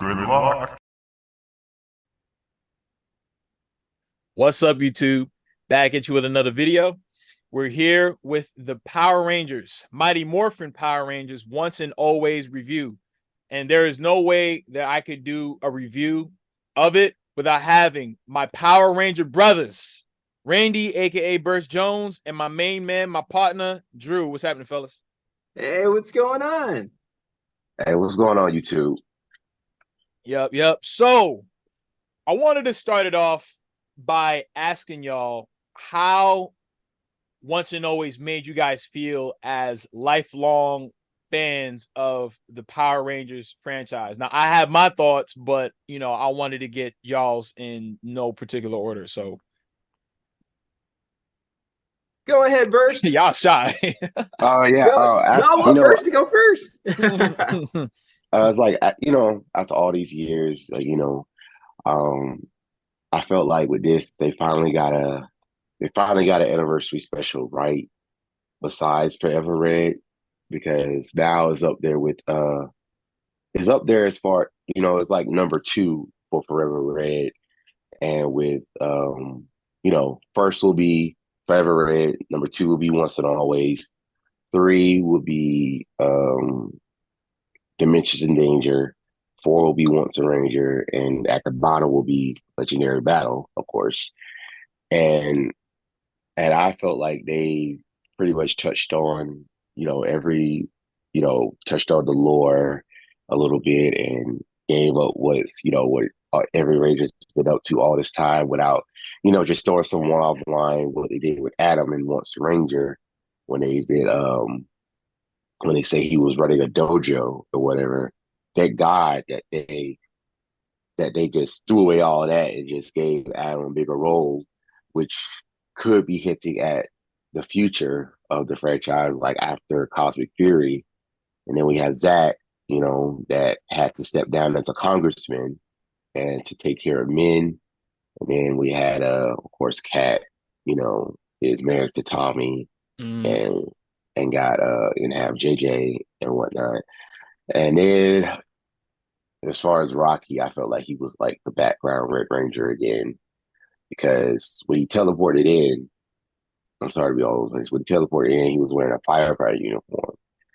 Good luck. What's up, YouTube? Back at you with another video. We're here with the Power Rangers, Mighty Morphin Power Rangers Once and Always review. And there is no way that I could do a review of it without having my Power Ranger brothers, Randy, aka Burst Jones, and my main man, my partner, Drew. What's happening, fellas? Hey, what's going on? Hey, what's going on, YouTube? Yep. So I wanted to start it off by asking y'all how Once and Always made you guys feel as lifelong fans of the Power Rangers franchise. Now, I have my thoughts, but I wanted to get y'all's in no particular order. So Go ahead, Burst. y'all shy. Yeah. No, I want Burst to go first. It's like after all these years, I felt like with this, they finally got an anniversary special, right? Besides Forever Red, because now it's up there with it's up there as far it's like number 2 for Forever Red, and with first will be Forever Red, number 2 will be Once and Always, 3 will be Dimensions in Danger, 4 will be Once a Ranger, and at the bottom will be Legendary Battle, of course. And I felt like they pretty much touched on, touched on the lore a little bit and gave up what every Ranger's been up to all this time without, just throwing some one-off line what they did with Adam and Once a Ranger when they did when they say he was running a dojo or whatever. Thank God that they just threw away all of that and just gave Adam a bigger role, which could be hinting at the future of the franchise, like after Cosmic Fury. And then we have Zedd, that had to step down as a congressman and to take care of Minh. And then we had, of course, Kat, is married to Tommy, and got and have JJ and whatnot. And then as far as Rocky, I felt like he was like the background Red Ranger again, because when he teleported in, I'm sorry to be all over the place, when he teleported in, he was wearing a firefighter uniform.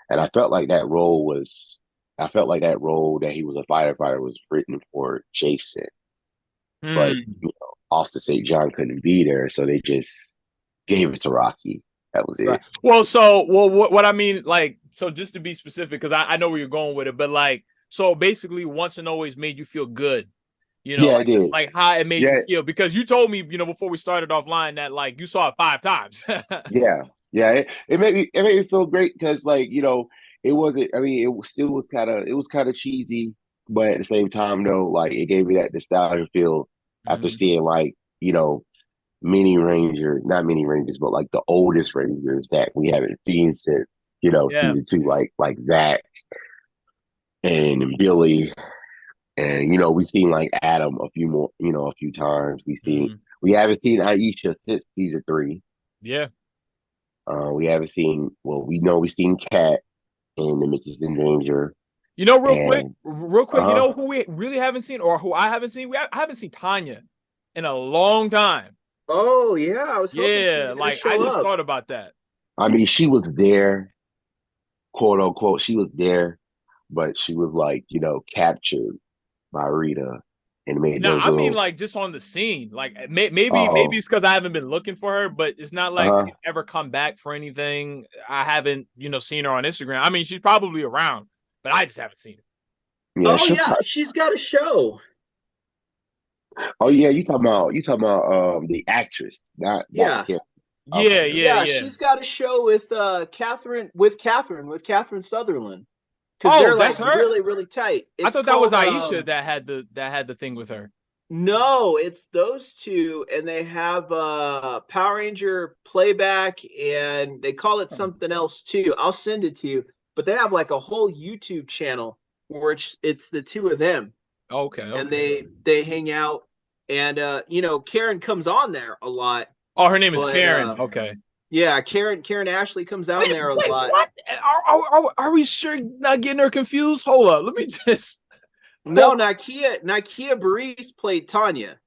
And I felt like that role that he was a firefighter was written for Jason. But Austin St. John couldn't be there, so they just gave it to Rocky. That was it. Right. What I mean, so just to be specific, because I know where you're going with it, but so basically Once and Always made you feel good. Yeah, it did. Like how it made you feel, because you told me, before we started offline that you saw it 5 times. Yeah. It made me feel great because it wasn't. I mean, it was kind of cheesy, but at the same time though, it gave me that nostalgia feel after seeing not mini Rangers, but the oldest Rangers that we haven't seen since season 2, like Zach and Billy. And we've seen Adam a few times. We haven't seen Aisha since season 3. Yeah. We haven't seen we've seen Kat in Dimensions in Danger. Real quick, who we really haven't seen, or who I haven't seen? I haven't seen Tanya in a long time. Oh yeah, I was hoping I just thought about that. I mean, she was there, quote unquote. She was there, but she was captured by Rita and made those. I mean, just on the scene, maybe it's because I haven't been looking for her, but it's not like she's ever come back for anything. I haven't, seen her on Instagram. I mean, she's probably around, but I just haven't seen her. Yeah, she's got a show. Oh yeah, you talking about the actress, not yeah. Okay. Yeah. She's got a show with Catherine Sutherland. Oh, they're that's her? really, really tight. I thought that was Aisha that had the thing with her. No, it's those two, and they have Power Ranger playback, and they call it something else too. I'll send it to you. But they have a whole YouTube channel where it's the two of them. Okay. And they hang out, and Karen comes on there a lot. Oh, her name is Karen. Okay. Yeah, Karen Ashley comes out there a lot. What? Are we sure not getting her confused? Hold up. Let me just No, Nakia Burrise played Tanya.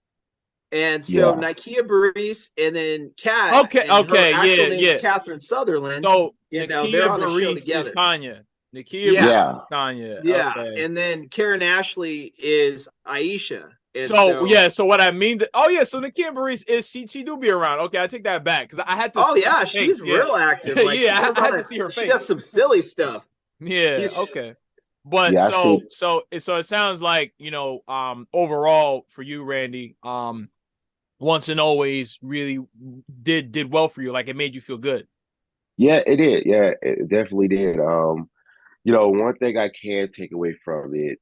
And so Yeah. Nakia Burrise and then Kat and her Okay, actual yeah, name is yeah. Catherine Sutherland. So You know, they're Nakia on the show Burrise is together. Tanya. Nakia Yeah. Burrise Yeah. is Tanya. Yeah. Okay. And then Karen Ashley is Aisha. And So yeah, so what I mean oh yeah, so Nakia Burrise is she do be around. Okay, I take that back because I had to oh see yeah, her she's face. Yeah. real active. Like Yeah, she does I all had to that. see her She face. does some silly stuff. Yeah, okay. But Yeah, I've so seen. so so it sounds like, overall for you, Randy, once and always really did well for you. Like it made you feel good. Yeah, it did. Yeah, it definitely did. One thing I can take away from it,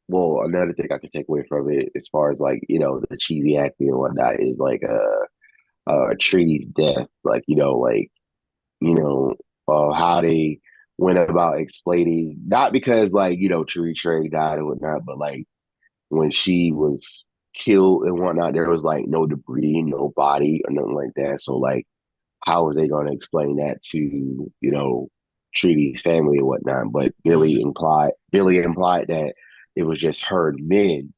well, another thing I can take away from it, as far as like the cheesy acting and whatnot, is like Trini's death. Like how they went about explaining, not because like Trini Trey died and whatnot, but like when she was killed and whatnot, there was like no debris, no body or nothing like that. So like, how was they going to explain that to Trini's family and whatnot? But Billy implied that it was just her men.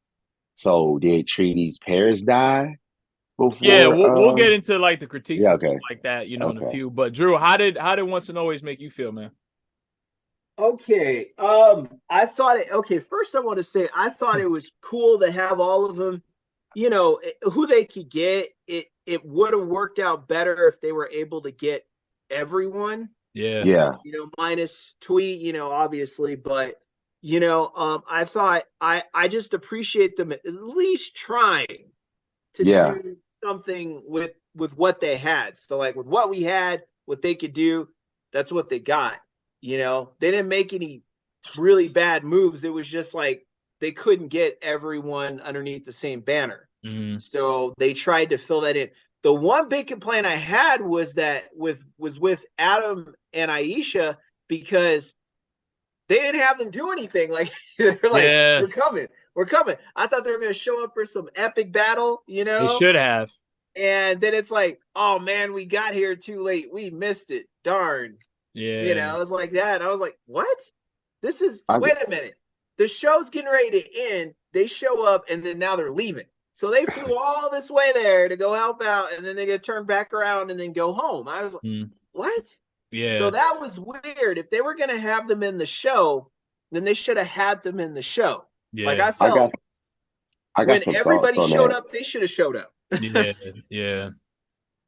So did Trini's parents die Yeah, before? we'll get into like the critiques Yeah, and stuff okay, like that, in a okay. few. But Drew, how did once and always make you feel, man? Okay. I thought it okay. First I want to say I thought it was cool to have all of them, who they could get. It would have worked out better if they were able to get everyone, Yeah. Yeah, minus Tweet, obviously, but I thought I just appreciate them at least trying to yeah, do something with what they had. So like with what we had, what they could do, that's what they got. They didn't make any really bad moves. It was just like they couldn't get everyone underneath the same banner. Mhm. So they tried to fill that in. The one big complaint I had was that with Adam and Aisha, because they didn't have them do anything. Like they're like, Yeah, we're coming, we're coming. I thought they were going to show up for some epic battle, they should have. and then it's like, oh man, we got here too late. We missed it. Darn. Yeah. It was like that. I was like, what? This is, I, wait a minute. The show's getting ready to end. They show up and then now they're leaving. So they flew all this way there to go help out, and then they get turned back around and then go home. I was like, what? So Yeah. that was weird. If they were going to have them in the show, then they should have had them in the show. Like Yeah. I I felt got I got when some thoughts everybody on showed that. up, they should have showed up. Yeah. Yeah.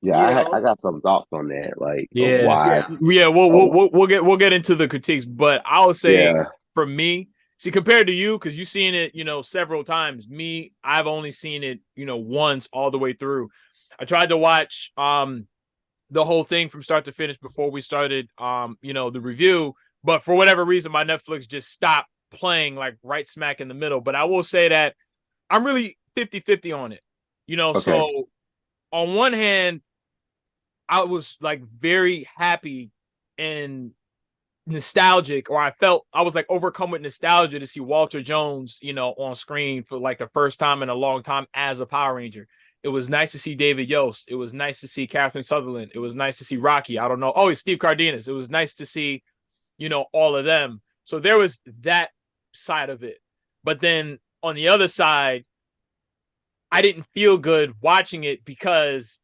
Yeah, you I know? got some thoughts on that, like of Yeah. why. Yeah. Yeah. We'll Of, we'll we'll get into the critiques, but I'll say yeah. for me, see, compared to you, because you've seen it, several times. Me, I've only seen it, once all the way through. I tried to watch the whole thing from start to finish before we started the review, but for whatever reason my Netflix just stopped playing like right smack in the middle. But I will say that I'm really 50-50 on it. Okay. So on one hand, I was like very happy and nostalgic, or I was like overcome with nostalgia to see Walter Jones, on screen for like the first time in a long time as a Power Ranger. It was nice to see David Yost. It was nice to see Catherine Sutherland. It was nice to see Rocky. I don't know. Oh, it's Steve Cardenas. It was nice to see, all of them. So there was that side of it. But then on the other side, I didn't feel good watching it because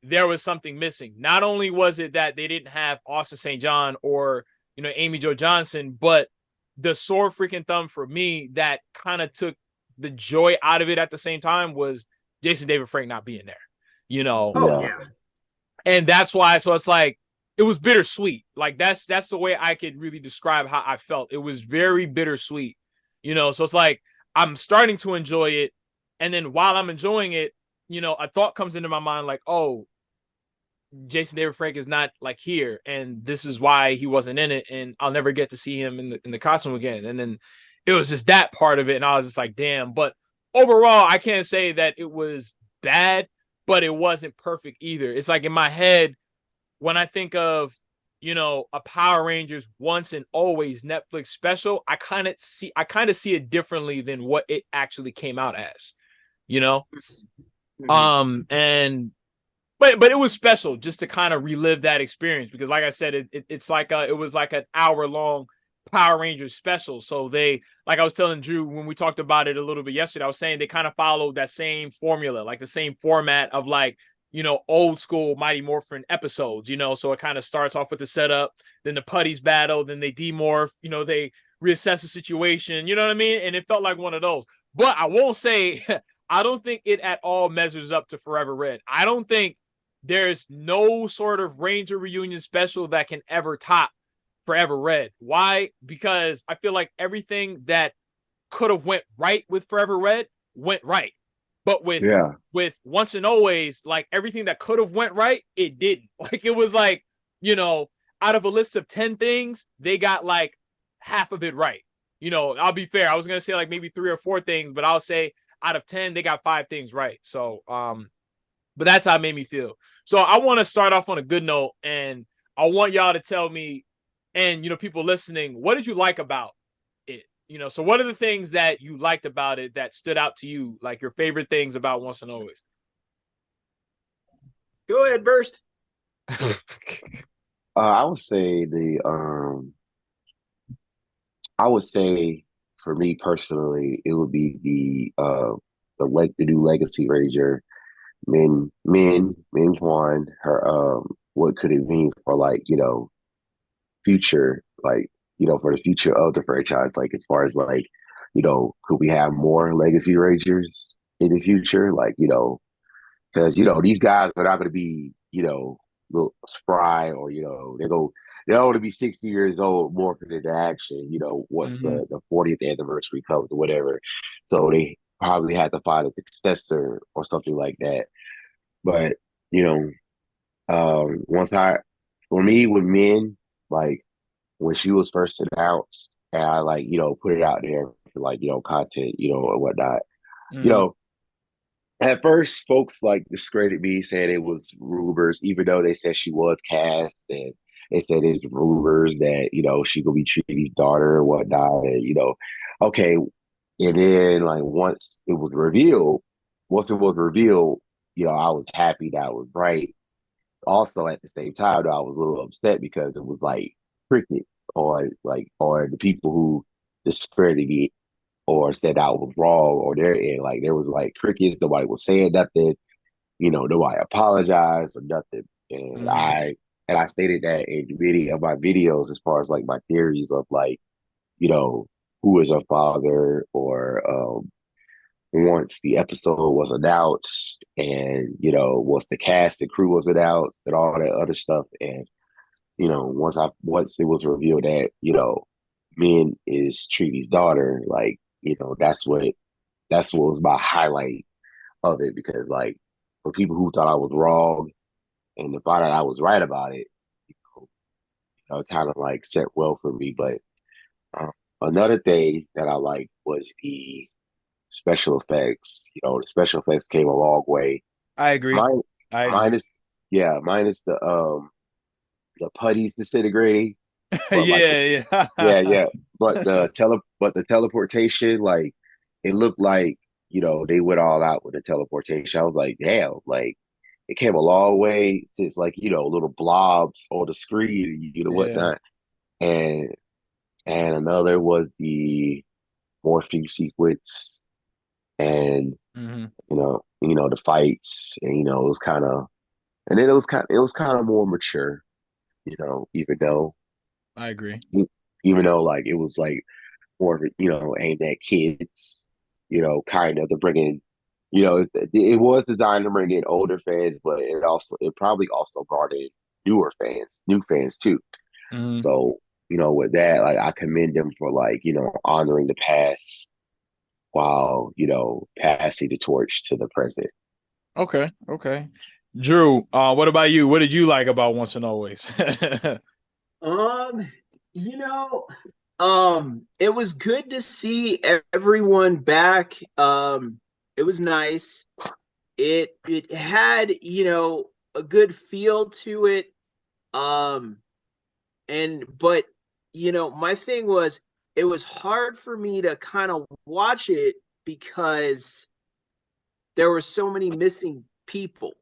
there was something missing. Not only was it that they didn't have Austin St. John or, Amy Jo Johnson, but the sore freaking thumb for me that kind of took the joy out of it at the same time was Jason David Frank not being there, Oh Yeah. yeah. and that's why. So it's like it was bittersweet. Like that's the way I could really describe how I felt. It was very bittersweet, So it's like I'm starting to enjoy it, and then while I'm enjoying it, a thought comes into my mind like, oh, Jason David Frank is not like here, and this is why he wasn't in it, and I'll never get to see him in the costume again. And then it was just that part of it, and I was just like, damn. But overall, I can't say that it was bad, but it wasn't perfect either. It's like in my head, when I think of a Power Rangers once and always Netflix special, I kind of see it differently than what it actually came out as, you know. Mhm. And but it was special just to kind of relive that experience because, like I said, it's like it was like an hour long Power Rangers special. So they, like I was telling Drew when we talked about it a little bit yesterday, I was saying they kind of followed that same formula, like the same format of like, old school Mighty Morphin episodes, so it kind of starts off with the setup, then the putties battle, then they demorph, they reassess the situation, you know what I mean? And it felt like one of those. But I won't say, I don't think it at all measures up to Forever Red. I don't think there's no sort of Ranger reunion special that can ever top Forever Red. Why? Because I feel like everything that could have went right with Forever Red went right. But with Once and Always, like everything that could have went right, it didn't. Like it was like, out of a list of 10 things, they got like half of it right. I'll be fair. I was gonna say like maybe 3 or 4 things, but I'll say out of 10, they got 5 things right. So but that's how it made me feel. So I want to start off on a good note, and I want y'all to tell me, and people listening, what did you like about it? So what are the things that you liked about it that stood out to you, like your favorite things about Once and Always? Go ahead, Burst. I would say I would say for me personally, it would be the new Legacy Ranger, Minh Juan, her what could it mean for like, future, like, for the future of the franchise, like as far as like, could we have more Legacy Rangers in the future? Like, because these guys are not going to be little spry, or they're going to be 60 years old more for the action. Once the 40th anniversary comes or whatever, so they probably had to find a successor or something like that. But once for me with Minh, like when she was first announced, and I like put it out there for like content or whatnot, you know at first, folks like discredited me, saying it was rumors, even though they said she was cast, and they said it's rumors that she could be Trinity's daughter or whatnot, and okay. And then like once it was revealed, I was happy that I was right. Also, at the same time, though, I was a little upset because it was like crickets on the people who discredited me or said I was wrong or their end. Like there was like crickets, nobody was saying nothing, nobody apologized or nothing. And I stated that in many of my videos as far as like my theories of like, who is her father, or once the episode was announced, and once the cast and crew was announced and all that other stuff. And once it was revealed that Minh is Trinity's daughter, like that's what was my highlight of it, because like for people who thought I was wrong and to find out I was right about it, it kind of like set well for me. But uh, another thing that I liked was the special effects. The special effects came a long way. I agree. Mine, I agree. minus yeah, minus the putties disintegrating, but like Yeah, yeah, yeah. yeah. But the teleportation, like it looked like, they went all out with the teleportation. I was like, damn, like it came a long way since like, little blobs on the screen, Yeah. whatnot. And another was the morphing sequence, and hmm the fights, and it was kind of, and then it was kind of more mature, even though I agree. even though like it was like more of it, aimed at kids, kind of to bring in, it was designed to bring in older fans, but it probably also brought in new fans too. hmm So, with that, like I commend them for like, honoring the past while, passing the torch to the present. Okay. Okay. Drew, what about you? What did you like about Once and Always? Um, you know, it was good to see everyone back. It was nice. It had, a good feel to it. Um, but my thing was it was hard for me to kind of watch it because there were so many missing people.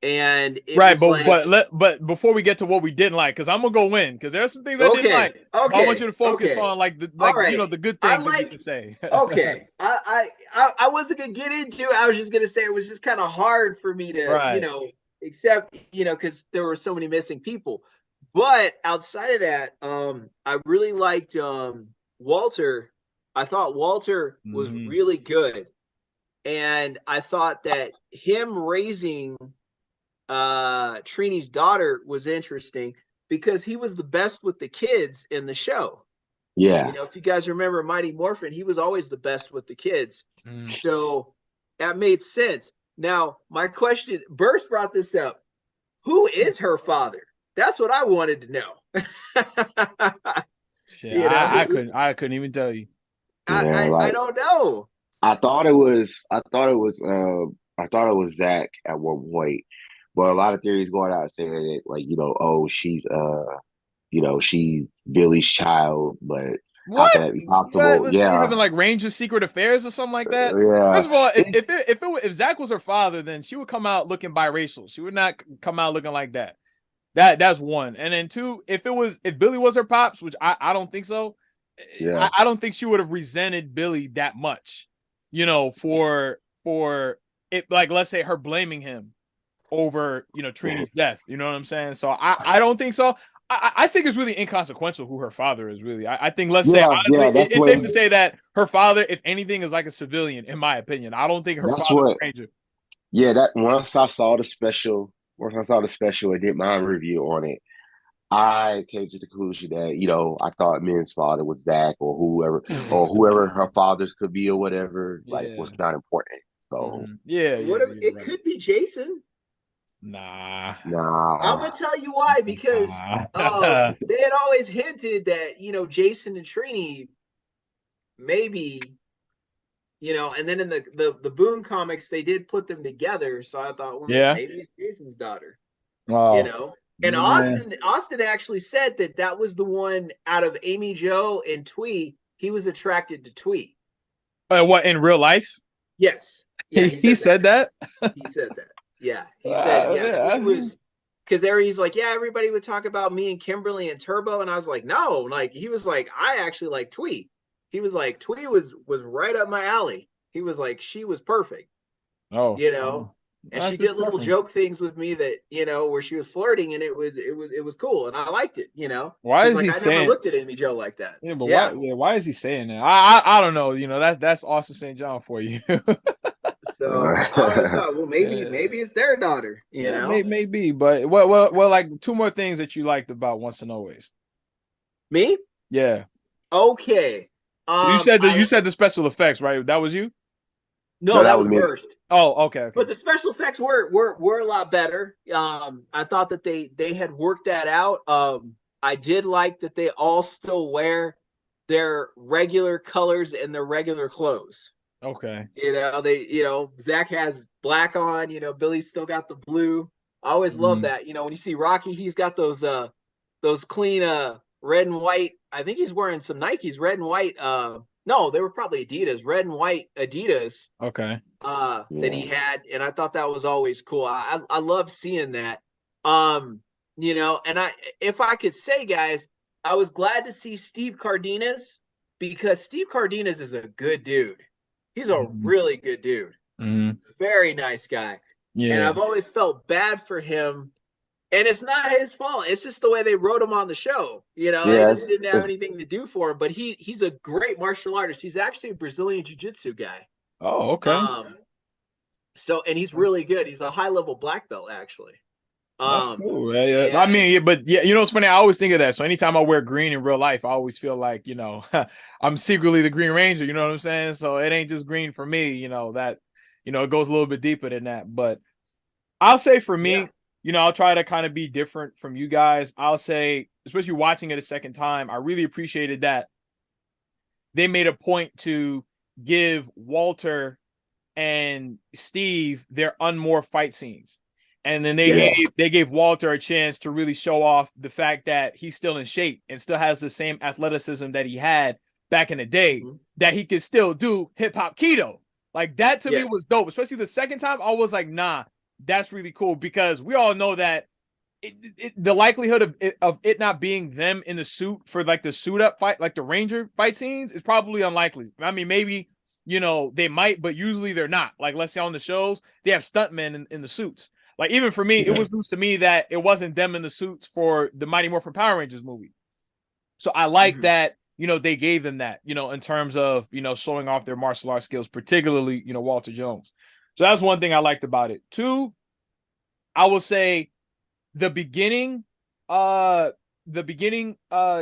and it Right, was like, but before we get to what we didn't like, because I'm gonna go in, because there are some things I didn't like. But I want you to focus on like all the good I things that we like can say. okay. I wasn't gonna get into it. I was just gonna say it was just kind of hard for me to, Right. accept, because there were so many missing people. But outside of that, I really liked Walter. I thought Walter was Mhm. really good. And I thought that him raising Trini's daughter was interesting because he was the best with the kids in the show. Yeah. If you guys remember Mighty Morphin, he was always the best with the kids. Mm. So that made sense. Now, my question, Burst brought this up. Who is her father? That's what I wanted to know. Shit, I couldn't even tell you. Yeah, I like don't know. I thought it was Zach at one point, but a lot of theories going out saying that, like, oh, she's Billy's child, but how What? can that be What? possible? You Yeah, having like Rangers Secret Affairs or something like that? yeah. First of all, It's if Zach was her father, then she would come out looking biracial. She would not come out looking like that. That's one. And then two, if Billy was her pops, which I don't think so, yeah, I don't think she would have resented Billy that much, for it, like, let's say her blaming him over, Trini's death. You know what I'm saying? So I don't think so. I think it's really inconsequential who her father is, really. I think, let's say, honestly, yeah. it's safe to say that her father, if anything, is like a civilian, in my opinion. I don't think her That's father's what. a Ranger. Yeah, that once I saw the special and did my review on it, I came to the conclusion that, I thought Min's father was Zach or whoever her fathers could be or whatever, like, Yeah. was not important. So, Yeah, What yeah, if you're it right. could be Jason? Nah. I'm nah, gonna tell you why, because Nah. they had always hinted that Jason and Trini maybe, and then in the Boom comics they did put them together, so I thought, well, Yeah. maybe it's Jason's daughter. Oh. And Yeah. Austin actually said that was the one out of Amy Jo and Thuy. He was attracted to Thuy. What, in real life? Yes, yeah, he He said that. said that? He said that. Yeah, he said, yeah, Thuy Yeah. was, because there he's like, yeah, everybody would talk about me and Kimberly and Turbo, and I was like, no, like, he was like, I actually like Thuy. He was like, Thuy was right up my alley. He was like, she was perfect, Oh. you know. And she That's his did little preference. joke things with me that, where she was flirting, and it was cool, and I liked it, Why because is like he I never saying? looked at Amy Jo like that. Yeah, but why? Yeah. Yeah, why is he saying that? I don't know. That's Austin St. John for you. So I always thought, well, maybe Yeah, maybe it's their daughter, yeah, maybe. But well, like two more things that you liked about Once and Always. Me? Yeah, Okay. you said the special effects, right? That was you. No, no, that that was was me. Burst. Oh, okay, okay. But the special effects were a lot better. I thought that they had worked that out. I did like that they all still wear their regular colors and their regular clothes. Okay. Zach has black on. Billy's still got the blue. I always love Mhm. that. When you see Rocky, he's got those clean red and white. I think he's wearing some Nikes, red and white. No, they were probably Adidas, red and white Adidas Okay. that he Yeah, had, and I thought that was always cool. I love seeing that. And if I could say, guys, I was glad to see Steve Cardenas, because Steve Cardenas is a good dude. He's a Mhm. really good dude. Mhm. Very nice guy. And Yeah. I've always felt bad for him. And it's not his fault. It's just the way they wrote him on the show. They yeah. just didn't have anything to do for him. But he's a great martial artist. He's actually a Brazilian jiu-jitsu guy. Oh, okay. And he's really good. He's a high-level black belt, actually. That's cool. Yeah, yeah. I And mean, yeah, but yeah, it's funny. I always think of that. So anytime I wear green in real life, I always feel like, I'm secretly the Green Ranger. You know what I'm saying? So it ain't just green for me. It goes a little bit deeper than that. But I'll say for yeah, me, I'll try to kind of be different from you guys. I'll say, especially watching it a second time, I really appreciated that they made a point to give Walter and Steve their unmoored fight scenes. And then yes, they gave Walter a chance to really show off the fact that he's still in shape and still has the same athleticism that he had back in the day, mm-hmm. that he could still do hip hop keto. Like, that to me Yes, was dope. Especially the second time, I was like, nah, that's really cool because we all know that the likelihood of it not being them in the suit for like the suit up fight, like the Ranger fight scenes, is probably unlikely. I mean, maybe, you know, they might, but usually they're not. Like, let's say on the shows, they have stuntmen in the suits. Like, even for me, it was news to me that it wasn't them in the suits for the Mighty Morphin Power Rangers movie. So I like that, you know, they gave them that, you know, in terms of, you know, showing off their martial arts skills, particularly, you know, Walter Jones. So that's one thing I liked about it. Two, I will say the beginning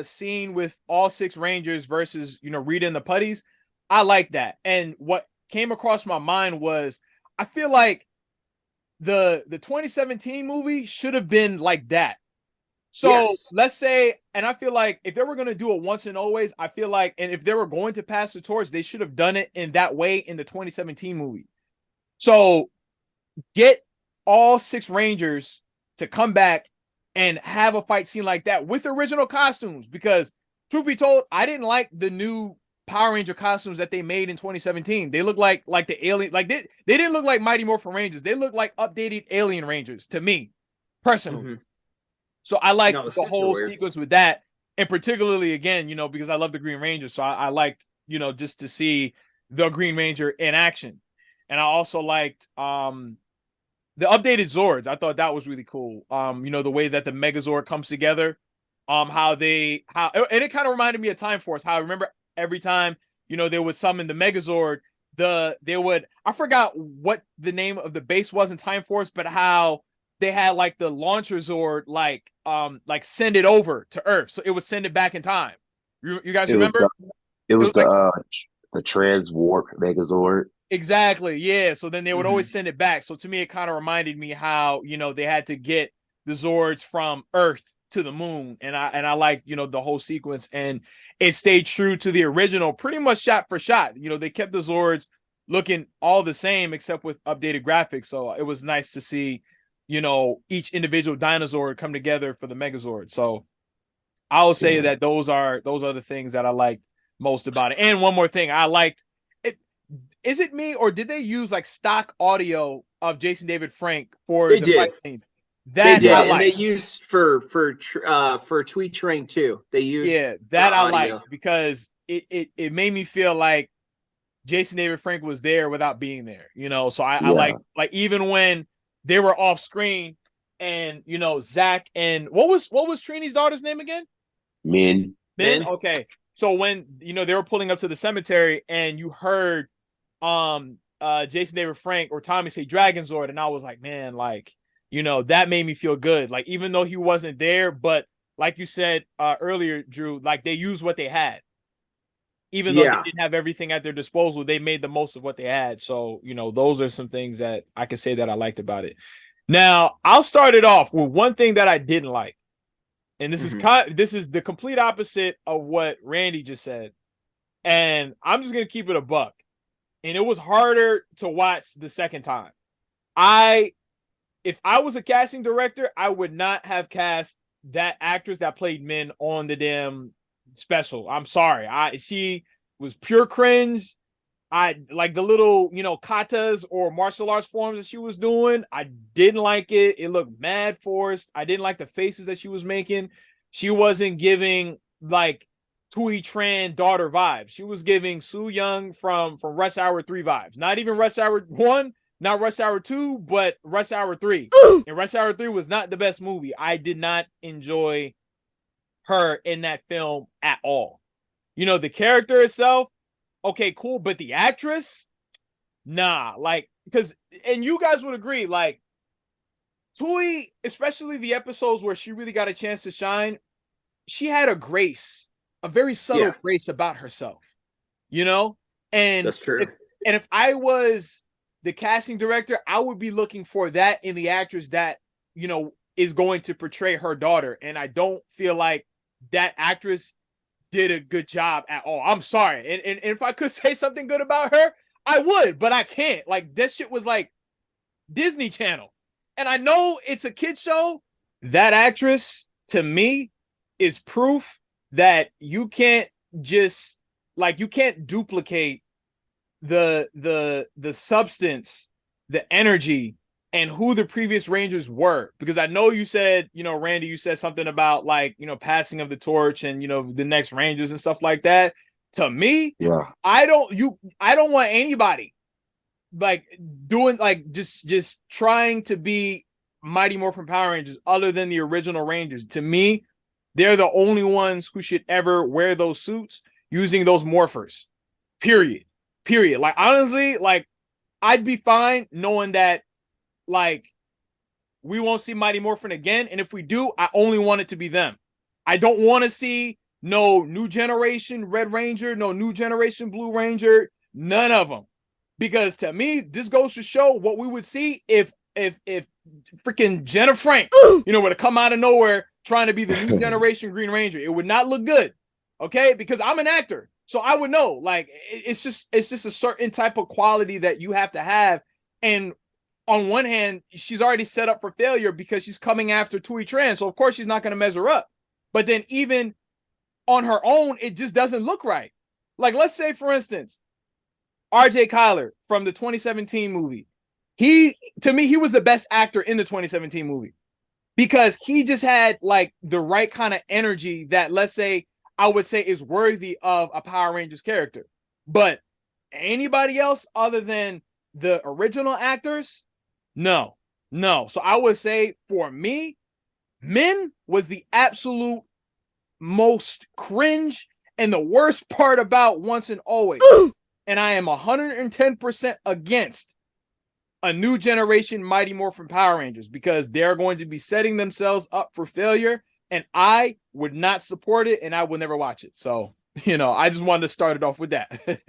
scene with all 6 Rangers versus, you know, Rita and the Putties, I like that. And what came across my mind was, I feel like the 2017 movie should have been like that. So let's say, and I feel like if they were going to do it once and always, I feel like, and if they were going to pass the torch, they should have done it in that way in the 2017 movie. So get all 6 Rangers to come back and have a fight scene like that with original costumes, because truth be told, I didn't like the new Power Ranger costumes that they made in 2017. They look like the alien, like they didn't look like Mighty Morphin Rangers. They look like updated Alien Rangers to me personally. So I like the whole sequence with that, and particularly, again, you know, because I love the Green Ranger, so I liked, you know, just to see the Green Ranger in action. And I also liked the updated Zords. I thought that was really cool. You know, the way that the Megazord comes together, and it kind of reminded me of Time Force. How I remember every time, you know, they would summon the Megazord, I forgot what the name of the base was in Time Force, but how they had like the launcher Zord, like send it over to Earth, so it would send it back in time. You guys remember? It was the Transwarp Megazord. Exactly, yeah. So then they would always send it back. So to me, it kind of reminded me how, you know, they had to get the Zords from Earth to the moon, and I like, you know, the whole sequence, and it stayed true to the original, pretty much shot for shot. You know, they kept the Zords looking all the same except with updated graphics. So it was nice to see, you know, each individual dinosaur come together for the Megazord. So I'll say that those are the things that I liked most about it. And one more thing, I liked it. Is it me, or did they use like stock audio of Jason David Frank for the fight scenes? They did, and they used for Thuy Tran too. They used that I like, because it made me feel like Jason David Frank was there without being there, you know. So I like even when they were off screen, and, you know, Zach and what was Trini's daughter's name again? Minh. Okay. So when, you know, they were pulling up to the cemetery and you heard Jason David Frank or Tommy say Dragon Zord, and I was like, man, like, you know, that made me feel good. Like, even though he wasn't there, but like you said earlier, Drew, like they used what they had. Even though they didn't have everything at their disposal, they made the most of what they had. So, you know, those are some things that I can say that I liked about it. Now, I'll start it off with one thing that I didn't like. And this is the complete opposite of what Randy just said. And I'm just going to keep it a buck. And it was harder to watch the second time. If I was a casting director, I would not have cast that actress that played Minh on the damn special. I'm sorry. She was pure cringe. I like the little, you know, katas or martial arts forms that she was doing. I didn't like it. It looked mad forced. I didn't like the faces that she was making. She wasn't giving like Thuy Tran daughter vibes. She was giving Soo Young from Rush Hour 3 vibes. Not even Rush Hour 1, not Rush Hour 2, but Rush Hour 3. And Rush Hour 3 was not the best movie. I did not enjoy her in that film at all. You know, the character itself, okay, cool, but the actress, nah, like, because, and you guys would agree, like, Thuy, especially the episodes where she really got a chance to shine, she had a grace, a very subtle grace about herself, you know? And that's true. If I was the casting director, I would be looking for that in the actress that, you know, is going to portray her daughter. And I don't feel like that actress did a good job at all. I'm sorry. And if I could say something good about her, I would, but I can't. Like, this shit was like Disney Channel. And I know it's a kid show. That actress, to me, is proof that you can't just, like, you can't duplicate the substance, the energy, and who the previous Rangers were. Because I know you said, you know, Randy, you said something about like, you know, passing of the torch and, you know, the next Rangers and stuff like that. To me, Yeah. I don't want anybody like doing like just trying to be Mighty Morphin Power Rangers other than the original Rangers. To me, they're the only ones who should ever wear those suits using those morphers. Period. Like honestly, like I'd be fine knowing that like we won't see Mighty Morphin again, and if we do, I only want it to be them. I don't want to see no new generation Red Ranger, no new generation Blue Ranger, none of them. Because to me, this goes to show what we would see if freaking Jenna Frank, you know, were to come out of nowhere trying to be the new generation Green Ranger. It would not look good. Okay, because I'm an actor. So I would know, like, it's just a certain type of quality that you have to have. And on one hand, she's already set up for failure because she's coming after Thuy Tran. So of course she's not going to measure up. But then even on her own, it just doesn't look right. Like, let's say, for instance, RJ Kyler from the 2017 movie. To me, he was the best actor in the 2017 movie because he just had like the right kind of energy that, let's say, I would say is worthy of a Power Rangers character. But anybody else other than the original actors, no. So I would say for me, Minh was the absolute most cringe and the worst part about Once and Always. And I am 110% against a new generation Mighty Morphin Power Rangers because they're going to be setting themselves up for failure. And I would not support it and I will never watch it. So, you know, I just wanted to start it off with that.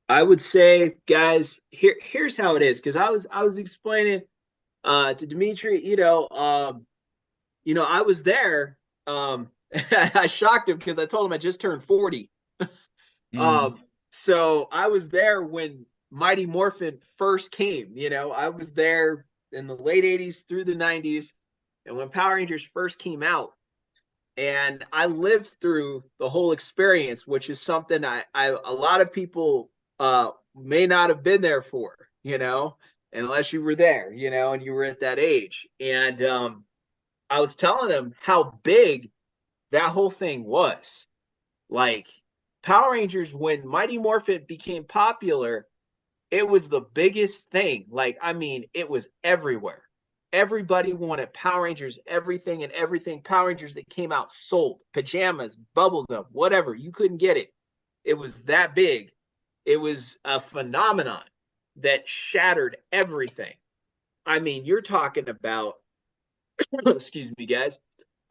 I would say, guys, here's how it is, because I was explaining to Dimitri, I was there. I shocked him because I told him I just turned 40. So I was there when Mighty Morphin first came. I was there in the late 80s through the 90s, and when Power Rangers first came out. And I lived through the whole experience, which is something I a lot of people may not have been there for, unless you were there, and you were at that age. And I was telling them how big that whole thing was. Like, Power Rangers, when Mighty Morphin became popular, it was the biggest thing. Like, I mean, it was everywhere. Everybody wanted Power Rangers, everything Power Rangers that came out sold. Pajamas, bubblegum, whatever. You couldn't get it. It was that big. It was a phenomenon that shattered everything. I mean, you're talking about, excuse me, guys,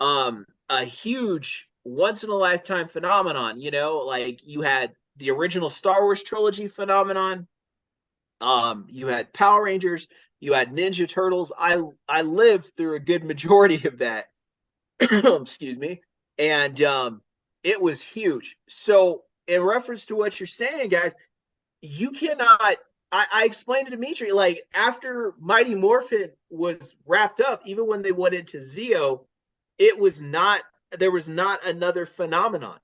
a huge once-in-a-lifetime phenomenon. Like, you had the original Star Wars trilogy phenomenon. You had Power Rangers, you had Ninja Turtles. I lived through a good majority of that. Excuse me. And it was huge. So in reference to what you're saying, guys, you cannot, I explained to Dimitri, like, after Mighty Morphin was wrapped up, even when they went into Zeo, there was not another phenomenon.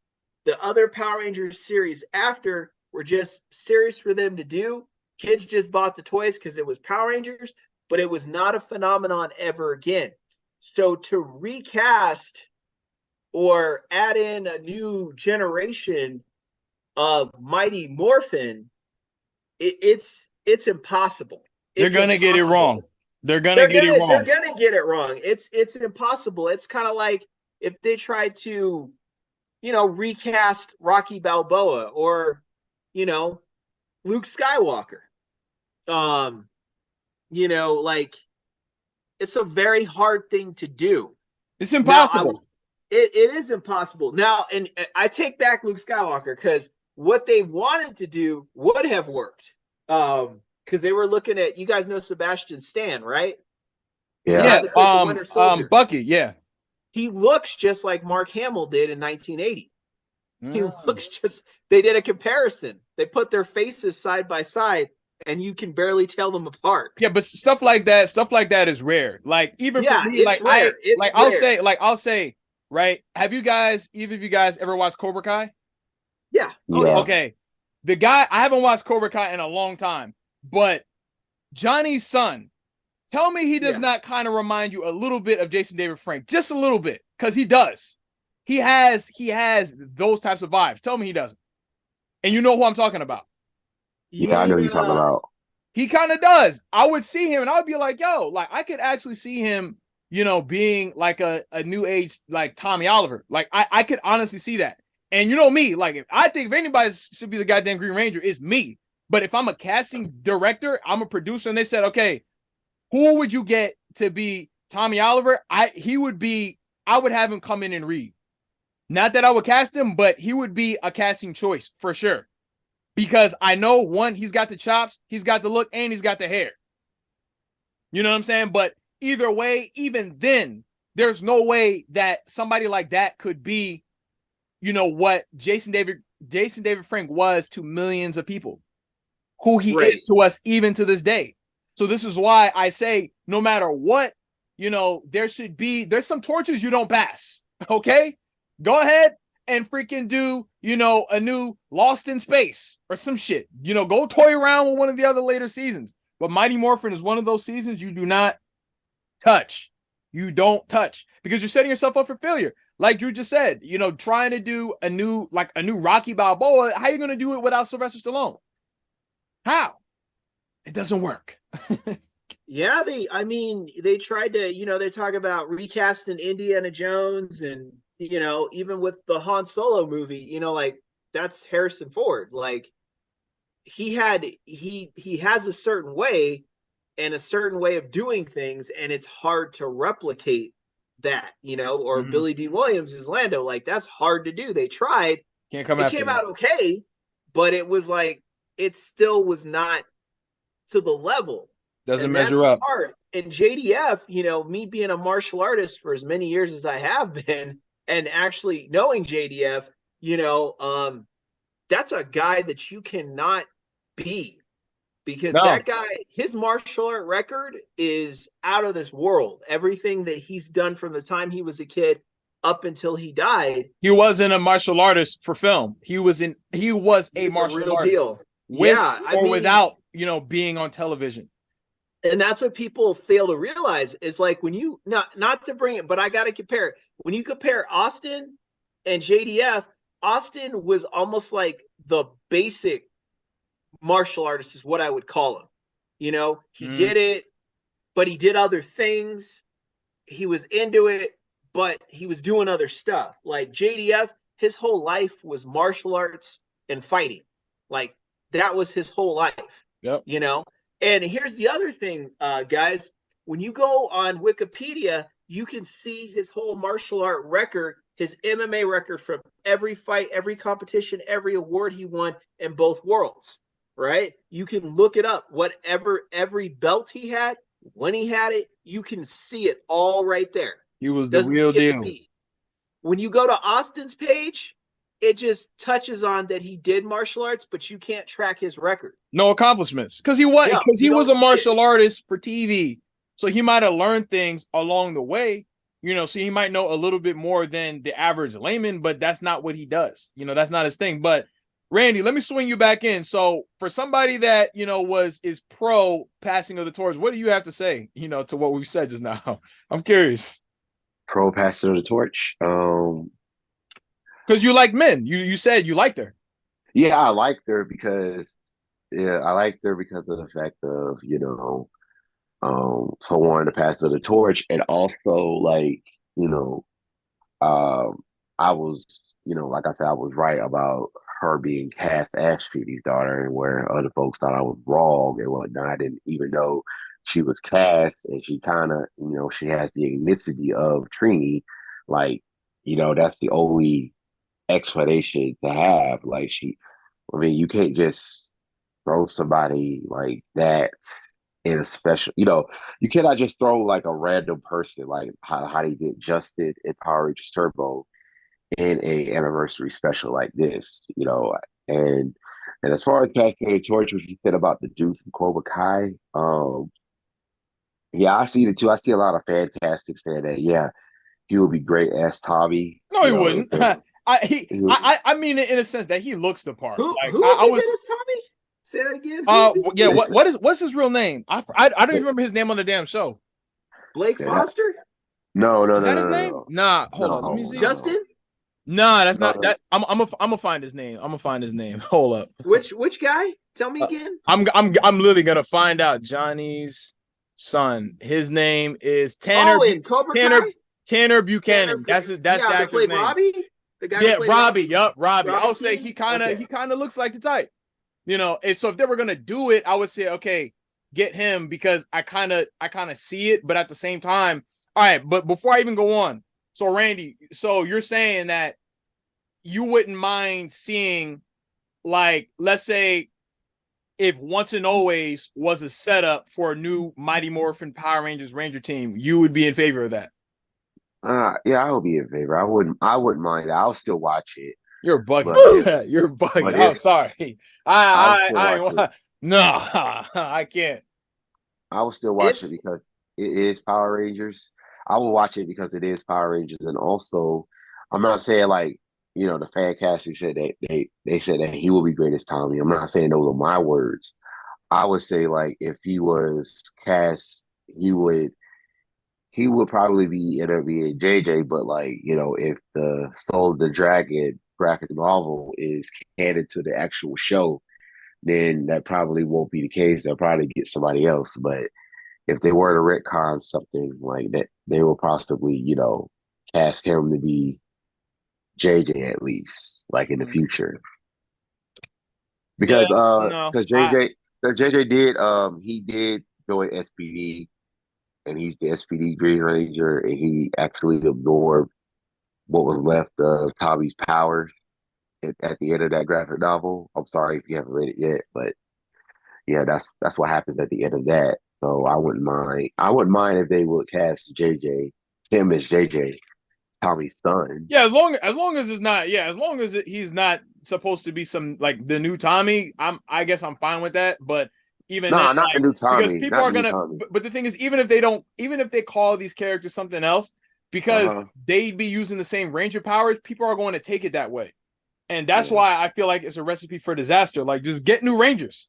The other Power Rangers series after were just series for them to do. Kids just bought the toys because it was Power Rangers, but it was not a phenomenon ever again. So to recast or add in a new generation of Mighty Morphin, it's impossible. They're gonna get it wrong. They're gonna get it wrong. It's impossible. It's kind of like if they tried to, recast Rocky Balboa or, Luke Skywalker. Like, it's a very hard thing to do. It's impossible. Now, it is impossible. Now, and I take back Luke Skywalker, because what they wanted to do would have worked. Because they were looking at, you guys know Sebastian Stan, right? Yeah. Bucky, yeah. He looks just like Mark Hamill did in 1980. He looks they did a comparison. They put their faces side by side, and you can barely tell them apart. Yeah, but stuff like that is rare. Like, even for me, it's rare. I'll say, right? Have either of you guys ever watched Cobra Kai? Yeah. Oh, yeah. Okay. The guy, I haven't watched Cobra Kai in a long time, but Johnny's son Tell me he does not kind of remind you a little bit of Jason David Frank, just a little bit, because he does. He has those types of vibes. Tell me he doesn't. And you know who I'm talking about. Yeah, I know you're talking about. He kind of does. I would see him and I would be like, yo, like I could actually see him, you know, being like a new age, like Tommy Oliver. Like I could honestly see that. And you know me, like I think if anybody should be the goddamn Green Ranger, it's me. But if I'm a casting director, I'm a producer, and they said, okay, who would you get to be Tommy Oliver? I would have him come in and read. Not that I would cast him, but he would be a casting choice for sure. Because I know, one, he's got the chops, he's got the look, and he's got the hair. You know what I'm saying? But either way, even then, there's no way that somebody like that could be, you know, what Jason David Frank was to millions of people, who he is to us even to this day. So this is why I say, no matter what, you know, there's some torches you don't pass. Okay? Go ahead and freaking do, you know, a new Lost in Space or some shit. You know, go toy around with one of the other later seasons. But Mighty Morphin is one of those seasons you do not touch. You don't touch, because you're setting yourself up for failure. Like Drew just said, you know, trying to do a new Rocky Balboa, how are you going to do it without Sylvester Stallone? How? It doesn't work. Yeah, they tried to, you know, they talk about recasting Indiana Jones, and, you know, even with the Han Solo movie, you know, like that's Harrison Ford. Like he has a certain way and a certain way of doing things, and it's hard to replicate that, you know, or Billy D. Williams is Lando. Like that's hard to do. They tried. Can't come It came out okay, but it was like it still was not to the level. Doesn't measure up. Hard. And JDF, you know, me being a martial artist for as many years as I have been, and actually knowing JDF, you know, that's a guy that you cannot be, because that guy, his martial art record is out of this world. Everything that he's done from the time he was a kid up until he died. He wasn't a martial artist for film. He was a martial artist. Deal. With or without, you know, being on television. And that's what people fail to realize is, like, when you not to bring it, but I got to compare it. When you compare Austin and JDF, Austin was almost like the basic martial artist is what I would call him. You know, he did it, but he did other things. He was into it, but he was doing other stuff. Like JDF, his whole life was martial arts and fighting. Like that was his whole life. Yep. You know? And here's the other thing, guys. When you go on Wikipedia, you can see his whole martial art record, his MMA record from every fight, every competition, every award he won in both worlds, right? You can look it up. Every belt he had, when he had it, you can see it all right there. He was the real deal. When you go to Austin's page, it just touches on that he did martial arts, but you can't track his record. No accomplishments, because he was a martial artist for TV, so he might have learned things along the way. You know, so he might know a little bit more than the average layman, but that's not what he does. You know, that's not his thing. But Randy, let me swing you back in. So for somebody that, you know, is pro passing of the torch, what do you have to say, you know, to what we've said just now? I'm curious. Pro passing of the torch. Because you like men. You said you liked her. Yeah, I liked her because of the fact of, you know, for one, to pass of the torch, and also, like, you know, I was, you know, like I said, I was right about her being cast as S.P.D's daughter, and where other folks thought I was wrong and whatnot. And even though she was cast and she kind of, you know, she has the ethnicity of Trini, like, you know, that's the only explanation to have. Like, you can't just throw somebody like that in a special, you know, you cannot just throw like a random person like how they did Justin in Power Rangers Turbo in a anniversary special like this, you know. And as far as passing the torch, what you said about the dude from Cobra Kai, yeah, I see the two. I see a lot of fantastic saying that, yeah, he would be great as Tommy. No, he wouldn't. I mean, in a sense that he looks the part. Who like, would be good as Tommy? Say that again. Yeah. What's his real name? I don't even remember his name on the damn show. Blake Foster? No, Is that his name? Nah, hold on. Let me see. Justin? Nah, that's not that. I'm gonna find his name. I'm gonna find his name. Hold up. Which guy? Tell me again. I'm literally gonna find out. Johnny's son. His name is Tanner. In Cobra Kai? Tanner Buchanan. That's the actor's name. Robbie? The guy Yeah, Robbie. Yup, Robbie. I would say King? he kind of looks like the type. You know, and so if they were gonna do it, I would say, okay, get him because I kind of see it, but at the same time, all right. But before I even go on, so Randy, so you're saying that you wouldn't mind seeing, like, let's say, if Once and Always was a setup for a new Mighty Morphin Power Rangers Ranger team, you would be in favor of that. Yeah, I would be in favor. I wouldn't mind. I'll still watch it. You're bugging. You're bugging. I'm sorry. No, I can't. I will still watch it because it is Power Rangers. I will watch it because it is Power Rangers, and also, I'm not saying like the fan casting said that they said that he will be great as Tommy. I'm not saying those are my words. I would say like if he was cast, he would probably be interviewing JJ, but like if the Soul of the Dragon graphic novel is canon to the actual show, then that probably won't be the case. They'll probably get somebody else. But if they were to retcon something like that, they will possibly, cast him to be JJ at least, like in the future. Because JJ did he did join S.P.D. and he's the S.P.D. Green Ranger, and he actually absorbed what was left of Tommy's power at the end of that graphic novel. I'm sorry if you haven't read it yet, but yeah, that's what happens at the end of that. So I wouldn't mind. I wouldn't mind if they would cast him as JJ, Tommy's son. Yeah, as long as it's not. Yeah, as long as he's not supposed to be some like the new Tommy. I guess I'm fine with that. But even not the new Tommy. Because people are gonna. But the thing is, even if they call these characters something else, because they'd be using the same Ranger powers, people are going to take it that way, and that's why I feel like it's a recipe for disaster. Like, just get new Rangers.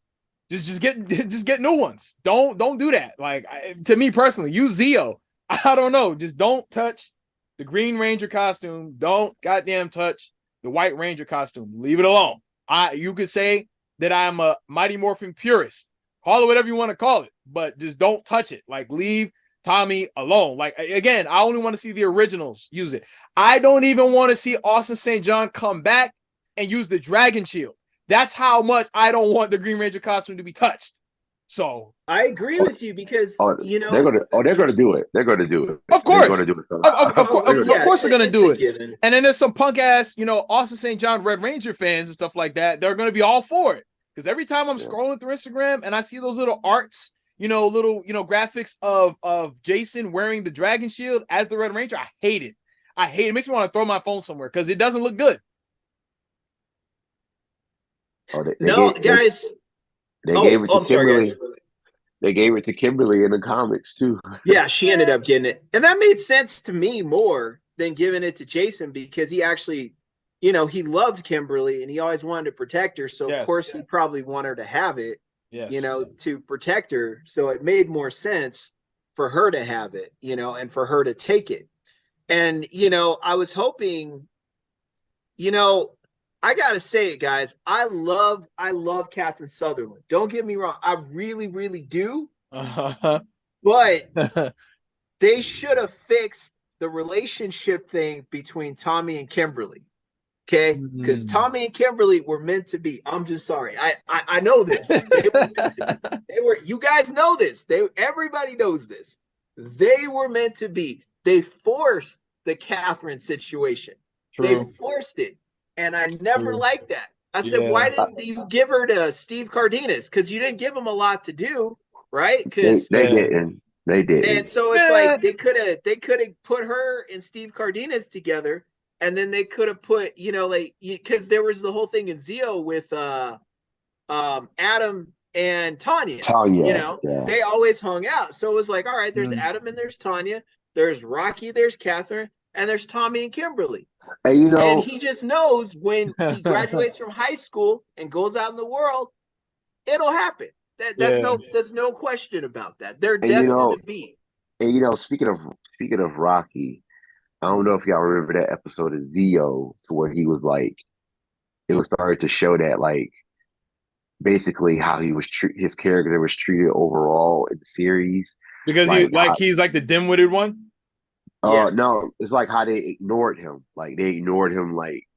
Just get new ones. Don't do that. Like, to me personally, use Zeo. I don't know. Just don't touch the Green Ranger costume. Don't goddamn touch the White Ranger costume. Leave it alone. You could say that I'm a Mighty Morphin purist. Call it whatever you want to call it, but just don't touch it. Like, leave Tommy alone. Like, again, I only want to see the originals use it. I don't even want to see Austin St. John come back and use the Dragon Shield. That's how much I don't want the Green Ranger costume to be touched. So I agree with you because they're gonna do it. They're gonna do it. Of course, they're gonna do it. Of course, they're gonna do it. And then there's some punk ass, Austin St. John Red Ranger fans and stuff like that. They're gonna be all for it because every time I'm scrolling through Instagram and I see those little arts, little graphics of Jason wearing the Dragon Shield as the Red Ranger, I hate it. It makes me want to throw my phone somewhere because it doesn't look good. Guys. They gave it to Kimberly. They gave it to Kimberly in the comics too. Yeah, she ended up getting it, and that made sense to me more than giving it to Jason because he actually, he loved Kimberly and he always wanted to protect her. So of course he probably wanted her to have it, to protect her. So it made more sense for her to have it, and for her to take it. And I was hoping, I gotta say it, guys. I love Catherine Sutherland. Don't get me wrong. I really, really do. But they should have fixed the relationship thing between Tommy and Kimberly. Okay? Because Tommy and Kimberly were meant to be. I'm just sorry. I know this. They were. You guys know this. Everybody knows this. They were meant to be. They forced the Catherine situation. True. They forced it. And I never liked that. I said, why didn't you give her to Steve Cardenas? Because you didn't give him a lot to do, right? Because they didn't. They didn't. And so it's like they could have put her and Steve Cardenas together, and then they could have put, because there was the whole thing in Zeo with Adam and Tanya. They always hung out. So it was like, all right, there's Adam and there's Tanya, there's Rocky, there's Catherine, and there's Tommy and Kimberly. And he just knows when he graduates from high school and goes out in the world, it'll happen. Yeah. There's no question about that. They're And you destined know, to be. speaking of Rocky, I don't know if y'all remember that episode of Zio, to where he was like, it was started to show that like basically how his character was treated overall in the series, Because like how he's like the dim-witted one. Yeah. no, it's like how they ignored him, like they ignored him, like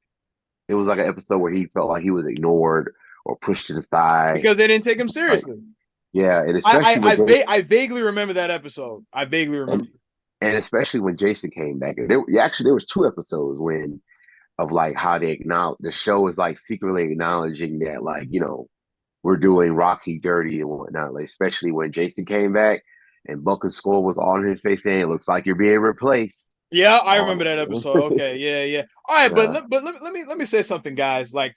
it was like an episode where he felt like he was ignored or pushed to the side, Because they didn't take him like seriously. yeah, and especially when Jason I vaguely remember that episode. I vaguely and remember. and especially when Jason came back. And there was two episodes when of like how they acknowledge the show is like secretly acknowledging that like we're doing Rocky dirty and whatnot. Like especially when Jason came back and Bucken's skull was all in his face saying, "It looks like you're being replaced." Yeah, I remember Um, that episode. Okay, yeah, yeah. All right, yeah, but let me say something, guys. Like,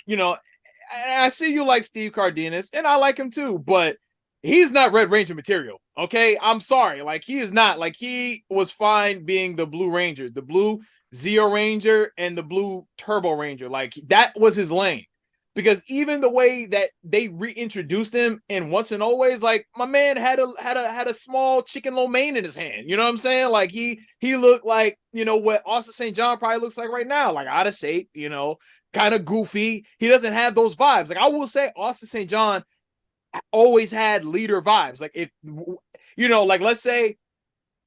I see you like Steve Cardenas, and I like him too, but he's not Red Ranger material. Okay, I'm sorry. Like, he is not. Like, he was fine being the Blue Ranger, the Blue Zeo Ranger, and the Blue Turbo Ranger. Like, that was his lane. Because even the way that they reintroduced him in Once and Always, like, my man had a small chicken lo mein in his hand. You know what I'm saying? Like, he looked like, what Austin St. John probably looks like right now, like out of shape, kind of goofy. He doesn't have those vibes. Like, I will say Austin St. John always had leader vibes. Like, if like, let's say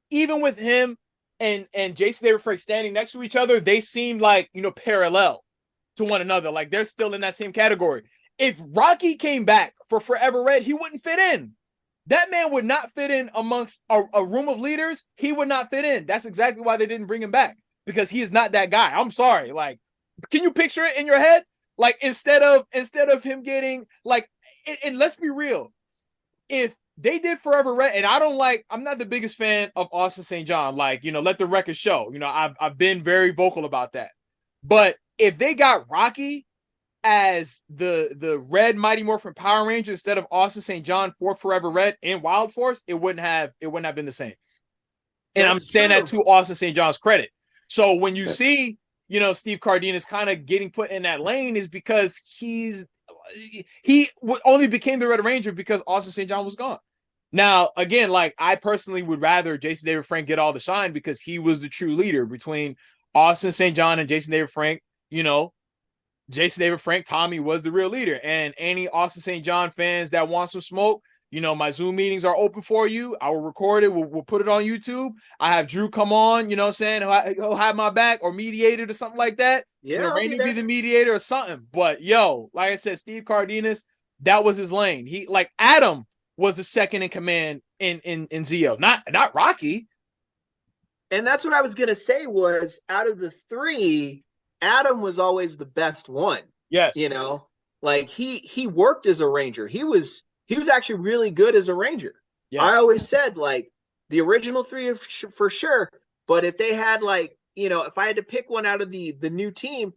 even with him and Jason David Frank standing next to each other, they seemed like, parallel to one another. Like, they're still in that same category. If Rocky came back for Forever Red, he wouldn't fit in. That man would not fit in amongst a room of leaders. He would not fit in. That's exactly why they didn't bring him back, because he is not that guy. I'm sorry. Like, can you picture it in your head? Like, instead of him getting like, and let's be real, if they did Forever Red, and I'm not the biggest fan of Austin St. John. Like, let the record show. I've been very vocal about that. But if they got Rocky as the Red Mighty Morphin Power Ranger instead of Austin St. John for Forever Red in Wild Force, it wouldn't have been the same. And I'm saying that to Austin St. John's credit. So when you see, Steve Cardenas kind of getting put in that lane, is because he only became the Red Ranger because Austin St. John was gone. Now, again, like, I personally would rather Jason David Frank get all the shine because he was the true leader between Austin St. John and Jason David Frank. Jason David Frank, Tommy was the real leader. And any Austin St. John fans that want some smoke, my Zoom meetings are open for you. I will record it. We'll put it on YouTube. I have Drew come on, what I'm saying? He'll have my back, or mediated or something like that. Yeah, Randy be the mediator or something. But like I said, Steve Cardenas, that was his lane. He, like, Adam was the second in command in Zeo, not Rocky. And that's what I was gonna say, was out of the three, Adam was always the best one. Yes. Like, he worked as a ranger. He was actually really good as a ranger. Yes. I always said, like, the original three for sure, but if they had, like, if I had to pick one out of the new team,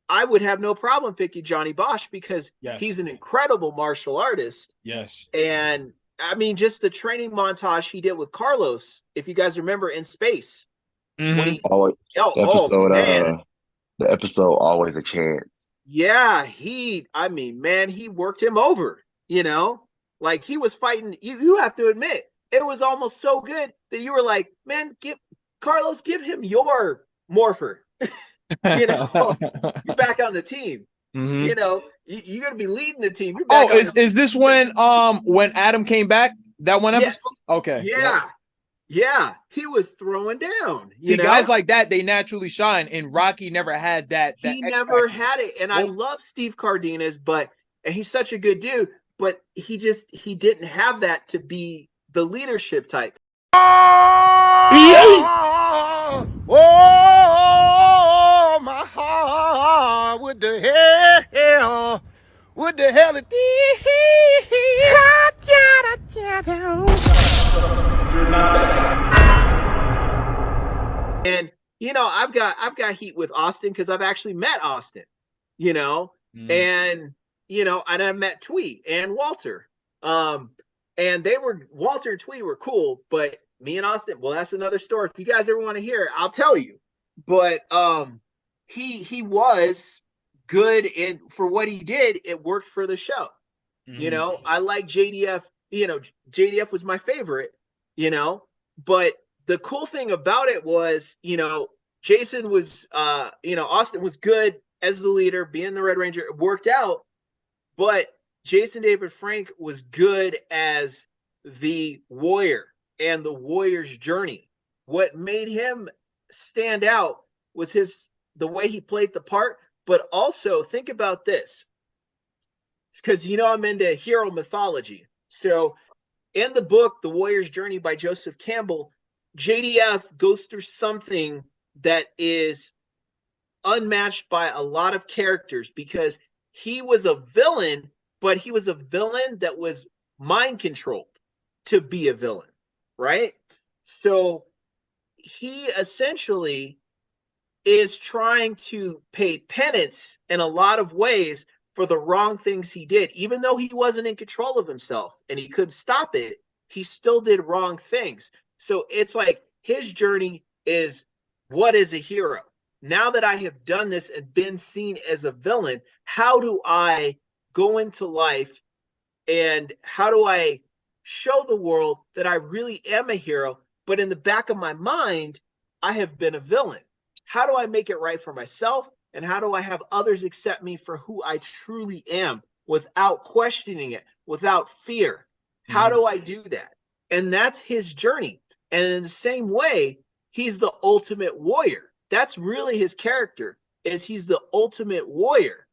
I would have no problem picking Johnny Bosch, because he's an incredible martial artist. Yes. And I mean, just the training montage he did with Carlos, if you guys remember, in space. Mm-hmm. The episode Always a Chance. Yeah, he worked him over, like, he was fighting. You have to admit, it was almost so good that you were like, man, give him your morpher. You're back on the team. Mm-hmm. You're gonna be leading the team. Is this when Adam came back? That one episode? Yes. Okay. Yeah. Yep. Yeah, he was throwing down. Guys like that, they naturally shine, and Rocky never had that. He never had it, and I love Steve Cardenas, and he's such a good dude, but he didn't have that to be the leadership type. Oh, my heart, what the hell? What the hell is this? You're not that guy. And I've got heat with Austin, because I've actually met Austin, and and I met Thuy and Walter. And Walter and Thuy were cool, but me and Austin, well, that's another story. If you guys ever want to hear it, I'll tell you. But he was good for what he did. It worked for the show. You know, I like JDF. You know, JDF was my favorite. You know, but the cool thing about it was, you know, Jason was, you know, Austin was good as the leader, being the Red Ranger. It worked out, but Jason David Frank was good as the warrior and the warrior's journey. What made him stand out was the way he played the part, but also think about this, because you know I'm into hero mythology. So in the book The Warrior's Journey by Joseph Campbell, JDF goes through something that is unmatched by a lot of characters, because he was a villain, but he was a villain that was mind controlled to be a villain, right? So he essentially is trying to pay penance in a lot of ways for the wrong things he did. Even though he wasn't in control of himself and he couldn't stop it, he still did wrong things. So it's like his journey is, what is a hero? Now that I have done this and been seen as a villain, how do I go into life and how do I show the world that I really am a hero, but in the back of my mind, I have been a villain? How do I make it right for myself? And how do I have others accept me for who I truly am without questioning it, without fear? How do I do that? And that's his journey. And in the same way, he's the ultimate warrior. That's really his character, is he's the ultimate warrior.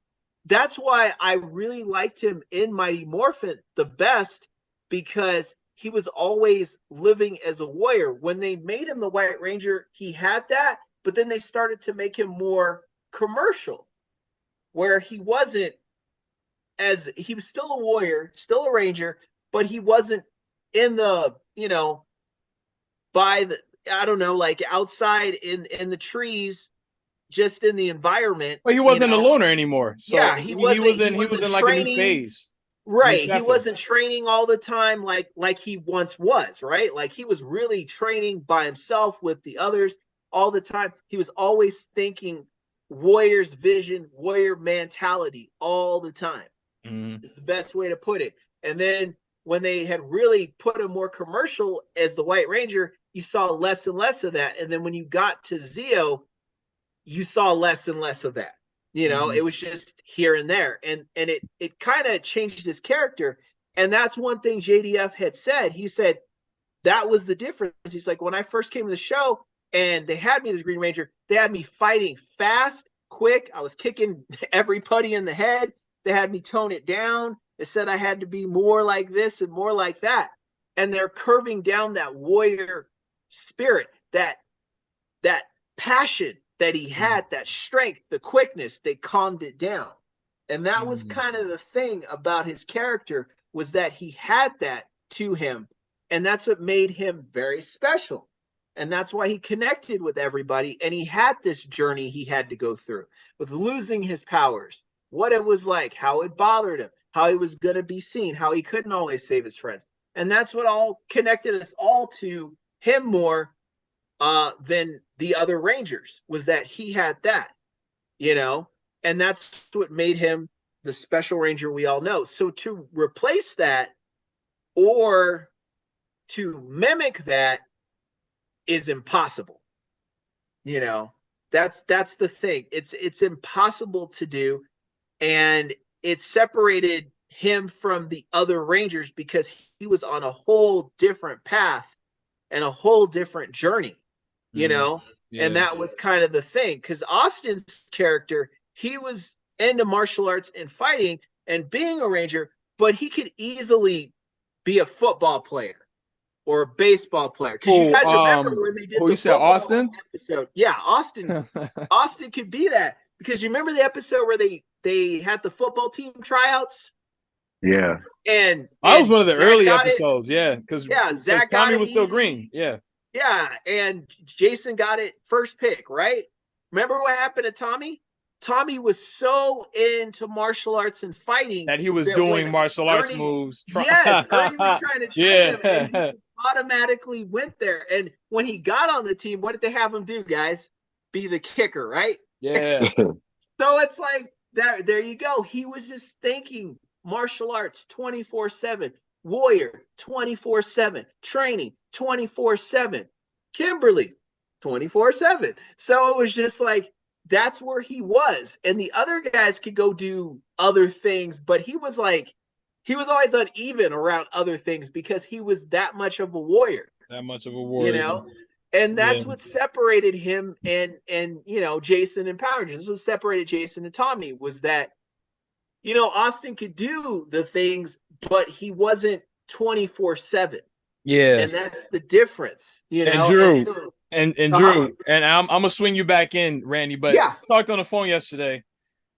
That's why I really liked him in Mighty Morphin the best, because he was always living as a warrior. When they made him the White Ranger, he had that, but then they started to make him more commercial, where he wasn't as, he was still a warrior, still a ranger, but he wasn't in the, you know, by the, I don't know, like outside in the trees, just in the environment. Well, he wasn't a loner anymore. So yeah, he was in like a new phase. Right. He wasn't training all the time like he once was, right? Like he was really training by himself with the others all the time. He was always thinking warrior's vision, warrior mentality all the time. It's the best way to put it. And then when they had really put him more commercial as the White Ranger, you saw less and less of that. And then when you got to Zeo, you saw less and less of that. You know, it was just here and there. And it kind of changed his character. And that's one thing JDF had said. He said that was the difference. He's like, when I first came to the show and they had me as Green Ranger, they had me fighting fast, quick. I was kicking everybody in the head. They had me tone it down. They said I had to be more like this and more like that. And they're curving down that warrior spirit, that passion that he had, that strength, the quickness. They calmed it down. And that was kind of the thing about his character, was that he had that to him. And that's what made him very special. And that's why he connected with everybody. And he had this journey he had to go through with losing his powers, what it was like, how it bothered him, how he was going to be seen, how he couldn't always save his friends. And that's what all connected us all to him more than the other Rangers, was that he had that, you know, and that's what made him the special Ranger we all know. So to replace that or to mimic that is impossible. You know, that's the thing. It's impossible to do. And it separated him from the other Rangers because he was on a whole different path and a whole different journey, you know? Yeah. And that was kind of the thing, because Austin's character, he was into martial arts and fighting and being a Ranger, but he could easily be a football player or a baseball player. Because you guys remember when they did the Austin episode? Yeah, Austin. Austin could be that, because you remember the episode where they had the football team tryouts? Yeah. And that was one of the Zach early episodes, because Zach Tommy was still green. Yeah. Yeah, and Jason got it first pick, right? Remember what happened to Tommy? Tommy was so into martial arts and fighting that he was doing martial arts moves. Yes, Ernie was trying to train him, and he automatically went there. And when he got on the team, what did they have him do, guys? Be the kicker, right? Yeah. So it's like that. There you go. He was just thinking martial arts 24/7, warrior 24/7, training 24/7, Kimberly 24/7. So it was just like, that's where he was. And the other guys could go do other things, but he was always uneven around other things because he was that much of a warrior. That much of a You warrior. know? And that's Yeah. what separated him and Jason and Power Rangers. This is what separated Jason and Tommy, was that Austin could do the things, but he wasn't 24/7. Yeah. And that's the difference, And Drew, And so, and Drew, and I'm gonna swing you back in, Randy. But yeah, we talked on the phone yesterday,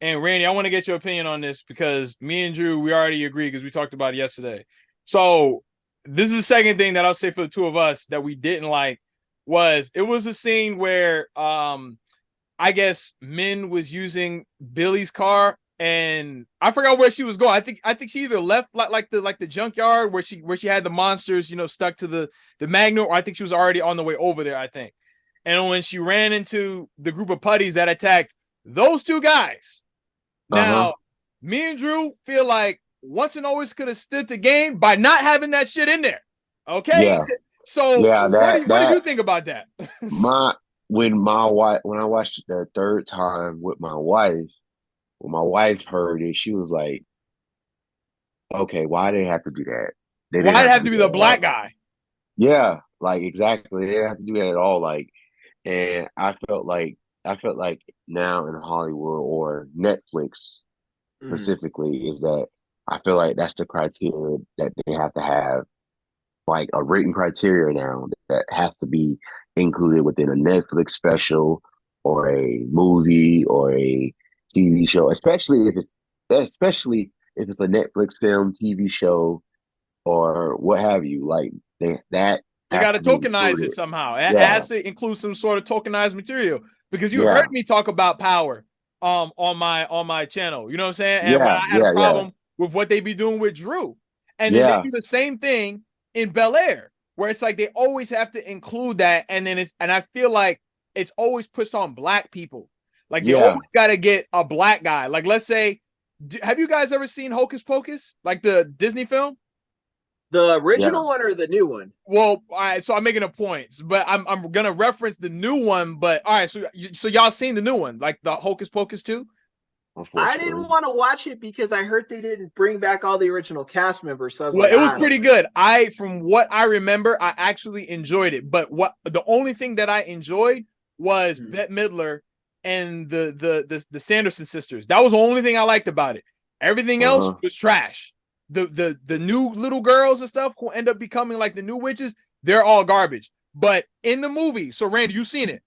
and Randy, I want to get your opinion on this because me and Drew, we already agree because we talked about it yesterday. So this is the second thing that I'll say for the two of us that we didn't like. It was a scene where I guess Minh was using Billy's car, and I forgot where she was going. I think she either left like the junkyard where she had the monsters, stuck to the magnet, or I think she was already on the way over there, I think. And when she ran into the group of putties that attacked those two guys, now me and Drew feel like once and always could have stood to gain by not having that shit in there. Okay? Yeah. So Yeah, what do you think about that? when I watched it the third time with my wife, when my wife heard it, she was like, "Okay, why they have to do that? They didn't Why'd it have to do be that the at black all." guy? Yeah, like exactly. They didn't have to do that at all. Like, and I felt like now in Hollywood or Netflix specifically is that I feel like that's the criteria that they have to have, like a written criteria now that has to be included within a Netflix special or a movie or a TV show, especially if it's a Netflix film, TV show, or what have you. Like that You has got to to be tokenize it included. somehow. It Yeah, has to include some sort of tokenized material because you yeah, heard me talk about power on my channel. You know what I'm saying? And when yeah, I had a yeah, yeah, problem with what they be doing with Drew. And then they yeah, do the same thing in Bel Air, where it's like they always have to include that. And I feel like it's always pushed on black people. Like they yeah. always got to get a black guy. Like, let's say, have you guys ever seen Hocus Pocus? Like the Disney film? the Yeah. original one or the new one? Well, all right, so I'm making a point, but I'm gonna reference the new one. But all right, so y'all seen the new one, like the Hocus Pocus 2? I didn't Unfortunately, want to watch it because I heard they didn't bring back all the original cast members. So I was Well, like, it was I don't pretty know. good. From what I remember, I actually enjoyed it. But the only thing that I enjoyed was Bette Midler and the Sanderson sisters. That was the only thing I liked about it. Everything else was trash. The new little girls and stuff who end up becoming like the new witches, they're all garbage. But in the movie, so Randy, you seen it?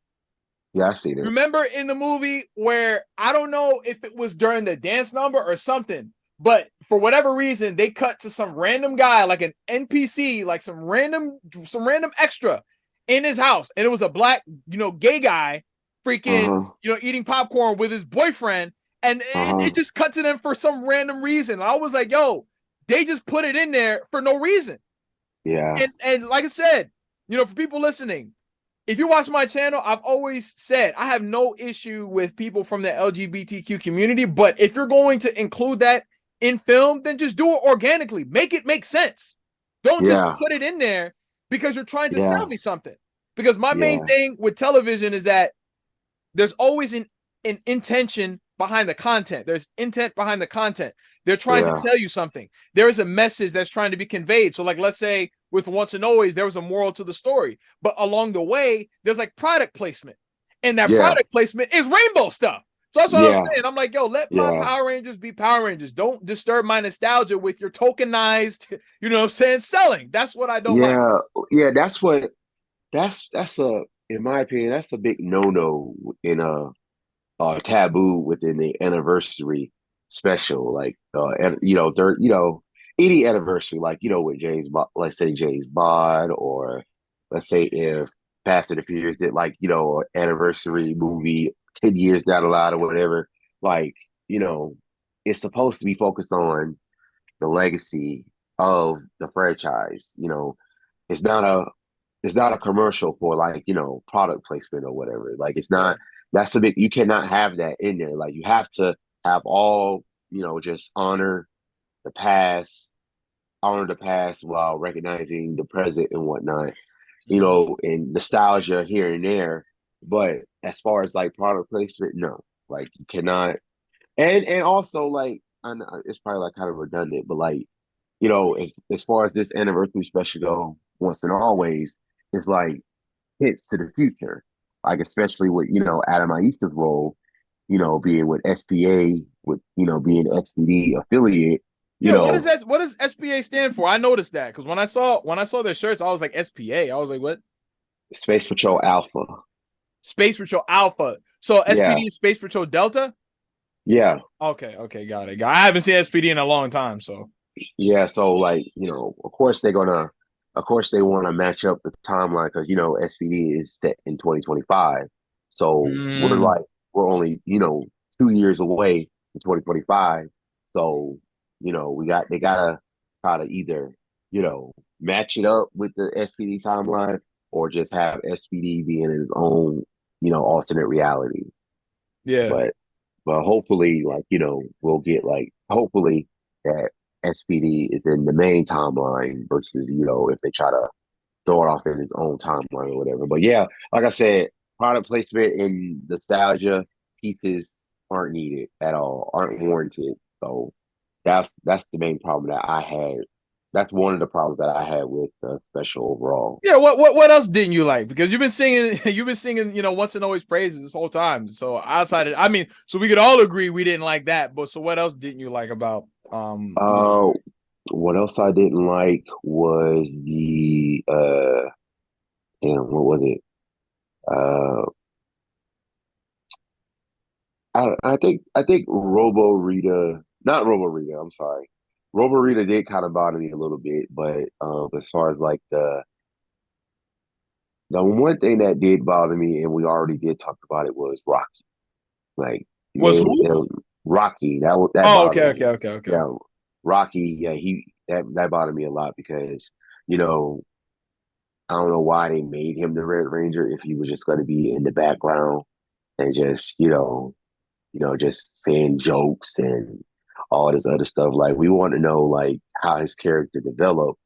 yeah, I seen it. Remember in the movie where I don't know if it was during the dance number or something, but for whatever reason, they cut to some random guy, like an NPC, like some random extra in his house. And it was a black, gay guy freaking, eating popcorn with his boyfriend. And it just cut to them for some random reason. I was like, yo, they just put it in there for no reason. Yeah, And like I said, for people listening, if you watch my channel, I've always said I have no issue with people from the LGBTQ community, but if you're going to include that in film, then just do it organically. Make it make sense. Don't just yeah, put it in there because you're trying to sell yeah, me something. Because my main yeah, thing with television is that there's always an intention behind the content. There's intent behind the content. They're trying to yeah, tell you something. There is a message that's trying to be conveyed. So, like, let's say with Once and Always, there was a moral to the story, but along the way, there's like product placement, and that yeah, product placement is rainbow stuff. So that's what I'm yeah, saying. I'm like, yo, let my yeah, Power Rangers be Power Rangers. Don't disturb my nostalgia with your tokenized, selling. That's what I don't like. yeah, yeah. That's in my opinion, that's a big no in taboo within the anniversary special, like and third, any anniversary, like with let's say James Bond, or let's say if Fast and the Furious did like an anniversary movie 10 years down the line or whatever, like it's supposed to be focused on the legacy of the franchise. It's not a it's not a commercial for like product placement or whatever. Like it's not. That's a big. You cannot have that in there. Like you have to have all just honor the past, honor the past while recognizing the present and whatnot, you know, and nostalgia here and there. But as far as like product placement, no, like you cannot. And also like, I know it's probably like kind of redundant, but like, you know, as far as this anniversary special go, once and always, it's like hints to the future. Like especially with, you know, Adam Aisha's role, you know, being with S.P.A, with, you know, being S.P.D affiliate, you Yeah, what know, is that? What does S.P.A stand for? I noticed that because when I saw their shirts, I was like S.P.A. I was like, what? Space Patrol Alpha. Space Patrol Alpha. So Yeah, S.P.D is Space Patrol Delta. yeah, Okay, okay, got it. I haven't seen S.P.D in a long time, so yeah. So like, you know, of course they want to match up the timeline because you know SPD is set in 2025. So mm, we're only, you know, 2 years away in 2025. So, you know, they gotta try to either, you know, match it up with the SPD timeline or just have SPD being in its own, you know, alternate reality. yeah. But hopefully, like, you know, we'll get like hopefully that SPD is in the main timeline versus, you know, if they try to throw it off in its own timeline or whatever. But yeah, like I said, product placement and nostalgia pieces aren't needed at all, aren't warranted. So that's the main problem that I had. That's one of the problems that I had with the special overall. Yeah, what else didn't you like? Because you've been singing, you know, once and always praises this whole time. So outside of, I mean, so we could all agree we didn't like that. But so what else didn't you like about you know, Uh, what else I didn't like was the damn, what was it? Uh, I think Robo Rita, not Robo Rita. I'm sorry, Robo Rita did kind of bother me a little bit, but as far as like the one thing that did bother me, and we already did talk about it, was Rocky. Like was who? Rocky. That Oh, okay, bothered okay, me. okay, okay. Yeah, Rocky. Yeah, that bothered me a lot because you know I don't know why they made him the Red Ranger if he was just going to be in the background and just just saying jokes and all this other stuff. Like we want to know like how his character developed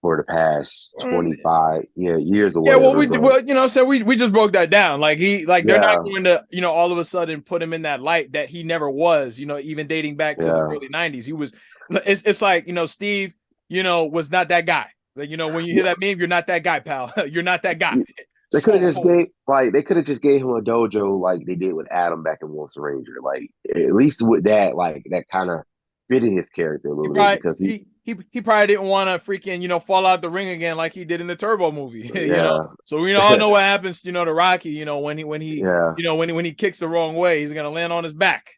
for the past Mm, 25 years or yeah, well, whatever. But you know, so we just broke that down. Like they're not yeah, going to, you know, all of a sudden put him in that light that he never was. You know, even dating back to the yeah, early '90s, he was. It's like, you know, Steve, you know, was not that guy. Like, you know, when you hear yeah. that meme, you're not that guy, pal. You're not that guy. They could have just So gave him a dojo like they did with Adam back in Once Ranger. Like at least with that, like that kind of fitted his character a he little bit probably because he probably didn't want to freaking, you know, fall out the ring again like he did in the Turbo movie. You know, yeah, so we all know what happens, you know, to Rocky. You know, when he yeah, you know when he kicks the wrong way, he's gonna land on his back.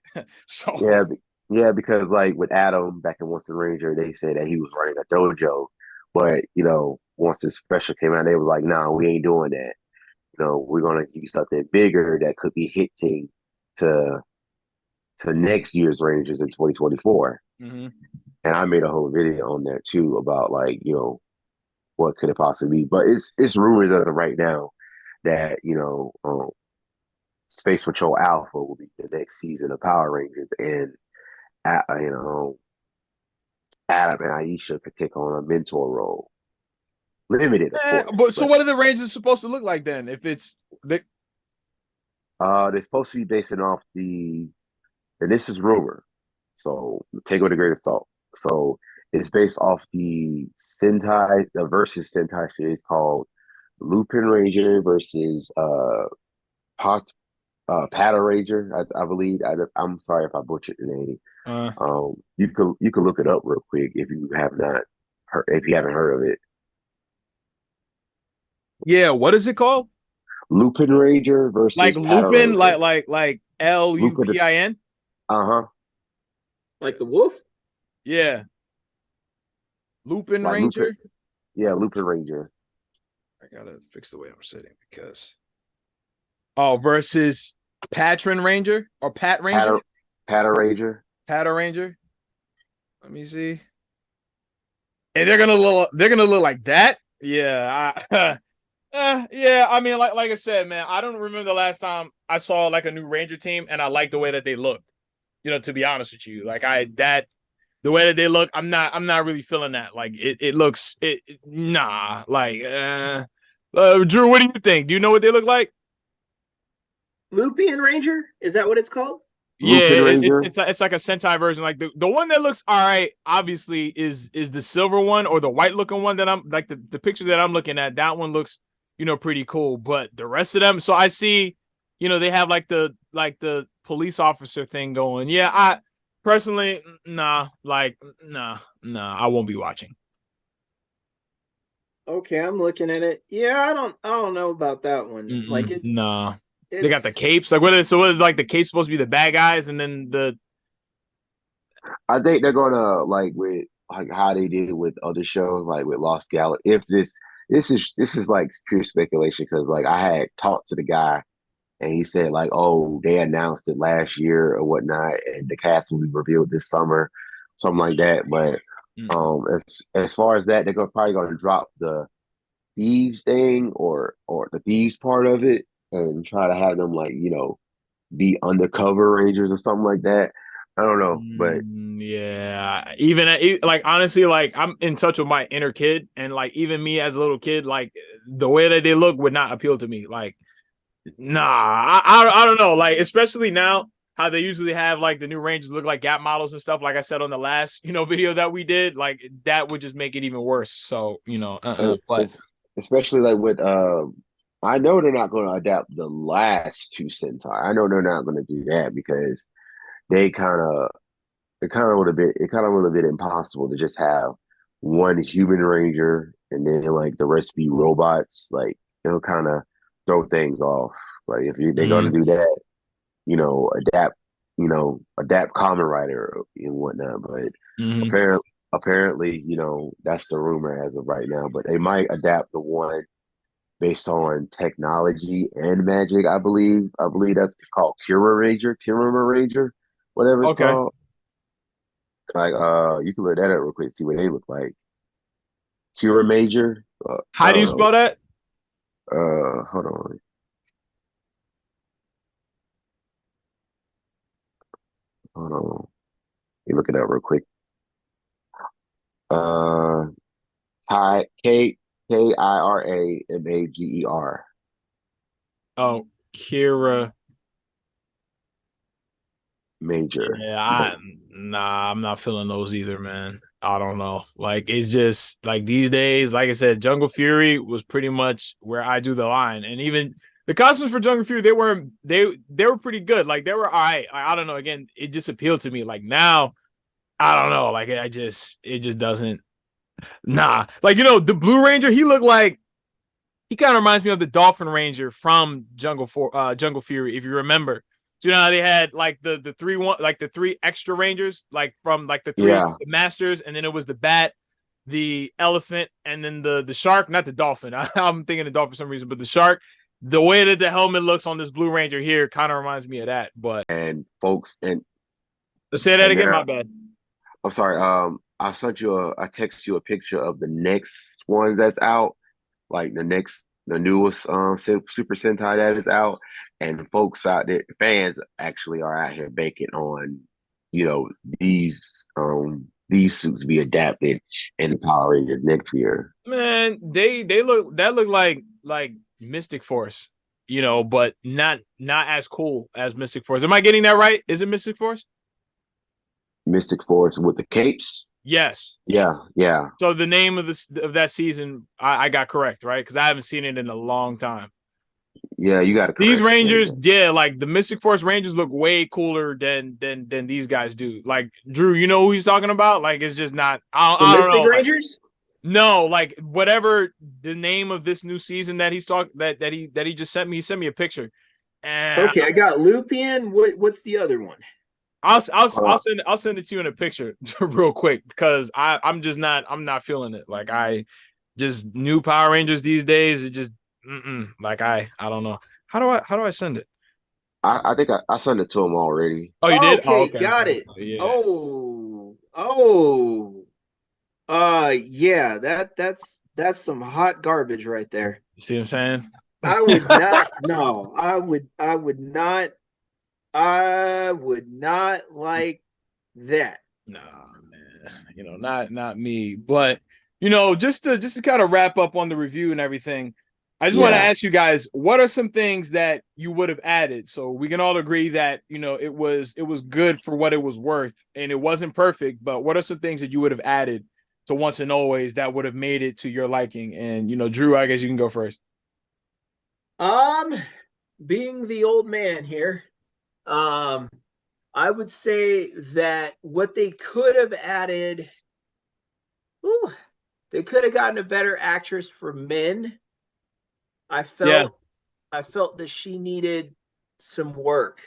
So yeah, yeah. Because like with Adam back in Once Ranger, they said that he was running a dojo, but you know once this special came out, they was like, "No, nah, we ain't doing that. You know, we're gonna give you something bigger that could be hitting to next year's Rangers in 2024." mhm. And I made a whole video on that too about like what could it possibly be. But it's rumors as of right now that Space Patrol Alpha will be the next season of Power Rangers, and Adam and Aisha could take on a mentor role, limited of course, But so but what are the Rangers supposed to look like then? If it's the they're supposed to be basing off and this is rumor, so take it with a grain of salt. So it's based off the versus Sentai series called Lupin Ranger versus Pot Pata Ranger, I believe. I'm sorry if I butchered the name. uh You could look it up real quick if you have not heard if you haven't heard of it. yeah, what is it called? Lupin Ranger Like versus Pata Lupin, Ranger. like Lupin, Lupin? uh-huh, Like the wolf? Yeah, Lupin like Lupin, Ranger. yeah, Lupin Ranger. I gotta fix the way I'm sitting because versus Patron Ranger or Pat Ranger, Pata Pata Ranger. Pata Ranger. Let me see. And they're gonna look like that. Yeah, yeah. I mean, like I said, man, I don't remember the last time I saw like a new Ranger team and I like the way that they look. You know, to be honest with you, like the way that they look, I'm not really feeling that. Like it looks nah. Like Drew, what do you think? Do you know what they look like? Lupian Ranger, is that what it's called? Yeah, Lupin Ranger. it's like a Sentai version. Like the one that looks all right, obviously, is the silver one or the white looking one that I'm like the picture that I'm looking at. That one looks, pretty cool. But the rest of them, so I see, they have like the police officer thing going. Yeah, I personally, nah, I won't be watching. Okay, I'm looking at it. Yeah, I don't know about that one. Like Nah. They got the it's capes. Like what is like the capes supposed to be the bad guys, and then the I think they're gonna like with like how they did with other shows, like with Lost Galaxy. If this is like pure speculation because like I had talked to the guy and he said like, oh, they announced it last year or whatnot, and the cast will be revealed this summer, something like that. But as far as that, probably gonna drop the thieves thing or the thieves part of it and try to have them like be undercover rangers or something like that. I don't know, but Yeah, even like honestly, like I'm in touch with my inner kid, and like even me as a little kid, like the way that they look would not appeal to me. Like, nah, I don't know. Like, especially now, how they usually have like the new Rangers look like Gap models and stuff. Like I said on the last video that we did, like that would just make it even worse. So but it's especially like with I know they're not going to adapt the last two Sentai. I know they're not going to do that because they kind of would have been impossible to just have one human ranger and then like the rest be robots. Like it'll kind of throw things off. Like if they're going to do that, adapt, adapt Common Rider and whatnot. But mhm. apparently, that's the rumor as of right now. But they might adapt the one based on technology and magic. I believe that's it's called Kira Ranger, whatever it's Okay. called. Like you can look that up real quick, see what they look like. Kira Major. I How do you don't know. spell that? Hold on. Hold on. You look it up real quick. Uh, Kira Oh, Kira. Major. Yeah, But I'm not feeling those either, man. I don't know. Like it's just like these days, like I said, Jungle Fury was pretty much where I do the line. And even the costumes for Jungle Fury, they were pretty good. Like they were all right. I don't know. Again, it just appealed to me. Like now, I don't know. Like it just doesn't nah. Like the Blue Ranger, he kind of reminds me of the Dolphin Ranger from Jungle Fury, if you remember. So, how they had like the three extra Rangers, like from like the three yeah, masters, and then it was the bat, the elephant, and then the shark, not the dolphin. I'm thinking the dolphin for some reason, but the shark. The way that the helmet looks on this Blue Ranger here kind of reminds me of that. But and folks, say that and again, my there. bad. I'm sorry. I text you a picture of the next one that's out, like the newest Super Sentai that is out, and folks out there, fans actually are out here banking on, you know, these suits be adapted in the Power Rangers next year. Man, they look like Mystic Force, but not as cool as Mystic Force. Am I getting that right? Is it Mystic Force? Mystic Force with the capes. Yes. Yeah, yeah, So the name of that season, I got correct, right? Because I haven't seen it in a long time. yeah. You got it These correct. Yeah, Rangers, yeah, like the Mystic Force Rangers look way cooler than these guys do. Like Drew, you know who he's talking about? Like it's just not. the I don't Mystic know. Like Rangers. no, like whatever the name of this new season that he's talking that he just sent me. He sent me a picture, and Okay, I got Lupian. What's the other one? I'll send it to you in a picture real quick because I'm not feeling it. Like I just new Power Rangers these days. It just like I don't know how do I send it? I think I sent it to him already. Oh, you did? Oh, Okay, okay. got it. Yeah. Oh. Yeah, that's some hot garbage right there. You see what I'm saying? I would not. No, I would not like that. Nah, man. you know, not me. But just to kind of wrap up on the review and everything, I just want to ask you guys, what are some things that you would have added? So we can all agree that it was good for what it was worth, and it wasn't perfect. But what are some things that you would have added to Once and Always that would have made it to your liking? And Drew, I guess you can go first. Being the old man here, I would say that what they could have added, they could have gotten a better actress for Minh. I felt that she needed some work,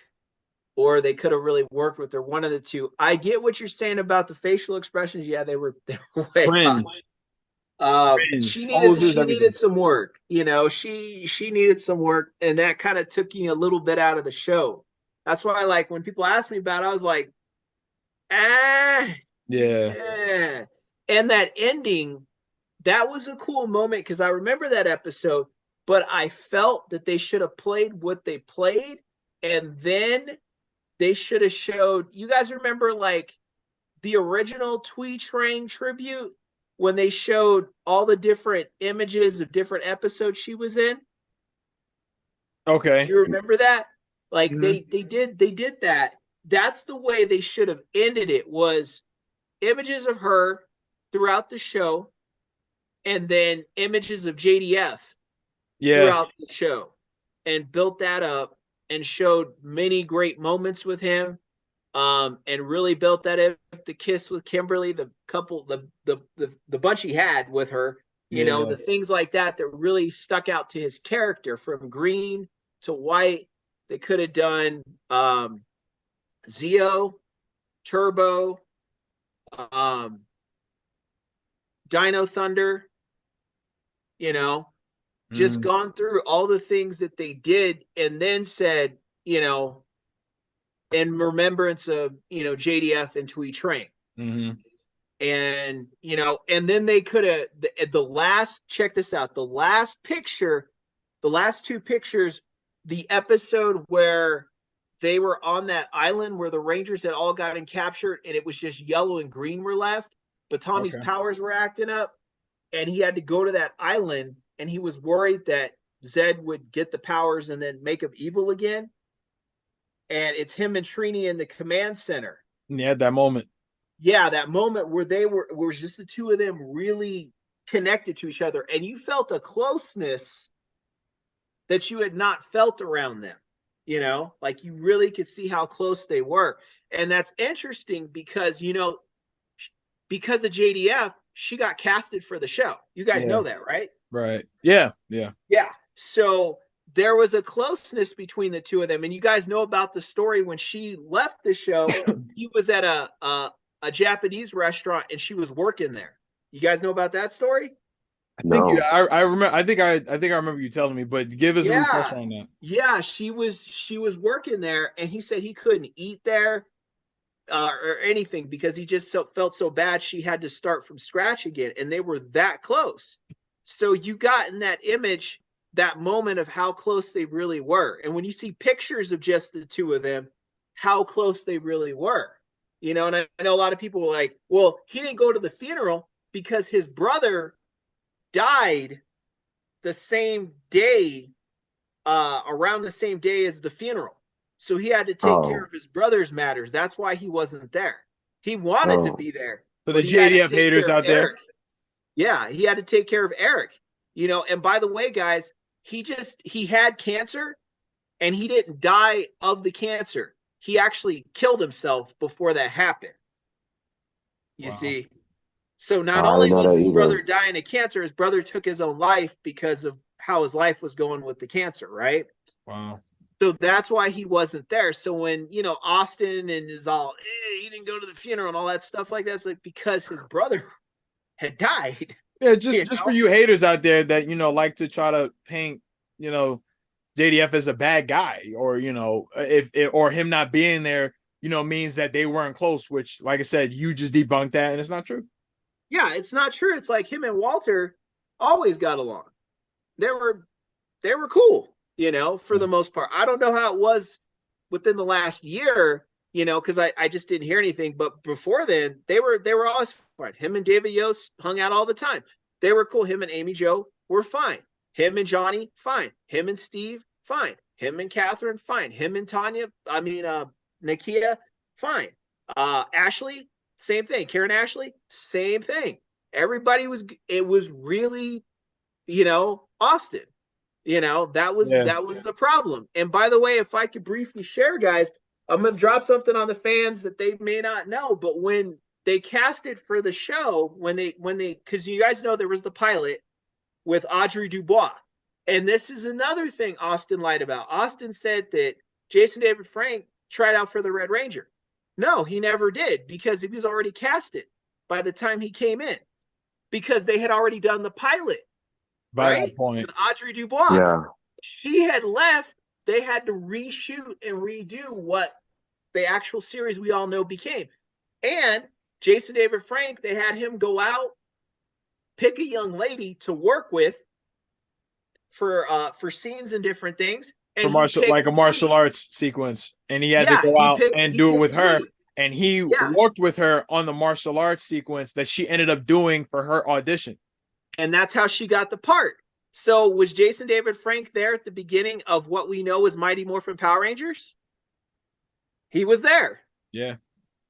or they could have really worked with her. One of the two. I get what you're saying about the facial expressions. Yeah, they were way off. She needed some work. She needed some work, and that kind of took you a little bit out of the show. That's why, like, when people asked me about it, I was like, yeah. And that ending, that was a cool moment because I remember that episode, but I felt that they should have played what they played, and then they should have showed. You guys remember, like, the original Thuy Tran tribute when they showed all the different images of different episodes she was in? Okay. Do you remember that? Like, they did that. That's the way they should have ended it, was images of her throughout the show, and then images of JDF throughout the show, and built that up and showed many great moments with him, and really built that up. The kiss with Kimberly, the couple, the bunch he had with her, the things like that really stuck out to his character, from green to white. They could have done Zeo, Turbo, Dino Thunder, just gone through all the things that they did, and then said, in remembrance of, JDF and Thuy Tran. And, and then they could have, check this out, the last two pictures, the episode where they were on that island where the Rangers had all gotten captured, and it was just yellow and green were left, but Tommy's powers were acting up, and he had to go to that island, and he was worried that Zedd would get the powers and then make him evil again. And it's him and Trini in the command center. Yeah, that moment. Yeah, that moment where were just the two of them really connected to each other, and you felt a closeness that you had not felt around them. Like, you really could see how close they were. And that's interesting because, because of JDF, she got casted for the show. You guys know that, right? Right. Yeah. So there was a closeness between the two of them. And you guys know about the story when she left the show. He was at a Japanese restaurant, and she was working there. You guys know about that story? I remember. I think I remember you telling me, but give us a refresher on that. Yeah, she was working there, and he said he couldn't eat there or anything because he just felt so bad. She had to start from scratch again, and they were that close. So you got in that image, that moment of how close they really were. And when you see pictures of just the two of them, how close they really were. And I know a lot of people were like, well, he didn't go to the funeral because his brother died the same day, around the same day as the funeral. So he had to take care of his brother's matters. That's why he wasn't there. He wanted to be there. For the JDF haters out there. Yeah, he had to take care of Eric. And by the way, guys, he had cancer, and he didn't die of the cancer. He actually killed himself before that happened. You see? So not only was his brother dying of cancer, his brother took his own life because of how his life was going with the cancer, right? Wow. So that's why he wasn't there. So when, Austin and is all, he didn't go to the funeral and all that stuff like that, it's like because his brother had died. Yeah, just for you haters out there that, like to try to paint, JDF as a bad guy, or, or him not being there, means that they weren't close, which, like I said, you just debunked that, and it's not true. Yeah, it's not true. It's like him and Walter always got along. They were cool, for the most part. I don't know how it was within the last year, you know, because I just didn't hear anything. But before then, they were always fine. Him and David Yost hung out all the time. They were cool. Him and Amy Jo were fine. Him and Johnny, fine. Him and Steve, fine. Him and Catherine, fine. Him and Tanya, Nakia, fine. Ashley, same thing. Karen Ashley, same thing. Everybody it was really, you know, Austin. You know, that was the problem. And by the way, if I could briefly share, guys, I'm going to drop something on the fans that they may not know, but when they cast it for the show, when they, because you guys know there was the pilot with Audrey Dubois. And this is another thing Austin lied about. Austin said that Jason David Frank tried out for the Red Ranger. No, he never did, because he was already casted by the time he came in, because they had already done the pilot. By Right? that point. With Audrey Dubois. Yeah. She had left. They had to reshoot and redo what the actual series we all know became. And Jason David Frank, they had him go out, pick a young lady to work with for scenes and different things. And For like a martial arts sequence. And he had to go out and do it with her. And he worked with her on the martial arts sequence that she ended up doing for her audition. And that's how she got the part. So was Jason David Frank there at the beginning of what we know as Mighty Morphin Power Rangers? He was there. Yeah.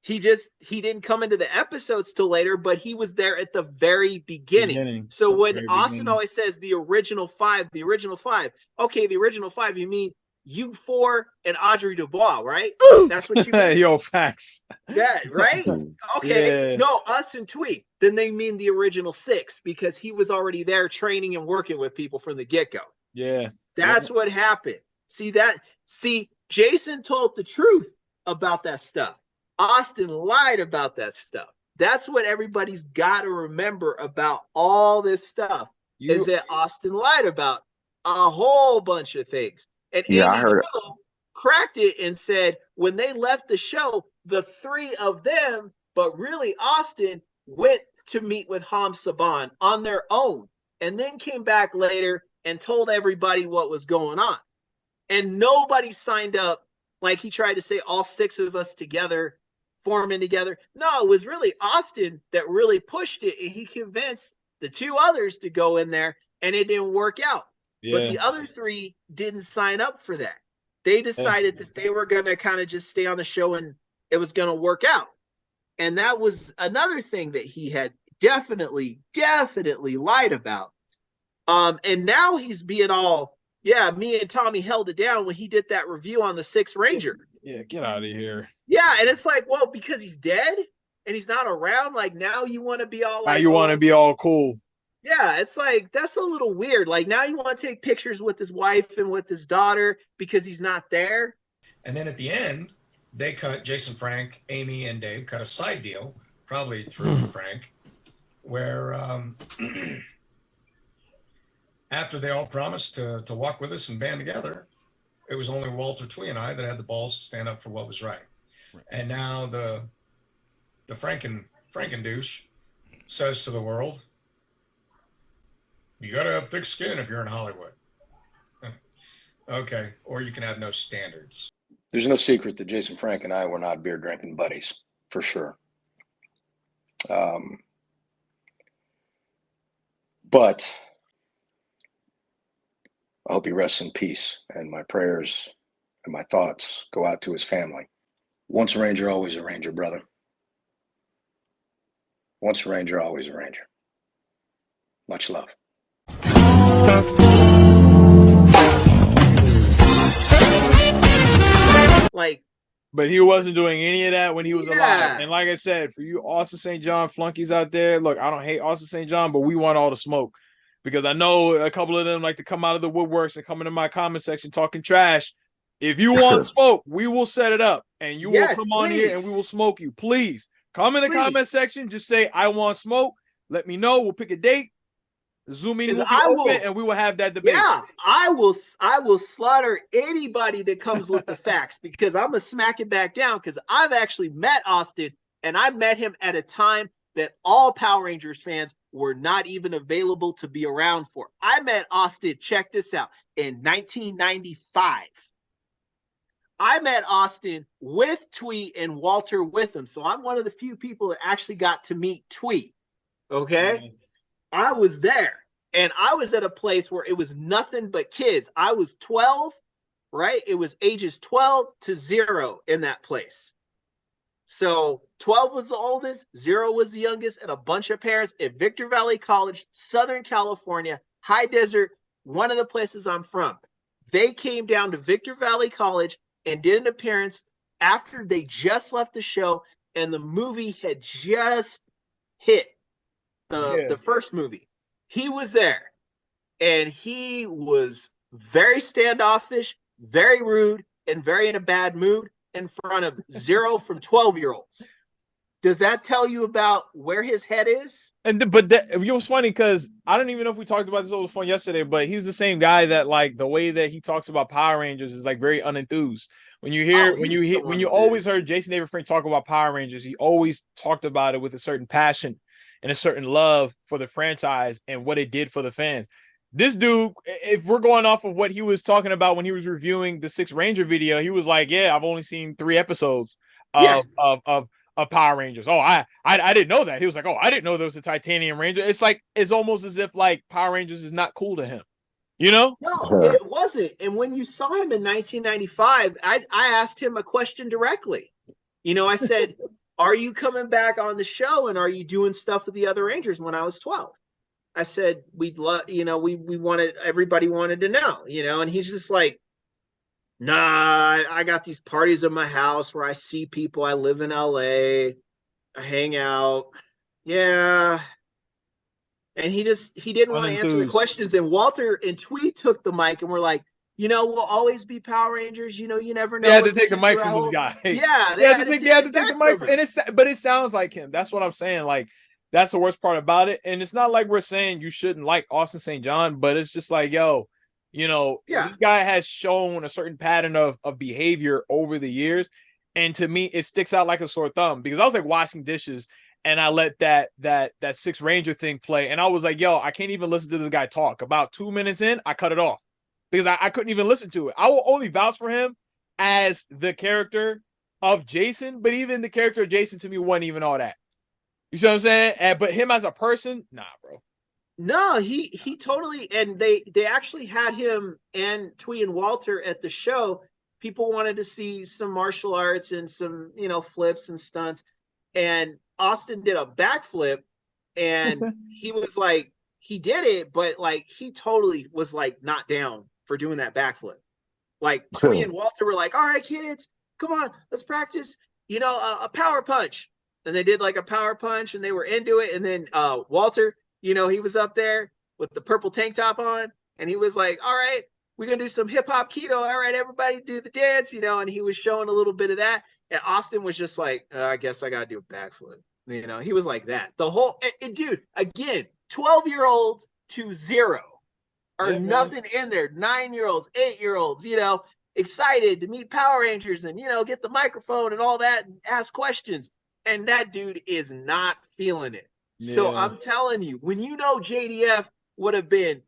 He didn't come into the episodes till later, but he was there at the very beginning. So when Austin always says the original five, okay, the original five, you mean you four and Audrey Dubois, right? That's what you mean. Yo, facts. Yeah, right? Okay. Yeah. No, us and Thuy. Then they mean the original six, because he was already there training and working with people from the get-go. Yeah. That's what happened. See, Jason told the truth about that stuff. Austin lied about that stuff. That's what everybody's got to remember about all this stuff, is that Austin lied about a whole bunch of things. And Yeah, Amy Jo cracked it and said when they left the show, the three of them, but really Austin, went to meet with HasBUMS on their own, and then came back later and told everybody what was going on. And nobody signed up, like he tried to say, all six of us together, forming together. No, it was really Austin that really pushed it, and he convinced the two others to go in there, and it didn't work out. Yeah. But the other three didn't sign up for that. They decided that they were going to kind of just stay on the show and it was going to work out. And that was another thing that he had definitely lied about. And now he's being all, yeah, me and Tommy held it down when he did that review on the Sixth Ranger. Yeah, get out of here. Yeah, and it's like, well, because he's dead and he's not around, like now you want to be all like, now you want to be all cool. Yeah, it's like, that's a little weird. Like now you want to take pictures with his wife and with his daughter because he's not there. And then at the end, they cut, Jason Frank, Amy, and Dave cut a side deal, probably through Frank, where after they all promised to walk with us and band together, it was only Walter, Thuy, and I that had the balls to stand up for what was right. And now the Frankendouche says to the world, you got to have thick skin if you're in Hollywood. Okay, or you can have no standards. There's no secret that Jason Frank and I were not beer drinking buddies, for sure. But I hope he rests in peace, and my prayers and my thoughts go out to his family. Once a Ranger, always a Ranger, brother. Once a Ranger, always a Ranger. Much love. But he wasn't doing any of that when he was alive. And like I said, for you Austin St. John flunkies out there, look, I don't hate Austin St. John, but we want all the smoke, because I know a couple of them like to come out of the woodworks and come into my comment section talking trash. If you want smoke, we will set it up, and you will come on here and we will smoke you. Please come in the comment section. Just say, I want smoke. Let me know. We'll pick a date. Zoom meeting will be open, and we will have that debate. Yeah, I will slaughter anybody that comes with the facts, because I'm gonna smack it back down, because I've actually met Austin, and I met him at a time that all Power Rangers fans were not even available to be around for. I met Austin, check this out, in 1995. I met Austin with Thuy and Walter with him. So I'm one of the few people that actually got to meet Thuy. Okay. I was there, and I was at a place where it was nothing but kids. I was 12, right? It was ages 12 to 0 in that place. So 12 was the oldest, 0 was the youngest, and a bunch of parents at Victor Valley College, Southern California, high desert, one of the places I'm from. They came down to Victor Valley College and did an appearance after they just left the show, and the movie had just hit the first movie. He was there, and he was very standoffish, very rude, and very in a bad mood in front of 0 from 12-year-olds. Does that tell you about where his head is? But it was funny because I don't even know if we talked about this over the phone yesterday, but he's the same guy that, like, the way that he talks about Power Rangers is like very unenthused. When you always heard Jason David Frank talk about Power Rangers, he always talked about it with a certain passion and a certain love for the franchise and what it did for the fans. This dude, if we're going off of what he was talking about when he was reviewing the 6 Ranger video, he was like, yeah, I've only seen 3 episodes of Power Rangers. Oh, I didn't know that. He was like, oh, I didn't know there was a Titanium Ranger. It's like, it's almost as if like Power Rangers is not cool to him, you know? No, it wasn't. And when you saw him in 1995, I asked him a question directly. You know, I said, are you coming back on the show, and are you doing stuff with the other Rangers? When I was 12, I said, we'd love, you know, we wanted, everybody wanted to know, you know, and he's just like, nah, I got these parties at my house where I see people. I live in LA. I hang out. Yeah. And he didn't want to answer the questions. And Walter and Thuy took the mic and were like, you know, we'll always be Power Rangers. You know, you never know. They had to take the mic from this guy. Yeah, they had to take the mic from, but it sounds like him. That's what I'm saying. Like, that's the worst part about it. And it's not like we're saying you shouldn't like Austin St. John, but it's just like, yo, you know, this guy has shown a certain pattern of behavior over the years. And to me, it sticks out like a sore thumb, because I was like washing dishes and I let that 6 Ranger thing play. And I was like, yo, I can't even listen to this guy talk. About 2 minutes in, I cut it off because I couldn't even listen to it. I will only vouch for him as the character of Jason, but even the character of Jason to me wasn't even all that. You see what I'm saying? But him as a person, nah, bro. No, he totally, and they actually had him and Thuy and Walter at the show. People wanted to see some martial arts and some, you know, flips and stunts. And Austin did a backflip, and he was like, he did it, but like he totally was like not down for doing that backflip. Like Thuy and Walter were like, all right, kids, come on, let's practice, you know, a power punch. And they did like a power punch, and they were into it. And then Walter, you know, he was up there with the purple tank top on, and he was like, all right, we're going to do some hip hop keto. All right, everybody do the dance, you know, and he was showing a little bit of that. And Austin was just like, I guess I got to do a backflip. You know, he was like that. The whole, and dude, again, 12-year-olds to 0 or nothing in there. 9-year-olds, 8-year-olds, you know, excited to meet Power Rangers and, you know, get the microphone and all that and ask questions. And that dude is not feeling it. Yeah. So I'm telling you, when you know JDF would have been,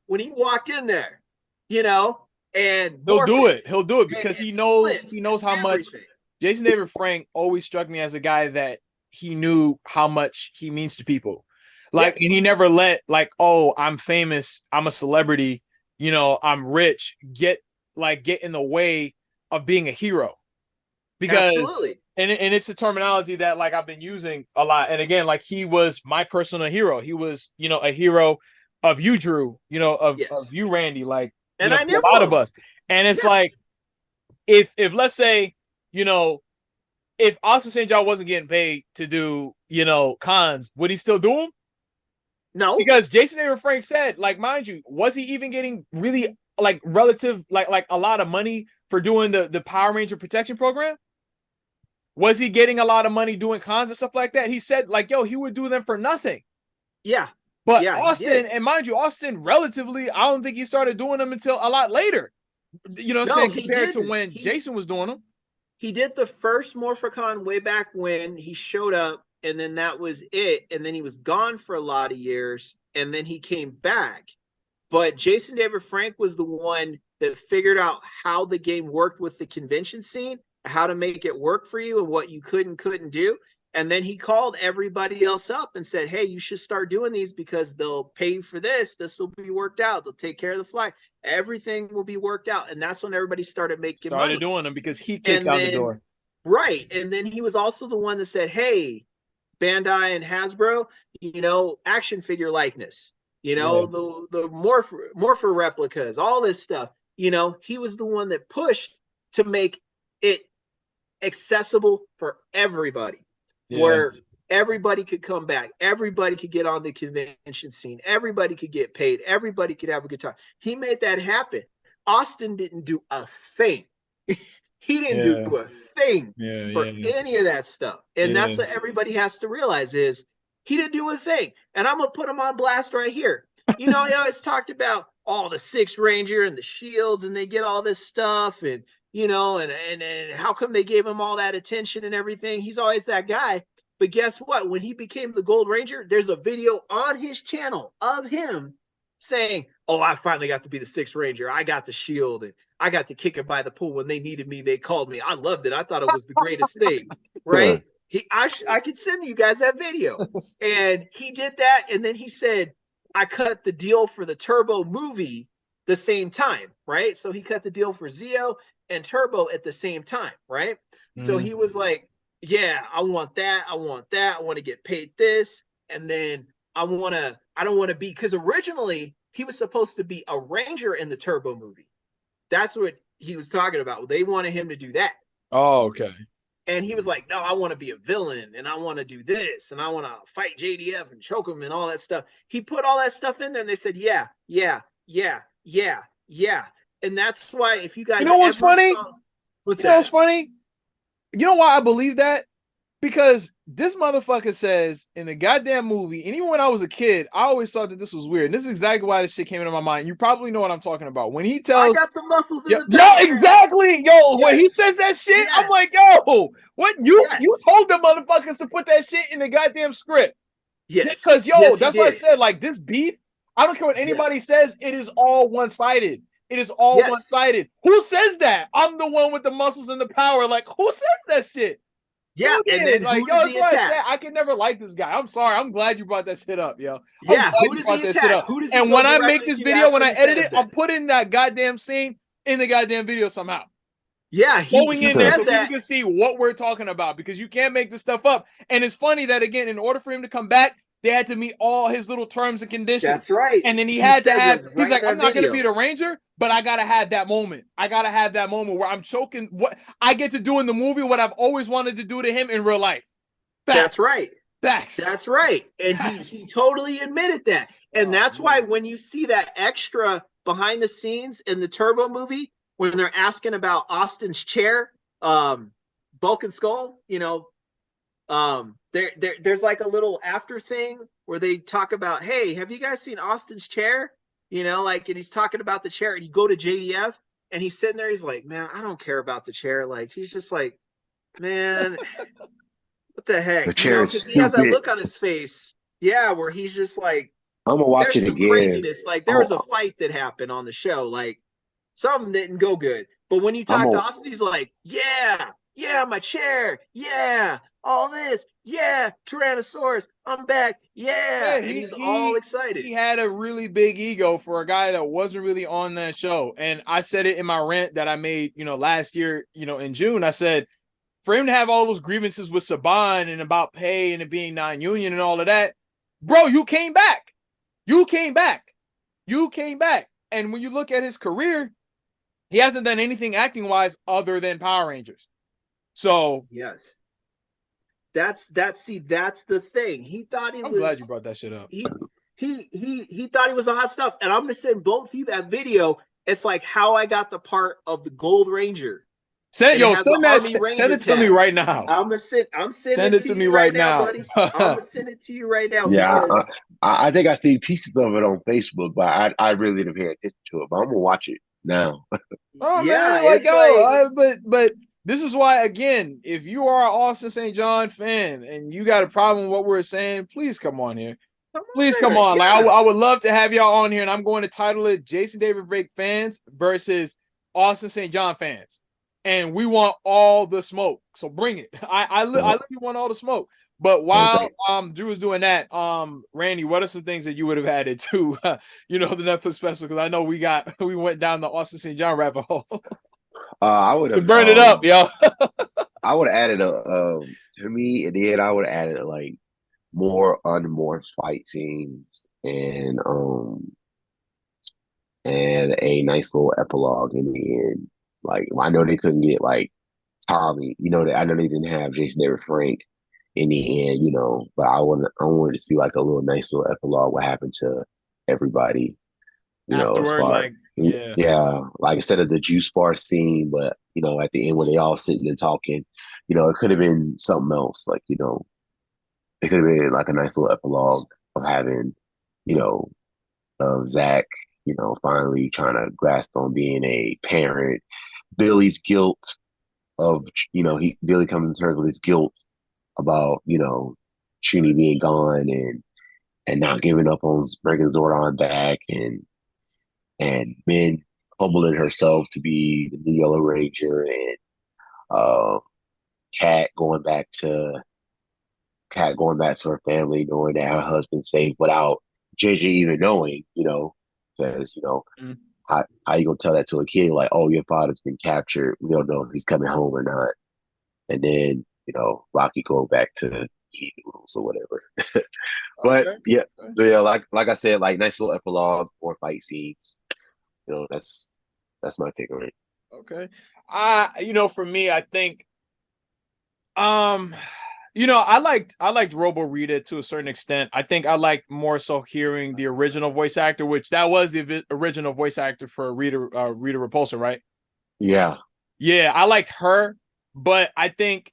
when he walked in there, you know, and he'll do it because he knows how much. Jason David Frank always struck me as a guy that he knew how much he means to people. Like, and he never let like, oh, I'm famous, I'm a celebrity, you know, I'm rich, get in the way of being a hero. Because absolutely. And it's a terminology that like I've been using a lot. And again, like he was my personal hero. He was, you know, a hero of you, Drew, you know, of you, Randy, like, and you know, I knew a lot of us. And it's like, if let's say, you know, if Austin St. John wasn't getting paid to do, you know, cons, would he still do them? No. Because Jason David Frank said, like, mind you, was he even getting really like relative, like a lot of money for doing the Power Ranger protection program? Was he getting a lot of money doing cons and stuff like that? He said, like, yo, he would do them for nothing. Yeah. But Austin, and mind you, Austin, relatively, I don't think he started doing them until a lot later. You know what I'm saying? Compared to when Jason was doing them. He did the first Morphicon way back when he showed up, and then that was it. And then he was gone for a lot of years, and then he came back. But Jason David Frank was the one that figured out how the game worked with the convention scene, how to make it work for you and what you could and couldn't do. And then he called everybody else up and said, hey, you should start doing these because they'll pay you for this. This will be worked out. They'll take care of the flag. Everything will be worked out. And that's when everybody started making money. Doing them because he kicked out the door. Right. And then he was also the one that said, hey, Bandai and Hasbro, you know, action figure likeness, you know, the morpher replicas, all this stuff. You know, he was the one that pushed to make it accessible for everybody. Where everybody could come back, everybody could get on the convention scene, everybody could get paid, everybody could have a good time. He made that happen. Austin didn't do a thing. He didn't do a thing for any of that stuff. And that's what everybody has to realize is he didn't do a thing. And I'm gonna put him on blast right here. You know, he always talked about all the Sixth Ranger and the shields, and they get all this stuff, and you know, and how come they gave him all that attention and everything? He's always that guy. But guess what? When he became the Gold Ranger, there's a video on his channel of him saying, oh, I finally got to be the Sixth Ranger. I got the shield, and I got to kick it by the pool. When they needed me, they called me. I loved it. I thought it was the greatest thing, right? I could send you guys that video. And he did that, and then he said, I cut the deal for the Turbo movie the same time, right? So he cut the deal for Zeo and Turbo at the same time, right? So he was like, yeah, I want that. I want that. I want to get paid this. And then I don't want to be, because originally he was supposed to be a Ranger in the Turbo movie. That's what he was talking about. They wanted him to do that. Oh, okay. And he was like, no, I want to be a villain, and I want to do this, and I want to fight JDF and choke him and all that stuff. He put all that stuff in there, and they said, yeah. And that's why if you guys, you know what's funny? What's funny? You know why I believe that? Because this motherfucker says in the goddamn movie, and even when I was a kid, I always thought that this was weird. And this is exactly why this shit came into my mind. You probably know what I'm talking about. When he tells, I got the muscles in the yo, exactly. Yo, when he says that shit, I'm like, yo, what? You told the motherfuckers to put that shit in the goddamn script. Yes. Because, yo, that's why I said, like, this beef, I don't care what anybody says, it is all one-sided. It is all one-sided. Who says that? I'm the one with the muscles and the power. Like, who says that shit? Yeah, and then like, yo, that's why I said I can never like this guy. I'm sorry. I'm glad you brought that shit up, yo. Yeah, who does he attack? And when I make this video, when I edit it, I'm putting that goddamn scene in the goddamn video somehow. Yeah, going in there so people can see what we're talking about, because you can't make this stuff up. And it's funny that, again, in order for him to come back, they had to meet all his little terms and conditions. That's right. And then he had to have, he's like, I'm not going to be the Ranger, but I got to have that moment. I got to have that moment where I'm choking what I get to do in the movie, what I've always wanted to do to him in real life. That's right. That's right. And he totally admitted that. And that's why when you see that extra behind the scenes in the Turbo movie, when they're asking about Austin's chair, Bulk and Skull, you know, there's like a little after thing where they talk about, hey, have you guys seen Austin's chair? You know, like, and he's talking about the chair, and you go to JDF and he's sitting there, he's like, man, I don't care about the chair. Like, he's just like, man, what the heck? The chair is he has that look on his face. Yeah, where he's just like, I'm gonna watch it again. Craziness. Like, there was a fight that happened on the show. Like, something didn't go good. But when you talk to Austin, he's like, yeah, my chair. Yeah, all this. Yeah, Tyrannosaurus, I'm back. Yeah, and he's all excited. He had a really big ego for a guy that wasn't really on that show. And I said it in my rant that I made, you know, last year, you know, in June. I said, for him to have all those grievances with Saban and about pay and it being non-union and all of that, bro, you came back. You came back. And when you look at his career, he hasn't done anything acting-wise other than Power Rangers. So yes. That's the thing. He thought I'm glad you brought that shit up. He thought he was the hot stuff. And I'm gonna send both of you that video. It's like how I got the part of the Gold Ranger. Send it to me right now. I'm sending it to me right now, buddy. I'm gonna send it to you right now. Yeah, I think I see pieces of it on Facebook, but I really didn't pay attention to it. But I'm gonna watch it now. Oh yeah, but this is why, again, if you are an Austin St. John fan and you got a problem with what we're saying, please come on here. Please come on. Like I would love to have y'all on here, and I'm going to title it Jason David Frank fans versus Austin St. John fans. And we want all the smoke. So bring it. I literally want all the smoke. But while Drew was doing that, Randy, what are some things that you would have added to the Netflix special? Because I know we went down the Austin St. John rabbit hole. I would have burn it up, yo. I would have added to me, and then I would have added like more unmorphed fight scenes and a nice little epilogue in the end. Like I know they couldn't get like Tommy, I know they didn't have Jason David Frank in the end, but I wanted to see like a nice little epilogue what happened to everybody, Afterward, as far like like instead of the juice bar scene, but at the end when they all sitting and talking, it could have been something else, like it could have been like a nice little epilogue of having, of Zach, finally trying to grasp on being a parent, Billy's guilt of, Billy coming to terms with his guilt about, Trini being gone and not giving up on bringing Zordon back and Minh humbling herself to be the new Yellow Ranger and Kat going back to her family, knowing that her husband's safe without JJ even knowing, because, how you gonna tell that to a kid? Like, oh, your father's been captured. We don't know if he's coming home or not. And then, Rocky go back to eat noodles or whatever. But yeah, like I said, like nice little epilogue or fight scenes. That's my take on it. Okay. For me, I think I liked Robo Rita to a certain extent. I think I liked more so hearing the original voice actor, which that was the original voice actor for Rita Repulsa, right? Yeah. Yeah, I liked her, but I think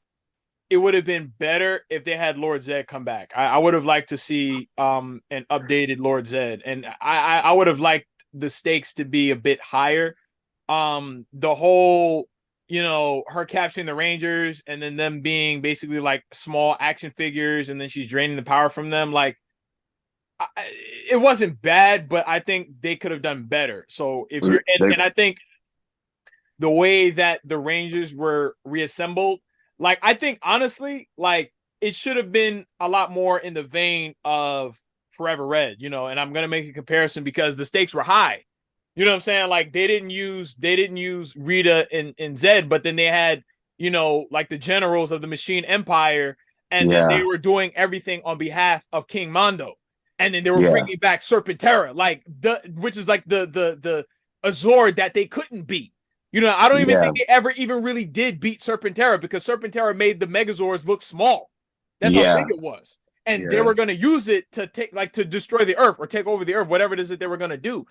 it would have been better if they had Lord Zedd come back. I would have liked to see an updated Lord Zedd, and I would have liked the stakes to be a bit higher. The whole her capturing the Rangers and then them being basically like small action figures, and then she's draining the power from them. Like, it wasn't bad, but I think they could have done better. So if you're, and I think the way that the Rangers were reassembled, like, I think honestly, like, it should have been a lot more in the vein of Forever Red, and I'm going to make a comparison because the stakes were high. You know what I'm saying? Like, they didn't use Rita in Zedd, but then they had, like the generals of the Machine Empire, and then they were doing everything on behalf of King Mondo. And then they were bringing back Serpentera, like which is like the Azor that they couldn't beat. I don't even think they ever even really did beat Serpentera, because Serpentera made the Megazords look small. That's how big it was. And they were going to use it to to destroy the Earth or take over the Earth, whatever it is that they were going to do.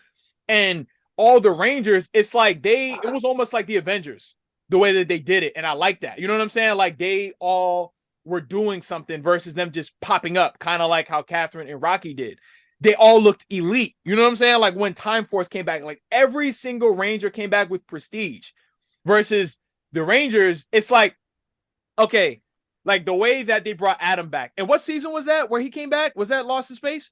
And all the Rangers, it's like it was almost like the Avengers, the way that they did it. And I like that. You know what I'm saying? Like, they all were doing something versus them just popping up, kind of like how Catherine and Rocky did. They all looked elite. You know what I'm saying? Like, when Time Force came back, like, every single Ranger came back with prestige versus the Rangers. It's like, okay, like the way that they brought Adam back. And what season was that where he came back? Was that Lost in Space?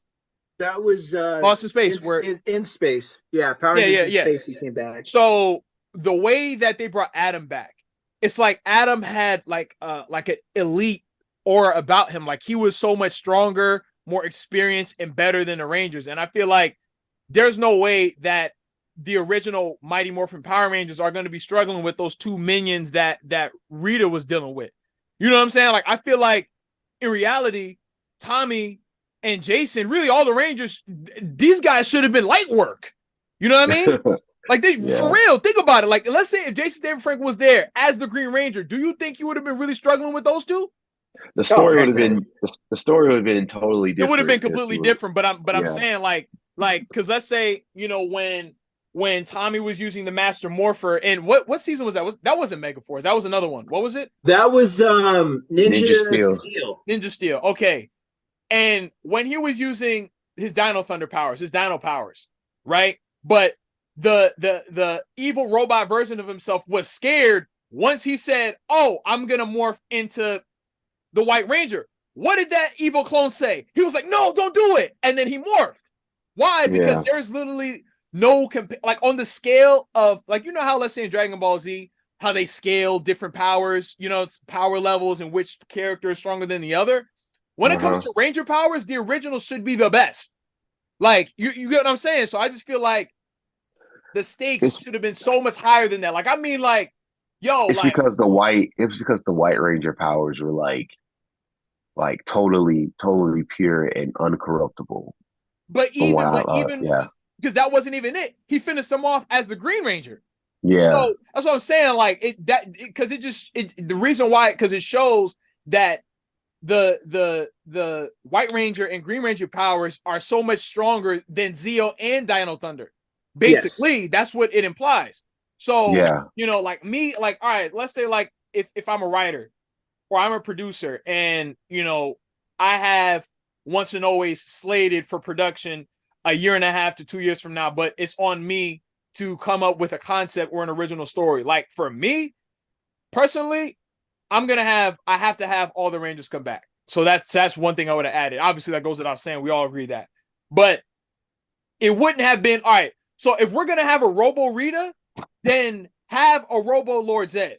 That was Lost in Space, in space. Yeah, Power Rangers in space. He came back. So the way that they brought Adam back, it's like Adam had like an elite aura about him. Like, he was so much stronger, more experienced, and better than the Rangers. And I feel like there's no way that the original Mighty Morphin Power Rangers are going to be struggling with those two minions that Rita was dealing with. You know what I'm saying? Like, I feel like in reality, Tommy and Jason, really all the Rangers, these guys should have been light work. You know what I mean? Like, for real, think about it. Like, let's say if Jason David Frank was there as the Green Ranger, do you think you would have been really struggling with those two? The story would have been totally different. It would have been completely different, but I'm saying like because let's say, when Tommy was using the Master Morpher, and what season was that? That wasn't Megaforce. That was another one. What was it? That was Ninja Steel. Ninja Steel. Okay. And when he was using his Dino Thunder powers, his Dino powers, right? But the evil robot version of himself was scared once he said, "Oh, I'm gonna morph into the White Ranger." what did that evil clone say? He was like, no, don't do it. And then he morphed. Why? Because there's literally no like on the scale of like, you know how, let's say in Dragon Ball Z, how they scale different powers, you know, it's power levels and which character is stronger than the other. When it comes to Ranger powers, the original should be the best. Like, you get what I'm saying? So I just feel like the stakes should have been so much higher than that. Like, I mean, like, yo, it's like, because the white Ranger powers were like totally pure and uncorruptible. but even because that wasn't even it. He finished them off as the Green Ranger. Yeah. So that's what I'm saying. Like the reason why, because it shows that the White Ranger and Green Ranger powers are so much stronger than Zeo and Dino Thunder. Basically, that's what it implies. So, you know, like me, like, all right, let's say like if I'm a writer or I'm a producer and, you know, I have Once and Always slated for production a year and a half to 2 years from now, but it's on me to come up with a concept or an original story. Like for me, personally, I have to have all the Rangers come back. So that's one thing I would have added. Obviously, that goes without saying. We all agree that. But it wouldn't have been, all right, so if we're going to have a Robo Rita, then have a Robo Lord Zedd.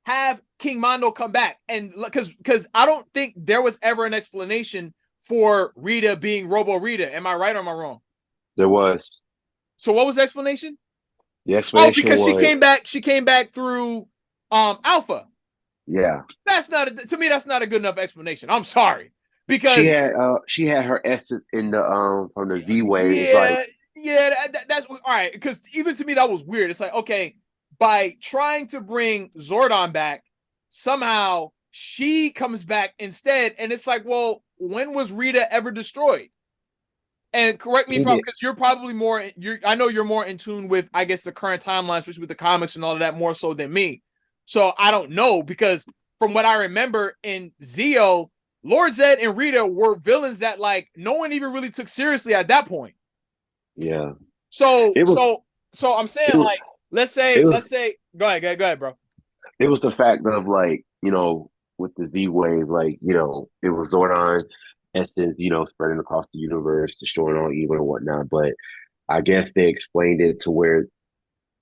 Have King Mondo come back. And because I don't think there was ever an explanation for Rita being Robo Rita. Am I right or am I wrong? There was. So what was the explanation? The explanation because was, she came back through Alpha. Yeah. To me, that's not a good enough explanation. I'm sorry. Because she had her essence in the from the Z Wave. That's all right. Because even to me, that was weird. It's like, okay, by trying to bring Zordon back, somehow she comes back instead. And it's like, well, when was Rita ever destroyed? And correct me if I'm, because you're probably I know you're more in tune with, I guess, the current timeline, especially with the comics and all of that, more so than me. So I don't know, because from what I remember in Zeo, Lord Zedd and Rita were villains that like no one even really took seriously at that point. Yeah. So I'm saying, like, let's say, go ahead, bro. It was the fact of, like, you know, with the Z Wave, like, you know, it was Zordon essence, you know, spreading across the universe, destroying all evil and whatnot. But I guess they explained it to where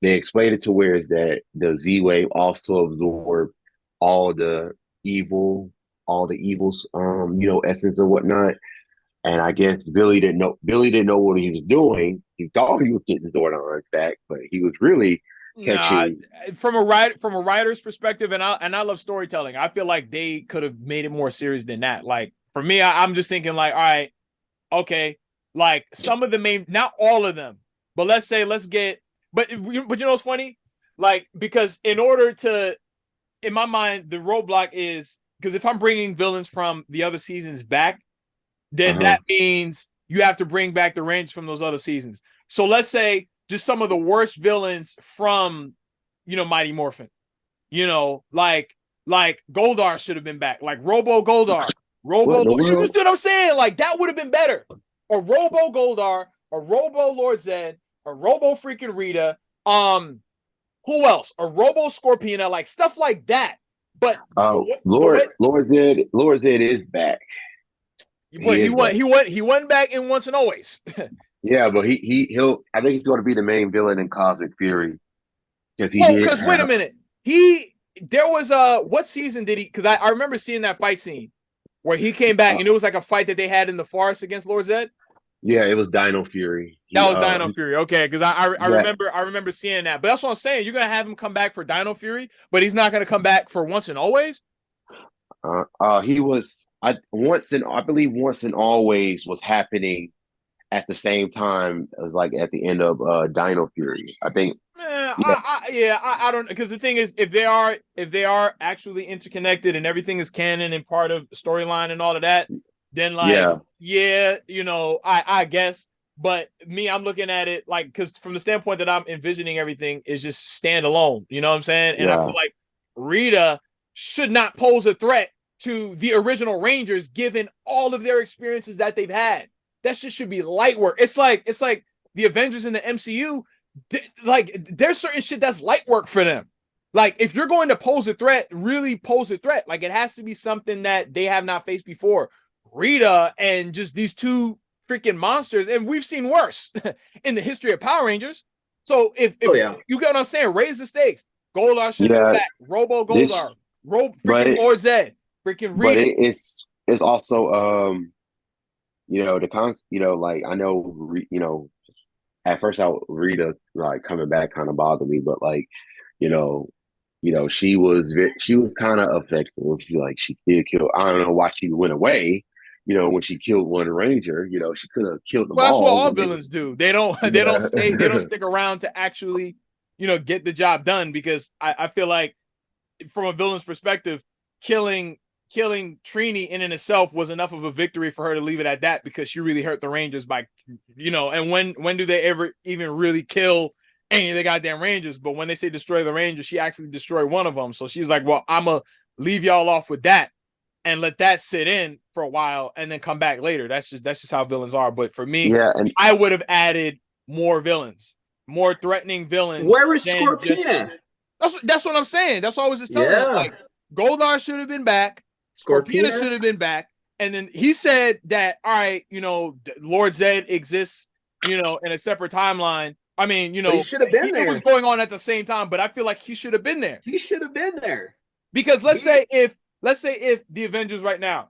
is that the Z Wave also absorbed all the evil's you know, essence and whatnot. And I guess Billy didn't know what he was doing. He thought he was getting Zordon back, but he was really catching. From a writer's perspective, and I love storytelling. I feel like they could have made it more serious than that. Like for me, I'm just thinking like, all right, okay, like some of the main, not all of them, but let's get. But you know what's funny? Like, because in my mind, the roadblock is, because if I'm bringing villains from the other seasons back, then that means you have to bring back the Rangers from those other seasons. So let's say just some of the worst villains from, you know, Mighty Morphin. You know, like Goldar should have been back. Like Robo Goldar. You know what I'm saying? Like that would have been better. A Robo Goldar, a Robo Lord Zedd, a Robo freaking Rita. Who else? A Robo Scorpiona, like stuff like that. But Lord Zedd is back. But he went back in Once and Always. Yeah, but he'll. I think he's going to be the main villain in Cosmic Fury, because wait a minute. There was what season did he? Because I remember seeing that fight scene where he came back and it was like a fight that they had in the forest against Lord Zedd. Yeah, it was Dino Fury. That was Dino Fury. Okay, because I remember seeing that. But that's what I'm saying. You're gonna have him come back for Dino Fury, but he's not gonna come back for Once and Always. He was. I believe Once and Always was happening at the same time as, like, at the end of Dino Fury. I think. I don't, because the thing is, if they are actually interconnected and everything is canon and part of the storyline and all of that, then like you know, I guess. But me, I'm looking at it like, because from the standpoint that I'm envisioning everything is just standalone. You know what I'm saying? And I feel like Rita should not pose a threat to the original Rangers, given all of their experiences that they've had. That shit should be light work. It's like the Avengers in the MCU. Like there's certain shit that's light work for them. Like, if you're going to pose a threat, really pose a threat. Like, it has to be something that they have not faced before. Rita and just these two freaking monsters, and we've seen worse in the history of Power Rangers. So if you get what I'm saying, raise the stakes. Goldar should be back. Robo Goldar, freaking Lord Zedd, freaking Rita. But it's also like I know at first Rita like coming back kind of bothered me, but like she was kind of effective. She did kill. I don't know why she went away. When she killed one ranger, she could have killed them all. That's what all villains do. They don't stick around to actually, get the job done, because I feel like from a villain's perspective, killing Trini in and itself was enough of a victory for her to leave it at that, because she really hurt the Rangers by, and when do they ever even really kill any of the goddamn Rangers? But when they say destroy the Rangers, she actually destroyed one of them. So she's like, well, I'm going to leave y'all off with that and let that sit in for a while and then come back later. That's just how villains are. But for me, I would have added more villains, more threatening villains. Where was Scorpina? That's what I'm saying. That's what I was just telling you. Like, Goldar should have been back. Scorpina should have been back. And then he said that, all right, Lord Zedd exists, in a separate timeline. I mean, but he should have been there. It was going on at the same time, but I feel like he should have been there. He should have been there. Because let's say if the Avengers right now,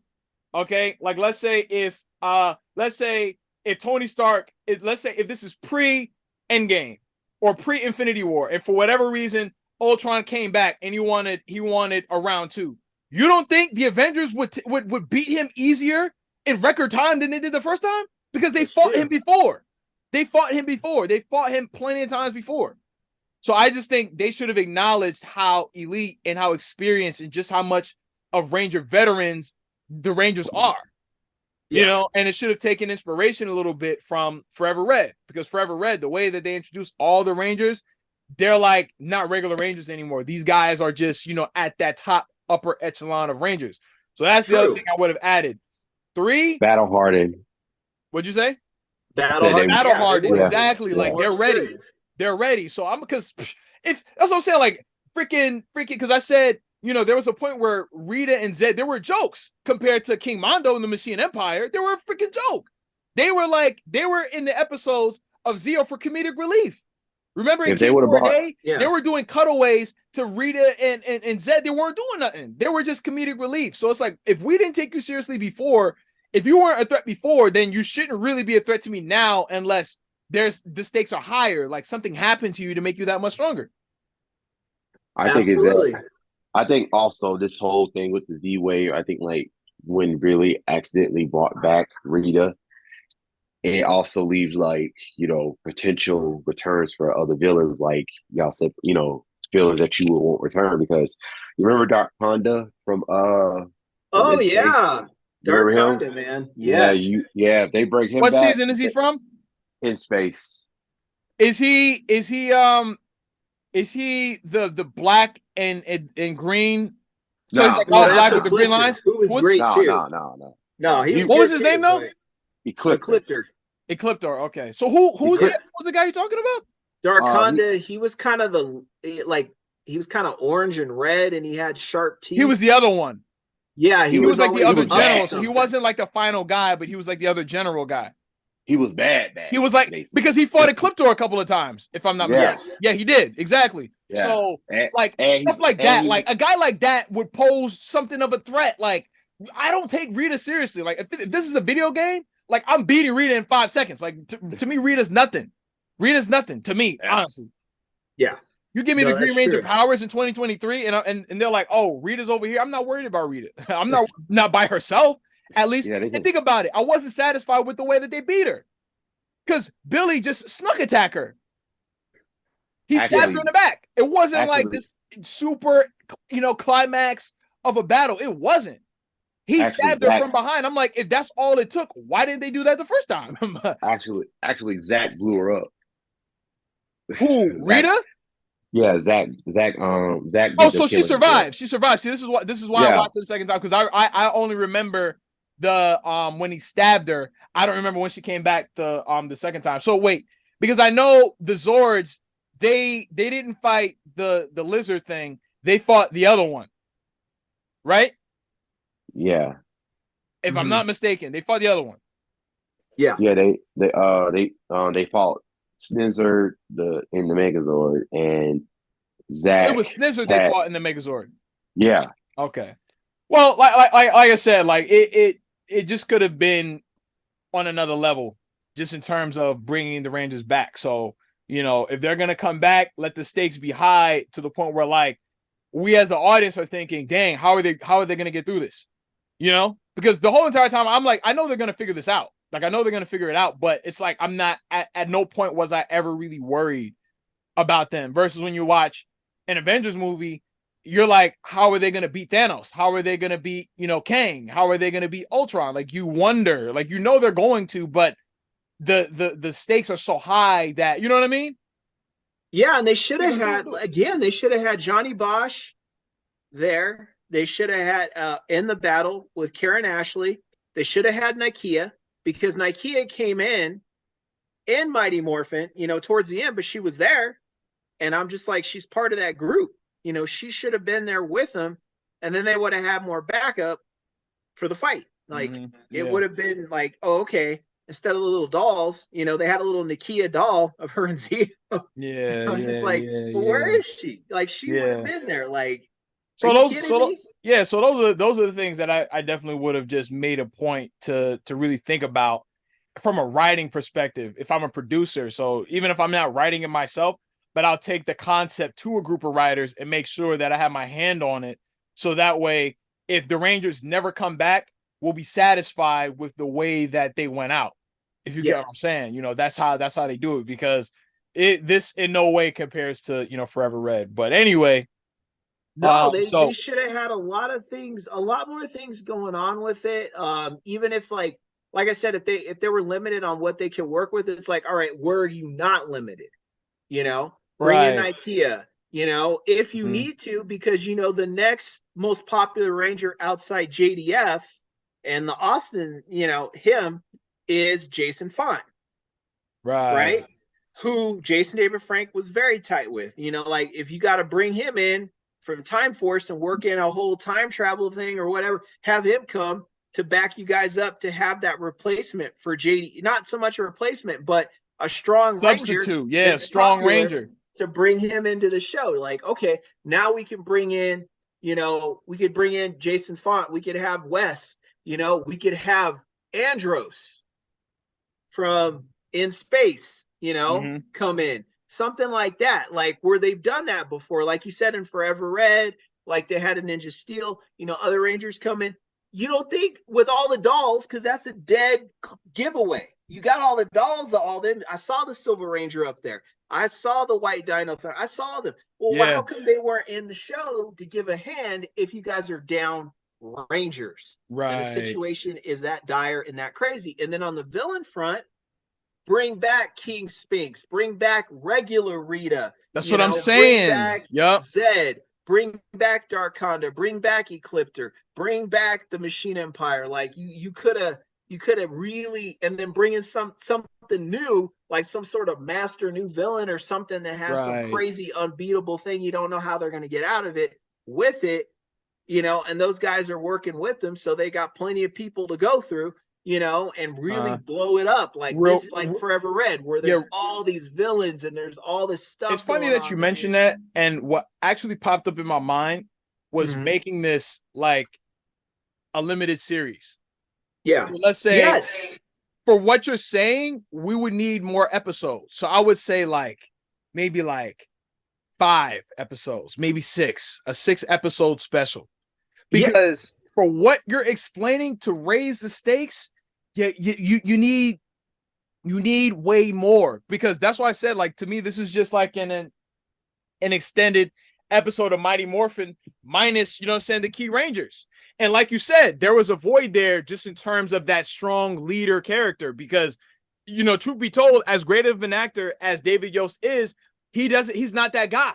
okay, like let's say if Tony Stark, let's say if this is pre-Endgame or pre-Infinity War, and for whatever reason Ultron came back and he wanted a round 2, you don't think the Avengers would beat him easier in record time than they did the first time? Because they fought him before. They fought him plenty of times before. So I just think they should have acknowledged how elite and how experienced and just how much of Ranger veterans the Rangers are. And it should have taken inspiration a little bit from Forever Red, because Forever Red, the way that they introduced all the Rangers, they're like not regular Rangers anymore. These guys are just, at that top upper echelon of Rangers. So that's the other thing I would have added. 3, battle hardened. What'd you say? Battle hardened. Exactly. Like they're ready. They're ready. So because if that's what I'm saying, like freaking, because I said, there was a point where Rita and Zedd, there were jokes compared to King Mondo and the Machine Empire. They were a freaking joke. They were in the episodes of Zeo for comedic relief. Remember in King Day, they were doing cutaways to Rita and Zedd. They weren't doing nothing. They were just comedic relief. So it's like, if we didn't take you seriously before, if you weren't a threat before, then you shouldn't really be a threat to me now, unless the stakes are higher, like something happened to you to make you that much stronger. I think also this whole thing with the Z-Wave, I think like when really accidentally brought back Rita, it also leaves like, potential returns for other villains, like y'all said, villains that you won't return, because you remember Dark Panda from Dark Panda, man. If they bring him what back. What season is he from? In Space. Is he the black and green? So he's like all black with the green lines? Who was great too? No, what was his name though? Ecliptor. Okay. So who's the guy you're talking about? Darkonda. He was kind of orange and red, and he had sharp teeth. He was the other one. Yeah, he was like the other general. So he wasn't like the final guy, but he was like the other general guy. He was bad. He was like, because he fought Ecliptor a couple of times, if I'm not mistaken. Yeah, he did. Exactly. Yeah. So stuff like that, like a guy like that would pose something of a threat. Like, I don't take Rita seriously. Like, if this is a video game, like I'm beating Rita in 5 seconds. Like to me, Rita's nothing. Rita's nothing to me, honestly. Yeah. You give me the Green Ranger powers in 2023, and they're like, oh, Rita's over here. I'm not worried about Rita. I'm not by herself. At least, and think about it. I wasn't satisfied with the way that they beat her, because Billy just snuck attack her. He stabbed her in the back. It wasn't like this super, climax of a battle. It wasn't. He stabbed her from behind. I'm like, if that's all it took, why didn't they do that the first time? actually, Zach blew her up. Who? Rita? Yeah, Zach. Oh, so she survived. She survived. See, this is why I watched it the second time, because I only remember the when he stabbed her. I don't remember when she came back the second time. So wait, because I know the Zords they didn't fight the lizard thing. They fought the other one, right? Yeah. If I'm not mistaken, they fought the other one. Yeah. Yeah, they fought Snizard in the Megazord, and Zach It was Snizard they had, fought in the Megazord. yeah. Okay. Well, like I said, like it just could have been on another level, just in terms of bringing the Rangers back. So, you know, if they're gonna come back, let the stakes be high to the point where, like, we as the audience are thinking, dang, how are they gonna get through this? You know, because the whole entire time I'm like, I know they're gonna figure this out. Like, I know they're gonna figure it out, but it's like I'm not at no point was I ever really worried about them. Versus when you watch an Avengers movie, you're like, how are they gonna beat Thanos? How are they gonna beat, you know, Kang? How are they gonna beat Ultron? Like, you wonder, like, you know they're going to, but the stakes are so high that, you know what I mean? Yeah, and they should have had Johnny Bosch there. They should have had in the battle with Karen Ashley. They should have had Nakia, because Nakia came in Mighty Morphin, you know, towards the end, but she was there. And I'm just like, she's part of that group. You know, she should have been there with them, and then they would have had more backup for the fight. Like, it would have been like, oh, okay. Instead of the little dolls, you know, they had a little Nakia doll of her and Zia. Yeah. I'm just like, well, where is she? Like, she would have been there. Like, so are you kidding me? Yeah, so those are the things that I definitely would have just made a point to really think about from a writing perspective if I'm a producer. So even if I'm not writing it myself, but I'll take the concept to a group of writers and make sure that I have my hand on it. So that way, if the Rangers never come back, we'll be satisfied with the way that they went out. If you get what I'm saying, you know, that's how they do it, because this in no way compares to, you know, Forever Red. But anyway, no, they should have had a lot more things going on with it. Even if like I said, if they were limited on what they could work with, it's like, all right, where are you not limited? You know, bring in IKEA, you know, if you need to, because, you know, the next most popular Ranger outside JDF and the Austin, you know, him is Jason Font. Right. Who Jason David Frank was very tight with. You know, like, if you got to bring him in from Time Force and work in a whole time travel thing or whatever, have him come to back you guys up to have that replacement for JD. Not so much a replacement, but a strong substitute. Ranger. Yeah, strong Ranger. To bring him into the show. Like, okay, now we can bring in, you know, we could bring in Jason Font. We could have Wes, you know, we could have Andros from In Space, you know, come in. Something like that, like where they've done that before. Like you said, in Forever Red, like they had a Ninja Steel, you know, other Rangers come in. You don't think with all the dolls, because that's a dead giveaway. You got all the dolls of all them. I saw the Silver Ranger up there. I saw the White Dino. I saw them. Well, how come they weren't in the show to give a hand if you guys are down Rangers? Right. And the situation is that dire and that crazy. And then on the villain front, bring back King Spinks. Bring back regular Rita. That's what I'm saying. Bring back Zedd. Bring back Darkonda. Bring back Ecliptor. Bring back the Machine Empire. Like, you could have really, and then bring in something new, like some sort of master new villain or something that has some crazy unbeatable thing. You don't know how they're going to get out of it with it, you know, and those guys are working with them. So they got plenty of people to go through, you know, and really blow it up like Forever Red, where there's all these villains and there's all this stuff. It's funny that you mentioned that. And what actually popped up in my mind was making this like a limited series. Yeah. So let's say for what you're saying, we would need more episodes. So I would say maybe 5 episodes, maybe 6, a 6-episode special. Because for what you're explaining to raise the stakes, you need way more. Because that's why I said, like, to me, this is just like an extended episode of Mighty Morphin minus, you know what I'm saying, the key Rangers. And like you said, there was a void there just in terms of that strong leader character, because, you know, truth be told, as great of an actor as David Yost is, he's not that guy.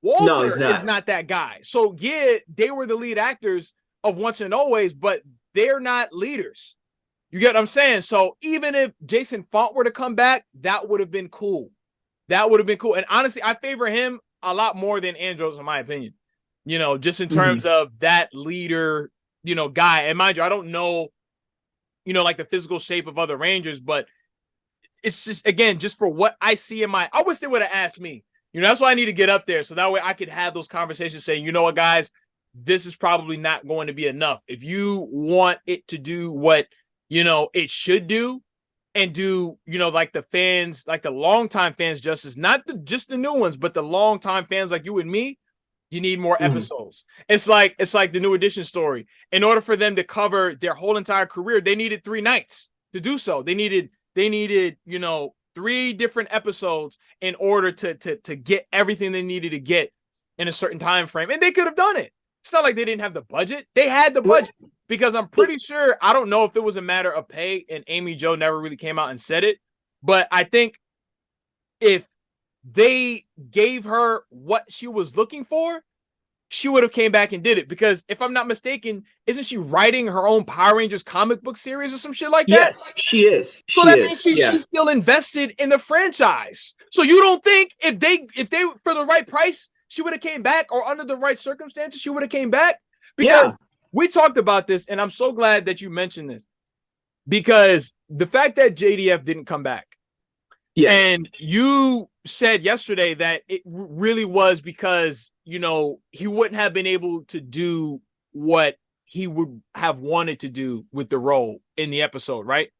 Walter is not that guy. So yeah, they were the lead actors of Once and Always, but they're not leaders. You get what I'm saying? So even if Jason Font were to come back, that would have been cool. That would have been cool. And honestly, I favor him a lot more than Andros, in my opinion. You know, just in terms of that leader, you know, guy. And mind you, I don't know, you know, like the physical shape of other Rangers, but it's just, again, just for what I see in my, I wish they would have asked me. You know, that's why I need to get up there. So that way I could have those conversations saying, you know what, guys, this is probably not going to be enough. If you want it to do what, you know, it should do, and do, you know, like the fans, like the longtime fans justice, not just the new ones, but the longtime fans like you and me, you need more episodes. It's like the New Edition story. In order for them to cover their whole entire career, they needed 3 nights to do so. They needed, you know, 3 different episodes in order to get everything they needed to get in a certain time frame. And they could have done it. It's not like they didn't have the budget. They had the budget, because I'm pretty sure, I don't know if it was a matter of pay, and Amy Jo never really came out and said it, but I think if they gave her what she was looking for, she would have came back and did it. Because if I'm not mistaken, isn't she writing her own Power Rangers comic book series or some shit like that? Yes, she is. So that means she's still invested in the franchise. So you don't think if they for the right price, she would have came back, or under the right circumstances, she would have came back? Because we talked about this, and I'm so glad that you mentioned this, because the fact that JDF didn't come back, and you said yesterday that it really was because, you know, he wouldn't have been able to do what he would have wanted to do with the role in the episode, right?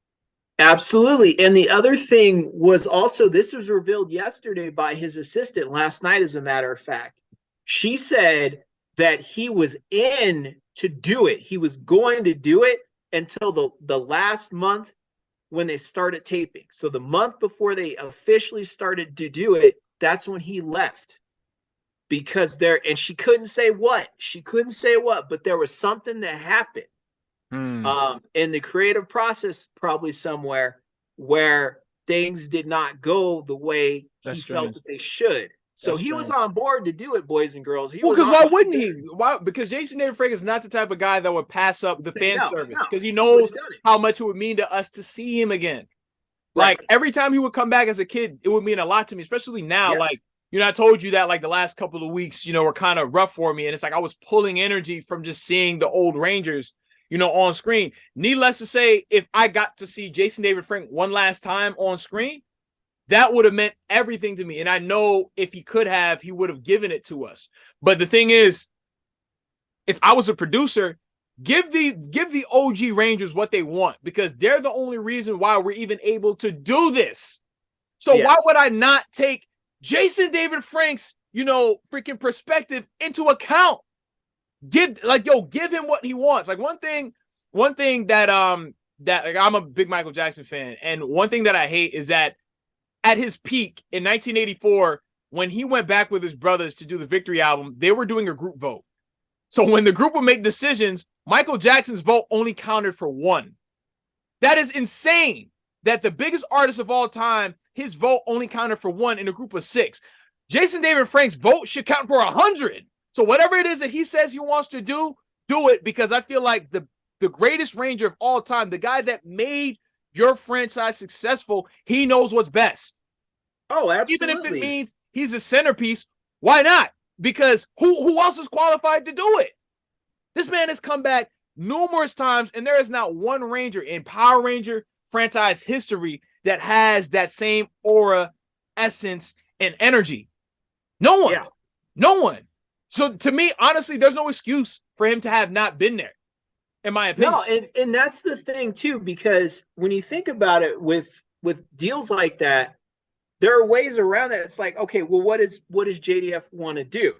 Absolutely. And the other thing was also, this was revealed yesterday by his assistant, last night, as a matter of fact. She said that he was in to do it. He was going to do it until the last month when they started taping. So the month before they officially started to do it, that's when he left. Because and she couldn't say what. She couldn't say what, but there was something that happened. In the creative process, probably somewhere, where things did not go the way he felt that they should. So he was on board to do it, boys and girls. Because why wouldn't he? Why? Because Jason David Frank is not the type of guy that would pass up the fan service, because he knows how much it would mean to us to see him again. Like every time he would come back as a kid, it would mean a lot to me, especially now. Like, you know, I told you that like the last couple of weeks, you know, were kind of rough for me. And it's like I was pulling energy from just seeing the old Rangers, you know, on screen. Needless to say, if I got to see Jason David Frank one last time on screen, that would have meant everything to me. And I know if he could have, he would have given it to us. But the thing is, if I was a producer, give the OG Rangers what they want, because they're the only reason why we're even able to do this. So why would I not take Jason David Frank's, you know, freaking perspective into account? Give him what he wants. Like one thing that like, I'm a big Michael Jackson fan, and one thing that I hate is that at his peak in 1984, when he went back with his brothers to do the Victory album, they were doing a group vote. So when the group would make decisions, Michael Jackson's vote only counted for 1. That is insane. That the biggest artist of all time, his vote only counted for 1 in a group of 6. Jason David Frank's vote should count for 100. So whatever it is that he says he wants to do it, because I feel like the greatest Ranger of all time, the guy that made your franchise successful, he knows what's best. Oh, absolutely. Even if it means he's a centerpiece, why not? Because who else is qualified to do it? This man has come back numerous times, and there is not one Ranger in Power Ranger franchise history that has that same aura, essence, and energy. No one. No one. So to me, honestly, there's no excuse for him to have not been there, in my opinion. No, and that's the thing too, because when you think about it, with deals like that, there are ways around that. It's like, okay, well, what does JDF want to do?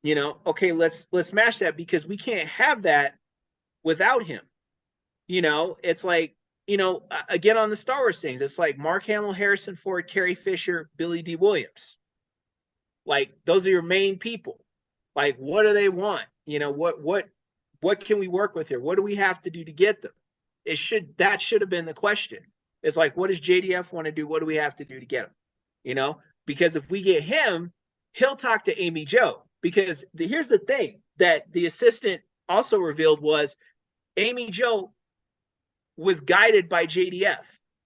You know, okay, let's match that, because we can't have that without him. You know, it's like, you know, again, on the Star Wars things, it's like Mark Hamill, Harrison Ford, Carrie Fisher, Billy D. Williams. Like, those are your main people. Like, what do they want? You know, what can we work with here? What do we have to do to get them? That should have been the question. It's like, what does JDF want to do? What do we have to do to get him? You know, because if we get him, he'll talk to Amy Jo. Because here's the thing that the assistant also revealed was Amy Jo was guided by JDF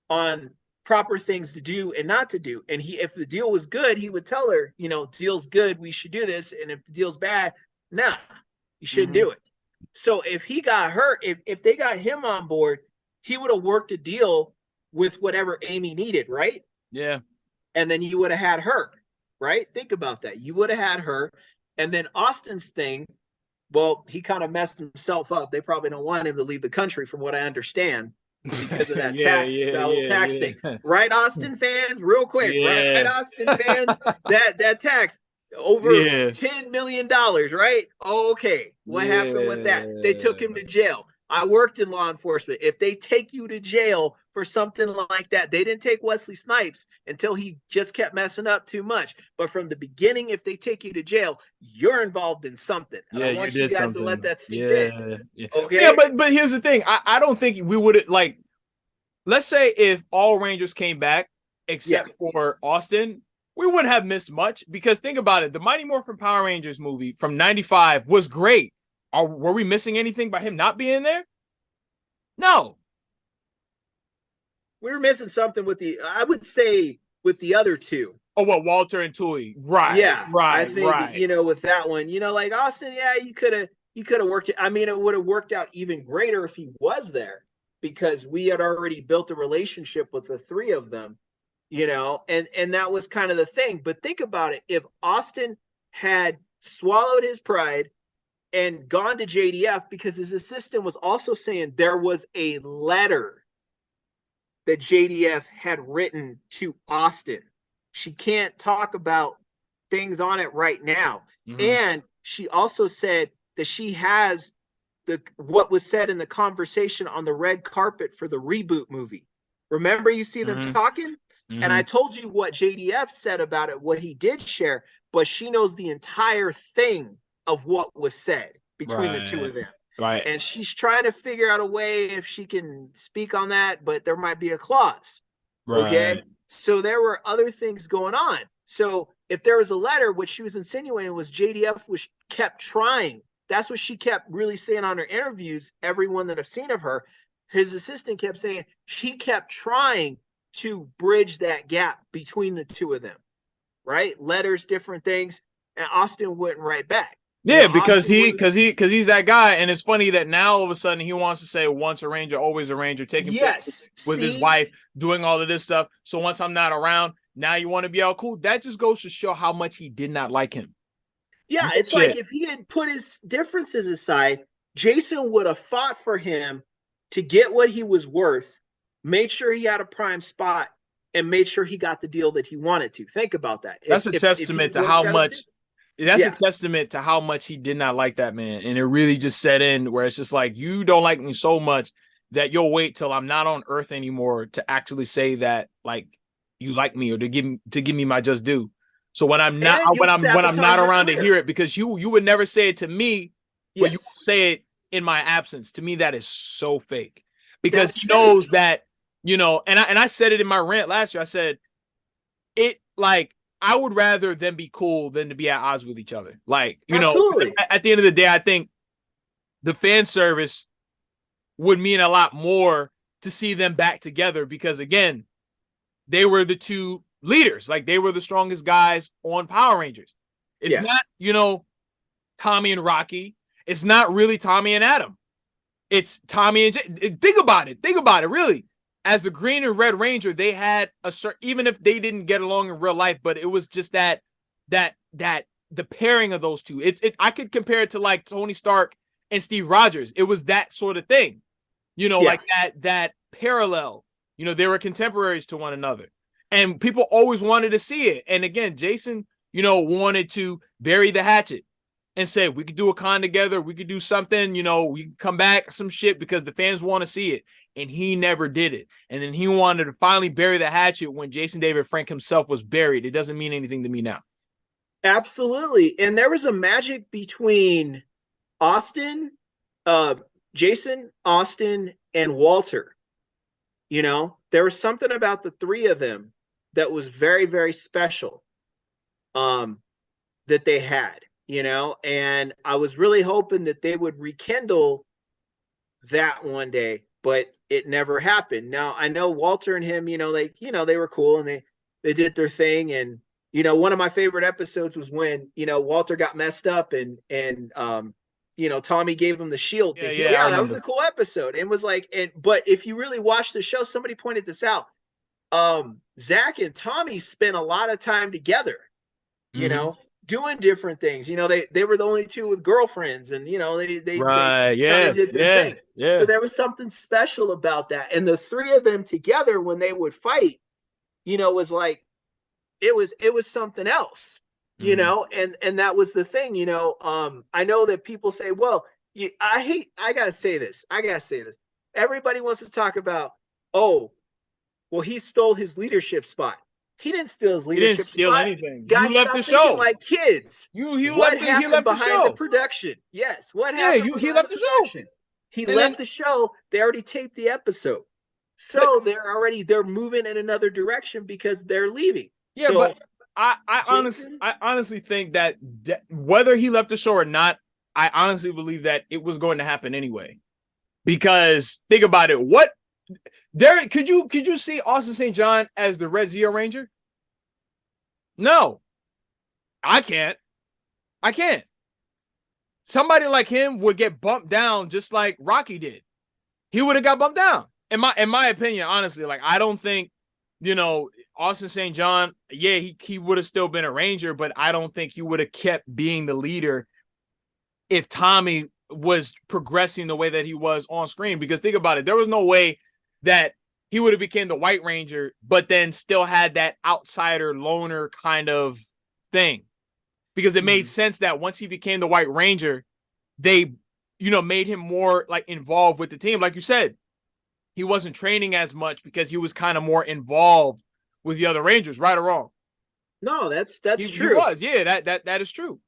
on proper things to do and not to do. And if the deal was good, he would tell her, you know, deal's good, we should do this. And if the deal's bad, nah, you shouldn't do it. So if he got her, if they got him on board, he would have worked a deal with whatever Amy needed, right? Yeah. And then you would have had her, right? Think about that. You would have had her. And then Austin's thing, well, he kind of messed himself up. They probably don't want him to leave the country, from what I understand, because of that tax thing. Right, Austin fans? Real quick, right, Austin fans? That tax over $10 million, right? Okay, what happened with that? They took him to jail. I worked in law enforcement. If they take you to jail for something like that, they didn't take Wesley Snipes until he just kept messing up too much. But from the beginning, if they take you to jail, you're involved in something. And I want you guys to let that sink in. Okay. Yeah, but here's the thing. I don't think we would, like, let's say if all Rangers came back except for Austin, we wouldn't have missed much, because think about it. The Mighty Morphin Power Rangers movie from '95 was great. Were we missing anything by him not being there? No. We were missing something with I would say with the other two. Oh, what, Walter and Thuy? Right. Yeah. Right. I think, you know, with that one, you know, like Austin, yeah, you could have worked it. I mean, it would have worked out even greater if he was there, because we had already built a relationship with the three of them, you know, and that was kind of the thing. But think about it. If Austin had swallowed his pride and gone to JDF, because his assistant was also saying there was a letter that JDF had written to Austin. She can't talk about things on it right now. And she also said that she has what was said in the conversation on the red carpet for the reboot movie. Remember, you see them talking? And I told you what JDF said about it, what he did share, but she knows the entire thing of what was said between the two of them. Right. And she's trying to figure out a way if she can speak on that, but there might be a clause. Right. Okay. So there were other things going on. So if there was a letter, what she was insinuating was JDF kept trying. That's what she kept really saying on her interviews. Everyone that I've seen of her, his assistant kept saying she kept trying to bridge that gap between the two of them. Right? Letters, different things. And Austin wouldn't write back. Yeah, because he's that guy. And it's funny that now all of a sudden he wants to say once a Ranger, always a Ranger, taking pictures with his wife, doing all of this stuff. So once I'm not around, now you want to be all cool. That just goes to show how much he did not like him. Yeah, it's like if he had put his differences aside, Jason would have fought for him to get what he was worth, made sure he had a prime spot, and made sure he got the deal that he wanted to. Think about that. That's a testament to how much. That's a testament to how much he did not like that man. And it really just set in where it's just like, you don't like me so much that you'll wait till I'm not on Earth anymore to actually say that, like, you like me, or to give me my just due. So when I'm not when I'm not around to hear it, because you would never say it to me, but you say it in my absence. To me, that is so fake, because he knows that, you know, and I said it in my rant last year. I said it, like, I would rather them be cool than to be at odds with each other. Like, you know, at the end of the day, I think the fan service would mean a lot more to see them back together, because again, they were the two leaders. Like, they were the strongest guys on Power Rangers. It's not, you know, Tommy and Rocky. It's not really Tommy and Adam. It's Tommy and Jay. Think about it, really. As the Green and Red Ranger, they had a certain, even if they didn't get along in real life, but it was just that the pairing of those two. I could compare it to like Tony Stark and Steve Rogers. It was that sort of thing, you know, like that parallel. You know, they were contemporaries to one another, and people always wanted to see it. And again, Jason, you know, wanted to bury the hatchet and say, we could do a con together. We could do something, you know, we can come back some shit because the fans want to see it. And he never did it. And then he wanted to finally bury the hatchet when Jason David Frank himself was buried. It doesn't mean anything to me now. Absolutely. And there was a magic between Jason, Austin, and Walter. You know, there was something about the three of them that was very, very special, that they had, you know, and I was really hoping that they would rekindle that one day. but it never happened. Now I know Walter and him, they were cool and they did their thing. And one of my favorite episodes was when Walter got messed up and Tommy gave him the shield to heal. Yeah, that was a cool episode. And was like, but if you really watch the show, somebody pointed this out. Zach and Tommy spent a lot of time together, doing different things. They were the only two with girlfriends, and they did their thing. So there was something special about that. And the three of them together when they would fight, was like it was something else. And that was the thing. I know that people say, well, I gotta say this. Everybody wants to talk about, oh, well, he stole his leadership spot. He didn't steal his leadership spot. He didn't steal anything. Guys, you left the show like kids. What happened behind the production? Yes. What happened? He left the show. He left the show. They already taped the episode. So they're moving in another direction because they're leaving. Yeah, but I honestly think that whether he left the show or not, I honestly believe that it was going to happen anyway. Because think about it. What Derek, could you see Austin St. John as the Red Zeo Ranger? No, I can't. Somebody like him would get bumped down just like Rocky did. He would have got bumped down. In my opinion, honestly, like I don't think, Austin St. John, yeah, he would have still been a Ranger, but I don't think he would have kept being the leader if Tommy was progressing the way that he was on screen. Because think about it, there was no way that he would have became the White Ranger, but then still had that outsider loner kind of thing. Because it made sense that once he became the White Ranger, they, made him more like involved with the team. Like you said, he wasn't training as much because he was kind of more involved with the other Rangers, right or wrong? No, that's true. He was, yeah, that is true.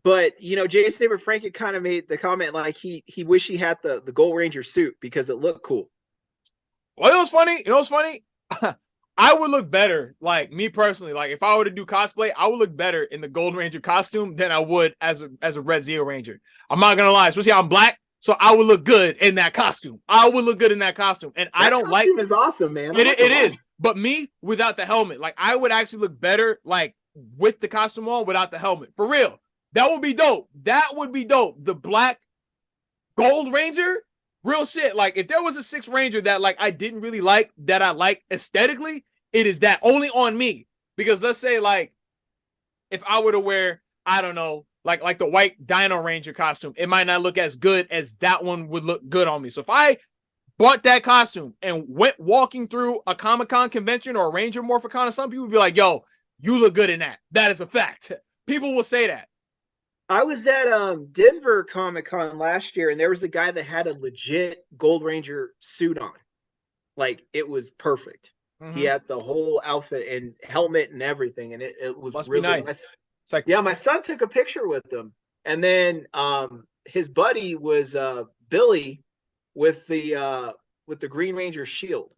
But Jason David Frank kind of made the comment like he wished he had the Gold Ranger suit because it looked cool. Well, it was funny. I would look better, like me personally. Like if I were to do cosplay, I would look better in the Gold Ranger costume than I would as a Red Zeo Ranger. I'm not gonna lie, especially I'm black, so I would look good in that costume. And I don't like. That costume is awesome, man. It is, but me without the helmet, like I would actually look better, like with the costume on without the helmet. For real, that would be dope. The black Gold Ranger. Real shit. Like if there was a 6th Ranger that like I didn't really like that I like aesthetically, it is that only on me. Because let's say like if I were to wear, I don't know, like the white Dino Ranger costume, it might not look as good as that one would look good on me. So if I bought that costume and went walking through a Comic-Con convention or a Ranger Morphicon, some people would be like, yo, you look good in that. That is a fact. People will say that. I was at Denver Comic-Con last year, and there was a guy that had a legit Gold Ranger suit on. Like, it was perfect. Mm-hmm. He had the whole outfit and helmet and everything, and it was Must really be nice. It's like, yeah, my son took a picture with him. And then his buddy was Billy with the Green Ranger shield.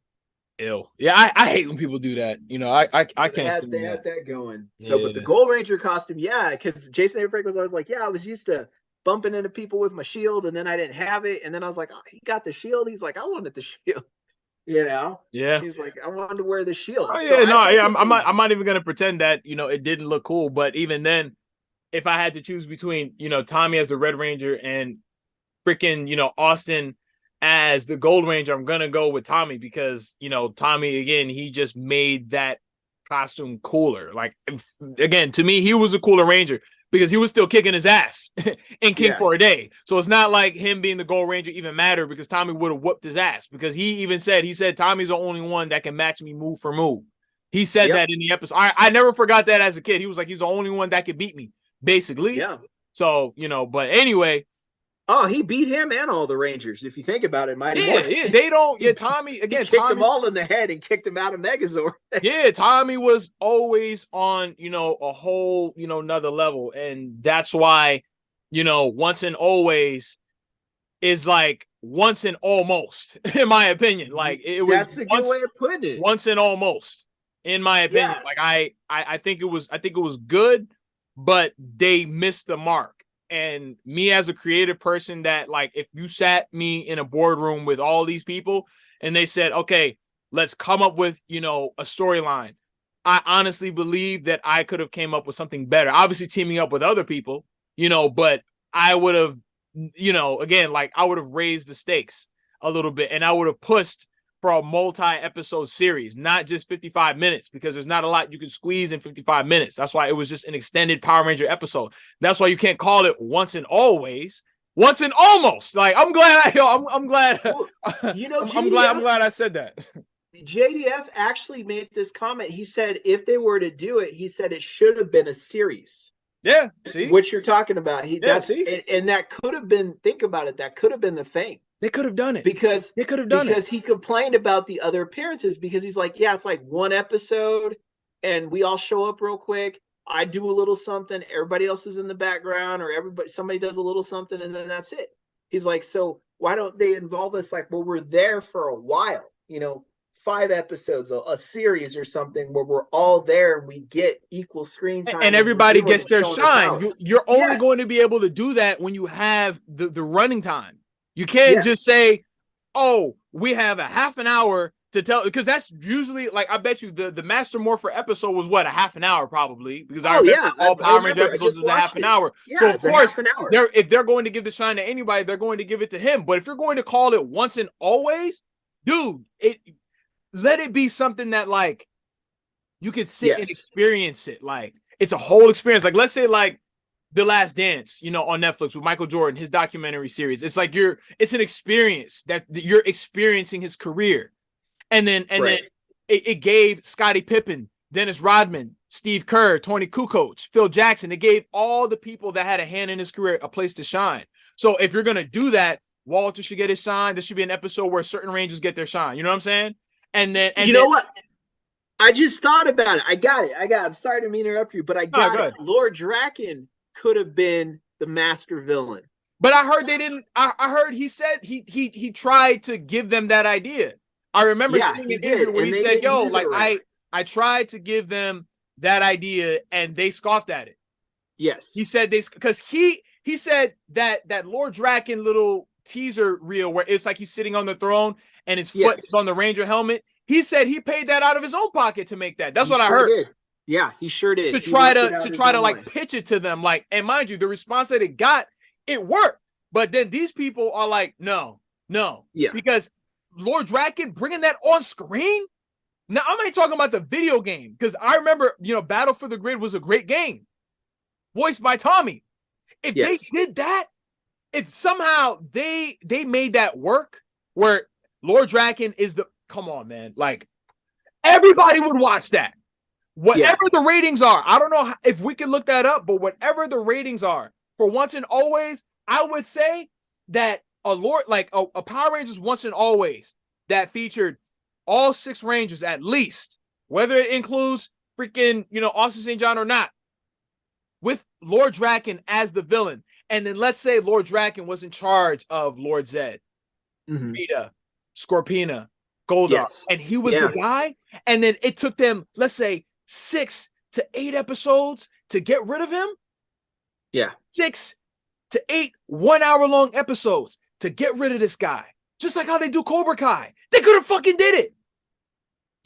Ew. Yeah, I hate when people do that. I can't stand that. They had that going. So, but the Gold Ranger costume, yeah, because Jason A. Frank was always like, yeah, I was used to bumping into people with my shield, and then I didn't have it, and then I was like, oh, he got the shield. He's like, I wanted the shield. Yeah. He's like, I wanted to wear the shield. Oh, yeah, so I'm not even gonna pretend that it didn't look cool. But even then, if I had to choose between Tommy as the Red Ranger and freaking Austin as the Gold Ranger, I'm gonna go with Tommy because Tommy, again, he just made that costume cooler. Like, again, to me, he was a cooler Ranger because he was still kicking his ass in King for a Day. So it's not like him being the Gold Ranger even mattered because Tommy would have whooped his ass, because he said Tommy's the only one that can match me move for move. He said that in the episode. I never forgot that as a kid. He was like, he's the only one that could beat me, basically. Yeah. So, but anyway. Oh, he beat him and all the Rangers. If you think about it, Mighty Morphin. Yeah, they don't. Yeah, Tommy again. He kicked them all in the head and kicked him out of Megazord. Yeah, Tommy was always on, a whole, another level, and that's why, once and always is like once and almost, in my opinion. Like it was. That's a good way of putting it. Once and almost, in my opinion. Yeah. Like I think it was good, but they missed the mark. And me as a creative person, that like if you sat me in a boardroom with all these people and they said, okay, let's come up with, you know, a storyline, I honestly believe that I could have came up with something better. Obviously teaming up with other people, you know, but I would have, you know, again, like I would have raised the stakes a little bit, and I would have pushed for a multi-episode series, not just 55 minutes, because there's not a lot you can squeeze in 55 minutes. That's why it was just an extended Power Ranger episode. That's why you can't call it Once and Always, Once and Almost. Like, I'm glad I'm glad. Well, you know, I'm glad I said that. JDF actually made this comment. He said if they were to do it, he said it should have been a series. Yeah, see? What you're talking about. And that could have been, think about it, that could have been the thing. They could have done it. Because they could have done because he complained about the other appearances, because he's like, yeah, it's like one episode and we all show up real quick. I do a little something, everybody else is in the background, or somebody does a little something, and then that's it. He's like, so why don't they involve us? Like, well, we're there for a while, you know, 5 episodes, a series or something where we're all there and we get equal screen time, and everybody gets their shine. You're only going to be able to do that when you have the running time. You can't just say, oh, we have a half an hour to tell, because that's usually, like, I bet you the Master Morpher episode was what, a half an hour probably, because I remember all Power Ranger episodes is a half an hour. So of course, if they're going to give the shine to anybody, they're going to give it to him. But if you're going to call it Once and Always, dude, let it be something that, like, you can sit and experience it. Like, it's a whole experience. Like, let's say, like, The Last Dance, you know, on Netflix with Michael Jordan, his documentary series. It's like it's an experience that you're experiencing his career. And then it gave Scottie Pippen, Dennis Rodman, Steve Kerr, Tony Kukoc, Phil Jackson. It gave all the people that had a hand in his career a place to shine. So if you're going to do that, Walter should get his shine. There should be an episode where certain Rangers get their shine. You know what I'm saying? And then you know what? I just thought about it. I got it. I'm sorry to interrupt you, but I got it. Lord Drakkon could have been the master villain. But I heard they didn't. I heard he said he tried to give them that idea. I remember seeing an interview where he said, "Yo, like I tried to give them that idea and they scoffed at it." Yes, he said because he said that Lord Drakkon little teaser reel where it's like he's sitting on the throne and his foot is on the Ranger helmet. He said he paid that out of his own pocket to make that. That's what I heard. Did. Yeah, he sure did. To try to like pitch it to them, like, and mind you, the response that it got, it worked. But then these people are like, no, because Lord Drakkon bringing that on screen. Now I'm not talking about the video game, because I remember, you know, Battle for the Grid was a great game, voiced by Tommy. If they did that, if somehow they made that work, where Lord Drakkon is come on, man, like everybody would watch that. Whatever the ratings are, I don't know if we can look that up, but whatever the ratings are for Once and Always, I would say that a Power Rangers Once and Always that featured all 6 Rangers at least, whether it includes freaking, you know, Austin St. John or not, with Lord Drakkon as the villain. And then let's say Lord Drakkon was in charge of Lord Zedd, Rita, Scorpina, Goldar, and he was the guy. And then it took them, let's say, 6 to 8 episodes to get rid of him. 6 to 8 1-hour-long episodes to get rid of this guy. Just like how they do Cobra Kai. They could have fucking did it.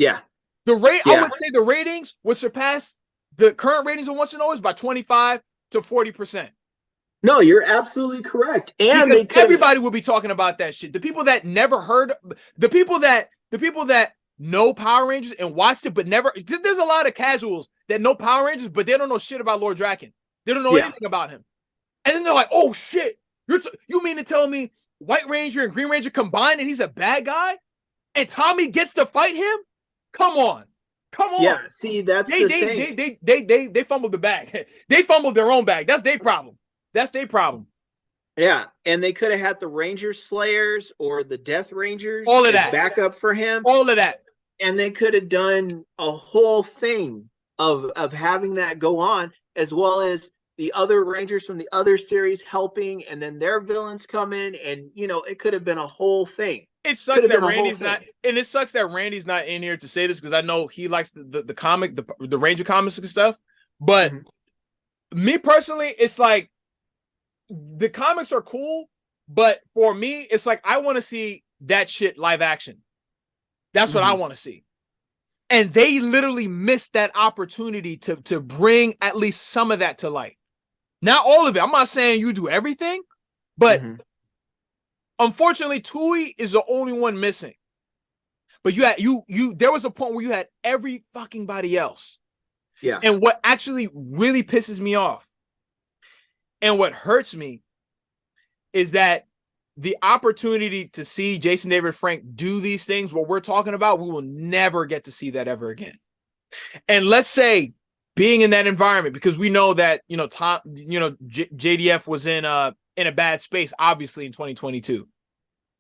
I would say the ratings would surpass the current ratings of Once and Always by 25 to 40%. No, you're absolutely correct. And everybody will be talking about that shit. The people that never heard, the people that know Power Rangers and watched it but never. There's a lot of casuals that know Power Rangers, but they don't know shit about Lord Drakkon. They don't know anything about him. And then they're like, "Oh shit, you mean to tell me White Ranger and Green Ranger combined and he's a bad guy, and Tommy gets to fight him? Come on." Yeah, see, that's the thing. They fumbled the bag. They fumbled their own bag. That's their problem. Yeah, and they could have had the Ranger Slayers or the Death Rangers, all of that backup for him, all of that, and they could have done a whole thing of having that go on, as well as the other Rangers from the other series helping, and then their villains come in, and you know, it could have been a whole thing. It sucks that Randy's not, and it sucks that Randy's not in here to say this, because I know he likes the comic, the Ranger comics and stuff. But me personally, it's like, the comics are cool, but for me, it's like I want to see that shit live action. That's what I want to see. And they literally missed that opportunity to bring at least some of that to light. Not all of it. I'm not saying you do everything, but unfortunately, Thuy is the only one missing. But you had there was a point where you had every fucking body else. Yeah. And what actually really pisses me off and what hurts me is that the opportunity to see Jason David Frank do these things, what we're talking about, we will never get to see that ever again. And let's say being in that environment, because we know that, you know, JDF was in a bad space, obviously, in 2022.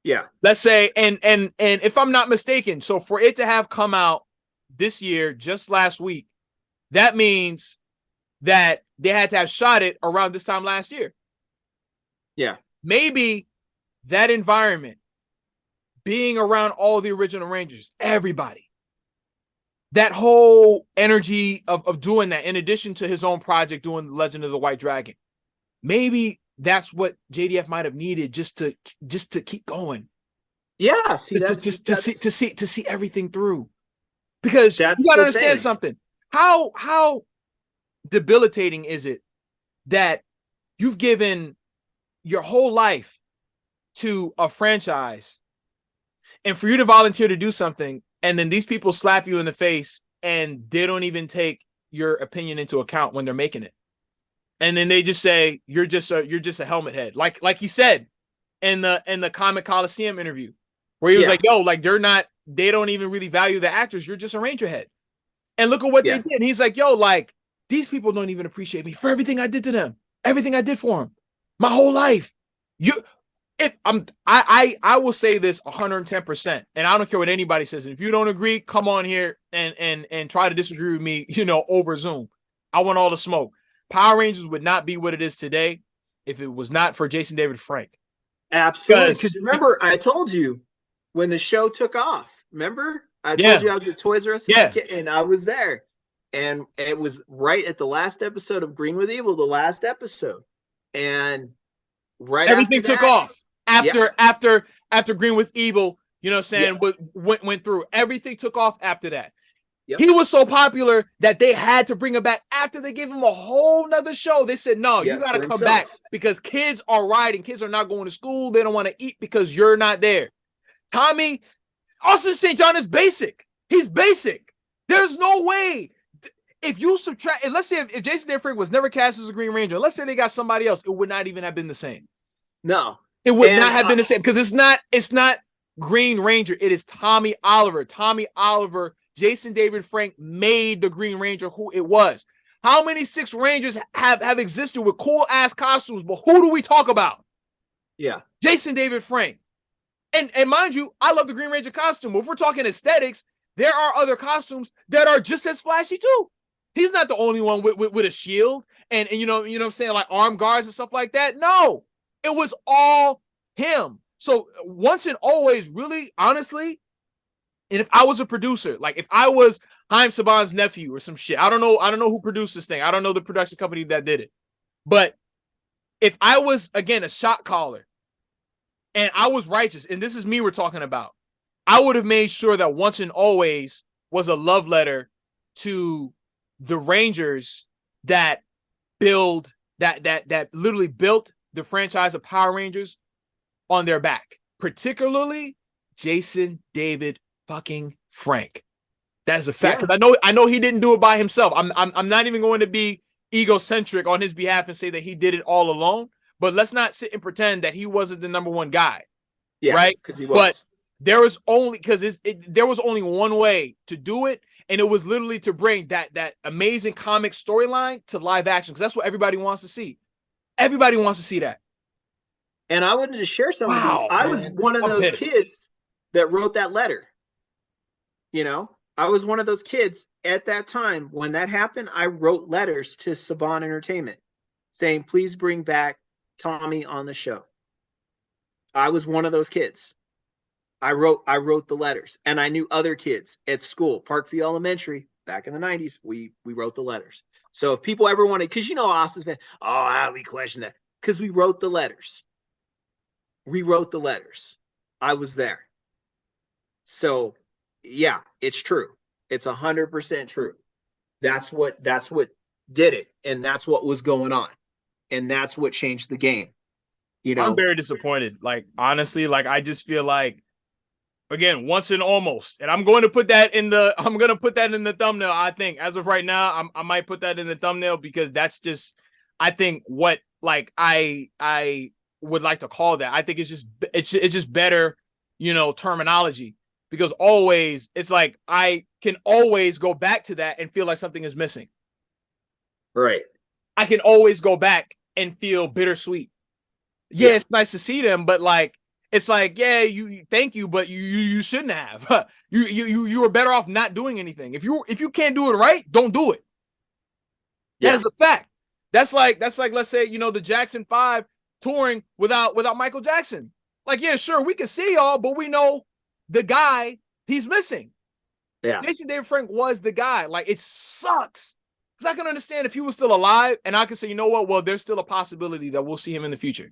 Yeah. Let's say, and if I'm not mistaken, so for it to have come out this year, just last week, that means that they had to have shot it around this time last year. Yeah. Maybe that environment, being around all the original Rangers, everybody, that whole energy of doing that, in addition to his own project doing the Legend of the White Dragon, maybe that's what JDF might have needed just to keep going. Yeah, see, to see everything through. Because you That's gotta the understand thing. something. How debilitating is it that you've given your whole life to a franchise, and for you to volunteer to do something, and then these people slap you in the face and they don't even take your opinion into account when they're making it, and then they just say you're just a helmet head, like he said in the Comic Coliseum interview, where he was like, yo, like they don't even really value the actors, you're just a Ranger head. And look at what they did. And he's like, yo, like, these people don't even appreciate me for everything I did to them, everything I did for them, my whole life. I will say this 110%, and I don't care what anybody says. And if you don't agree, come on here and try to disagree with me, you know, over Zoom. I want all the smoke. Power Rangers would not be what it is today if it was not for Jason David Frank. Absolutely. Because remember, I told you when the show took off. Remember, I told you I was at Toys R Us and I was there, and it was right at the last episode of Green with Evil, the last episode, and right everything after took off. After Green with Evil, you know what I'm saying, went through. Everything took off after that. Yep. He was so popular that they had to bring him back after they gave him a whole nother show. They said, no, you got to come back because kids are riding. Kids are not going to school. They don't want to eat because you're not there. Tommy, Austin St. John is basic. He's basic. There's no way. If you subtract, and let's say if Jason David Frank was never cast as a Green Ranger, let's say they got somebody else, it would not even have been the same. No. It would not have been the same because it's not Green Ranger. It is Tommy Oliver. Tommy Oliver, Jason David Frank made the Green Ranger who it was. How many Six Rangers have existed with cool ass costumes? But who do we talk about? Yeah. Jason David Frank. And mind you, I love the Green Ranger costume. But if we're talking aesthetics, there are other costumes that are just as flashy too. He's not the only one with a shield and you know what I'm saying, like armed guards and stuff like that. No. It was all him. So once and always, really, honestly, and if I was a producer, like if I was Haim Saban's nephew or some shit, I don't know who produced this thing. I don't know the production company that did it. But if I was, again, a shot caller and I was righteous, and this is me we're talking about, I would have made sure that Once and Always was a love letter to the Rangers that literally built the franchise of Power Rangers on their back, particularly Jason David fucking Frank. That is a fact. Because I know he didn't do it by himself. I'm not even going to be egocentric on his behalf and say that he did it all alone. But let's not sit and pretend that he wasn't the number one guy. Yeah, right? Because he was. But there was only there was only one way to do it, and it was literally to bring that amazing comic storyline to live action. Because that's what everybody wants to see. Everybody wants to see that. And I wanted to share something with you. I was one of those kids that wrote that letter. You know, I was one of those kids at that time when that happened. I wrote letters to Saban Entertainment saying, please bring back Tommy on the show. I was one of those kids. I wrote the letters, and I knew other kids at school, Parkview Elementary, back in the 90s. We wrote the letters. So if people ever wanted, because you know, Austin's been, we question that. because we wrote the letters. We wrote the letters. I was there. So yeah, it's true. It's 100% true. That's what did it, and that's what was going on, and that's what changed the game. You know, I'm very disappointed. Like, honestly, like, I just feel like, again, once and almost, and I'm going to put that in the thumbnail. I think as of right now, I might put that in the thumbnail, because that's just, I think, what, like, I would like to call that. I think it's just better, you know, terminology, because always, it's like I can always go back to that and feel like something is missing. right? I can always go back and feel bittersweet. Yeah, it's nice to see them, but like, it's like, yeah, you thank you, but you shouldn't have. you were better off not doing anything. If you can't do it right, don't do it. That is a fact. That's like let's say, you know, the Jackson 5 touring without Michael Jackson. Like, yeah, sure, we can see y'all, but we know the guy he's missing. Yeah. Jason David Frank was the guy. Like, it sucks. Because I can understand if he was still alive, and I can say, you know what? Well, there's still a possibility that we'll see him in the future.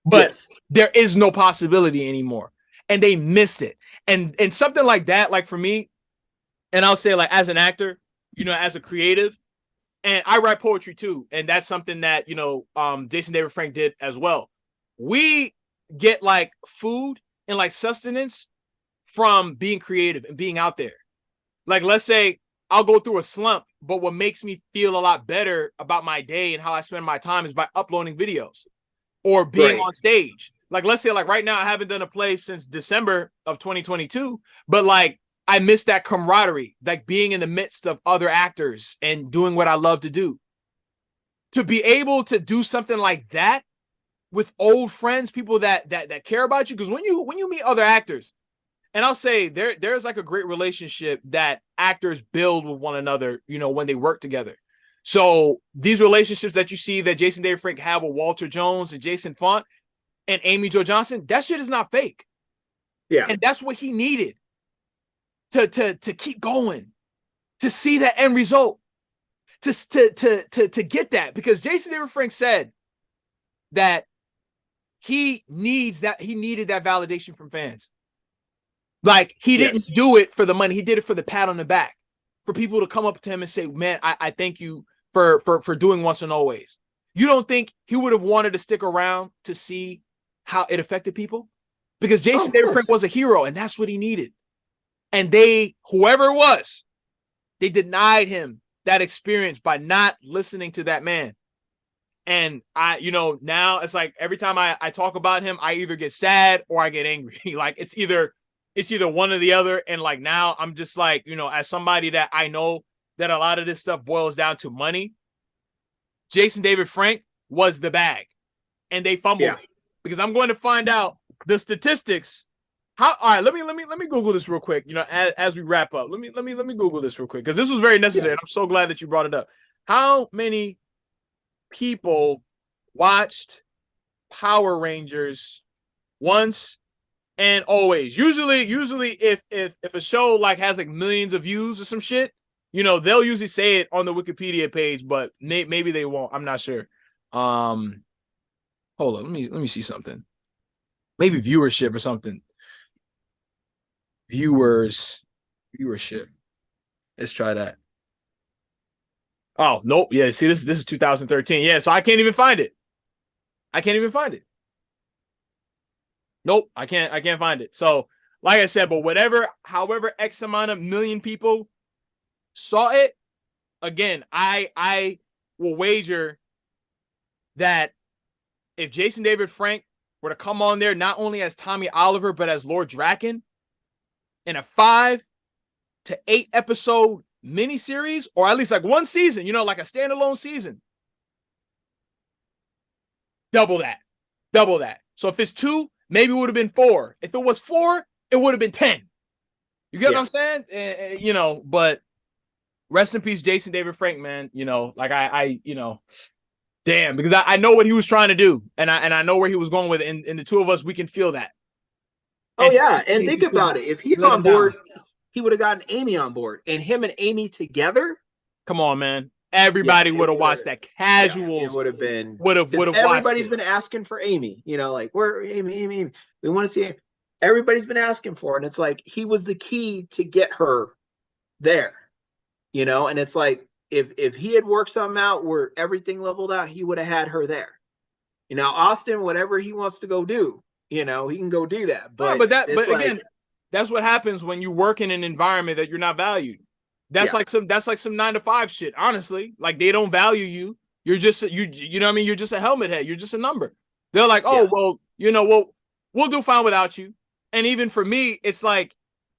But there is no possibility anymore. And they missed it. And something like that, like for me, and I'll say, like, as an actor, you know, as a creative, and I write poetry too. And that's something that, you know, Jason David Frank did as well. We get like food and like sustenance from being creative and being out there. Like, let's say I'll go through a slump, but what makes me feel a lot better about my day and how I spend my time is by uploading videos or being on stage. Like, let's say, like, right now, I haven't done a play since December of 2022, but like, I miss that camaraderie, like being in the midst of other actors and doing what I love to do. To be able to do something like that with old friends, people that care about you, because when you meet other actors, and I'll say there's like a great relationship that actors build with one another, you know, when they work together. So these relationships that you see that Jason David Frank had with Walter Jones and Jason Font and Amy Jo Johnson, that shit is not fake. Yeah. And that's what he needed to keep going, to see that end result, to get that, because Jason David Frank said that he needed that validation from fans. Like, he didn't do it for the money. He did it for the pat on the back, for people to come up to him and say, man, I thank you for doing Once and Always. You don't think he would have wanted to stick around to see how it affected people? Because Jason David Frank was a hero, and that's what he needed. And whoever it was, they denied him that experience by not listening to that man. And you know, now it's like every time I talk about him, I either get sad or I get angry. Like, it's either one or the other. And like, now I'm just like, you know, as somebody that I know that a lot of this stuff boils down to money, Jason David Frank was the bag, and they fumbled it, because I'm going to find out the statistics. All right, let me Google this real quick. You know, as we wrap up, let me Google this real quick, because this was very necessary. And I'm so glad that you brought it up. How many people watched Power Rangers Once and Always? Usually if a show like has like millions of views or some shit, you know, they'll usually say it on the Wikipedia page, but maybe they won't. I'm not sure. Hold on, let me see something. Maybe viewership or something. Viewership. Let's try that. Oh, nope. Yeah, see, this is 2013. Yeah, so I can't even find it. Nope, I can't find it. So, like I said, but however X amount of million people saw it, again, I will wager that if Jason David Frank were to come on there, not only as Tommy Oliver, but as Lord Drakkon, in a 5 to 8 episode miniseries, or at least like one season, you know, like a standalone season, double that. So if it's 2, maybe it would have been 4. If it was 4, it would have been 10. You get what I'm saying? You know, but rest in peace, Jason David Frank, man. You know, like I you know, damn, because I know what he was trying to do, and I know where he was going with it, and the two of us, we can feel that. Oh, yeah, and think about it. If he's on board, he would have gotten Amy on board, and him and Amy together. Come on, man. everybody Yeah, would have watched that. Casuals it would have been would have watched everybody's it. been asking for Amy, you know, like where Amy, we want to see Amy. Everybody's been asking for it, and it's like he was the key to get her there, you know. And it's like if he had worked something out where everything leveled out, he would have had her there. You know, Austin, whatever he wants to go do, you know, he can go do that. But but again, that's what happens when you work in an environment that you're not valued. That's like some 9-to-5 shit. Honestly, like they don't value you. You're just you know what I mean. You're just a helmet head. You're just a number. They're like, oh well, you know, we'll do fine without you. And even for me, it's like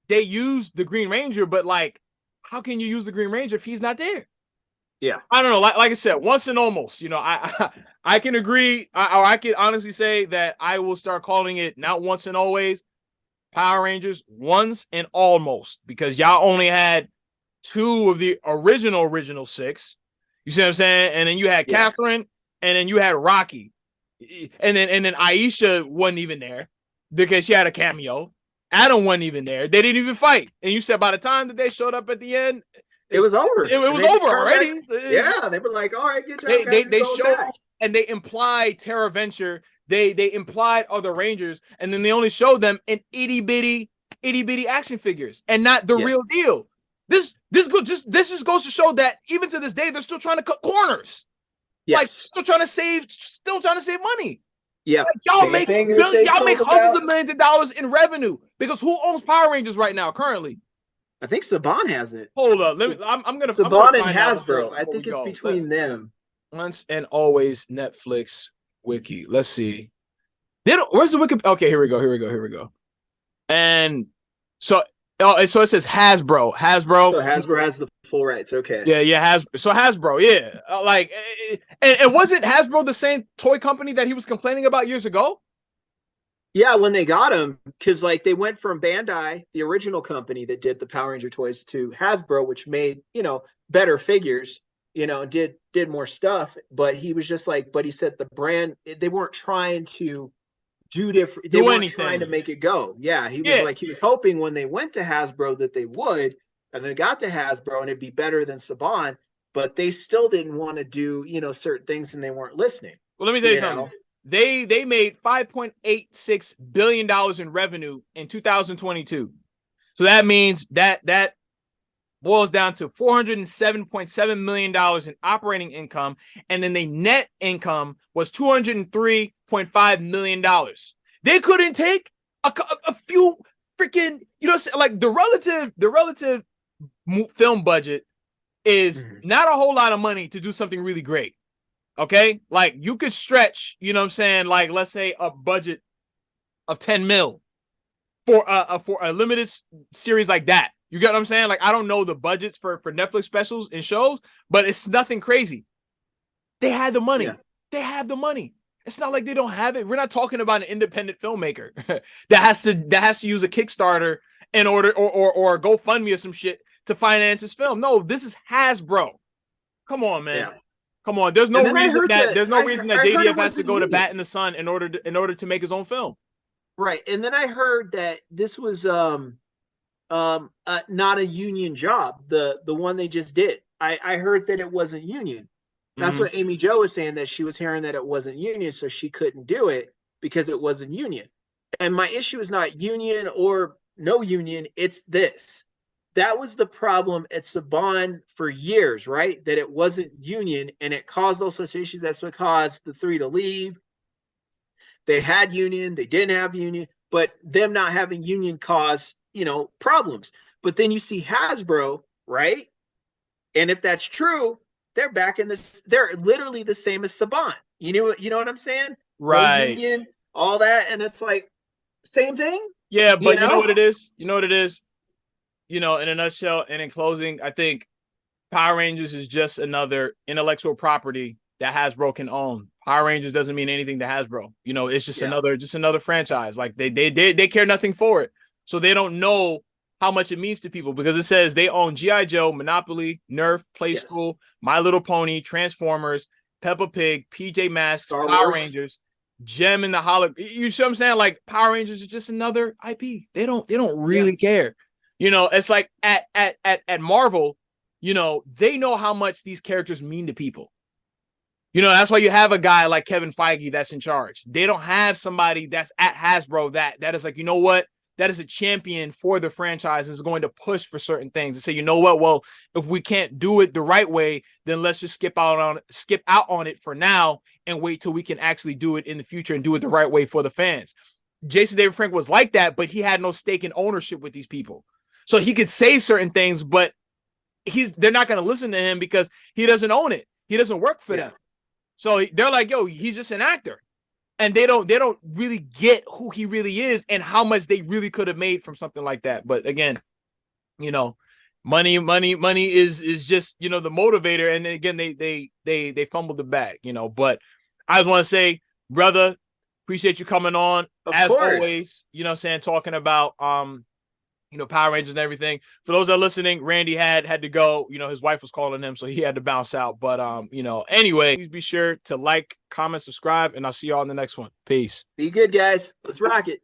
they use the Green Ranger, but like, how can you use the Green Ranger if he's not there? Yeah, I don't know. Like I said, once and almost. You know, I can agree, or I can honestly say that I will start calling it not once and always, Power Rangers once and almost, because y'all only had 2 of the original 6. You see what I'm saying? And then you had Catherine, and then you had Rocky, and then Aisha wasn't even there because she had a cameo. Adam wasn't even there. They didn't even fight. And you said by the time that they showed up at the end, it was over. It was over already. Yeah, they were like, all right, good job. They showed back. And they implied Terra Venture. They implied other Rangers, and then they only showed them in itty bitty action figures and not the real deal. This just goes to show that even to this day they're still trying to cut corners. Like still trying to save money. Yeah, like, y'all make hundreds of millions of dollars in revenue because who owns Power Rangers right now currently? I think Saban has it. Hold up, I'm gonna Saban and Hasbro. I think it's between them. Once and always Netflix wiki. Let's see. Where's the wiki? Okay, here we go. And so it says Hasbro. So Hasbro has the full rights. Okay. Yeah. Hasbro. Yeah. And wasn't Hasbro the same toy company that he was complaining about years ago? Yeah, when they got him, because like they went from Bandai, the original company that did the Power Ranger toys, to Hasbro, which made, you know, better figures, you know, did more stuff. But he was just like, but he said the brand, they weren't trying to do different. They weren't trying to make it go. Yeah, he was like, he was hoping when they went to Hasbro that they would, and they got to Hasbro and it'd be better than Saban. But they still didn't want to do, you know, certain things, and they weren't listening. Well, let me tell you something. They made $5.86 billion in revenue in 2022. So that means that boils down to $407.7 million in operating income. And then the net income was $203.5 million. They couldn't take a few freaking, you know, like the relative film budget is not a whole lot of money to do something really great. Okay, like you could stretch, you know what I'm saying, like let's say a budget of 10 mil for a limited series like that. You get what I'm saying? Like I don't know the budgets for Netflix specials and shows, but it's nothing crazy. They had the money. They have the money. It's not like they don't have it. We're not talking about an independent filmmaker that has to use a Kickstarter in order or a GoFundMe or some shit to finance his film. No, this is Hasbro. Come on, man. Yeah. Come on, there's no reason that JDF has to go to bat in the sun in order to make his own film. Right, and then I heard that this was not a union job. The one they just did. I heard that it wasn't union. That's what Amy Jo was saying, that she was hearing that it wasn't union, so she couldn't do it because it wasn't union. And my issue is not union or no union. It's this. That was the problem at Saban for years, right? That it wasn't union, and it caused all such issues. That's what caused the 3 to leave. They had union, they didn't have union, but them not having union caused, you know, problems. But then you see Hasbro, right? And if that's true, they're back in this. They're literally the same as Saban. You know what I'm saying? Right. No union, all that, and it's like same thing. Yeah, but you know what it is? You know what it is? You know, in a nutshell and in closing, I think Power Rangers is just another intellectual property that Hasbro can own. Power Rangers doesn't mean anything to Hasbro. You know, it's just another franchise. Like they care nothing for it. So they don't know how much it means to people because it says they own G.I. Joe, Monopoly, Nerf, Play School, My Little Pony, Transformers, Peppa Pig, PJ Masks, Power Rangers, Gem and the Holo. You see what I'm saying? Like Power Rangers is just another IP. They don't really care. You know, it's like at Marvel, you know, they know how much these characters mean to people. You know, that's why you have a guy like Kevin Feige that's in charge. They don't have somebody that's at Hasbro that is like, you know what, that is a champion for the franchise and is going to push for certain things and say, you know what, well, if we can't do it the right way, then let's just skip out on it for now and wait till we can actually do it in the future and do it the right way for the fans. Jason David Frank was like that, but he had no stake in ownership with these people. So he could say certain things, but they're not going to listen to him because he doesn't own it. He doesn't work for them. So they're like, yo, he's just an actor. And they don't really get who he really is and how much they really could have made from something like that. But again, you know, money is just, you know, the motivator. And again, they fumbled the bag, you know. But I just want to say, brother, appreciate you coming on. As always, you know what I'm saying, talking about you know, Power Rangers and everything. For those that are listening, Randy had to go. You know, his wife was calling him, so he had to bounce out. But you know, anyway, please be sure to like, comment, subscribe, and I'll see y'all in the next one. Peace. Be good, guys. Let's rock it.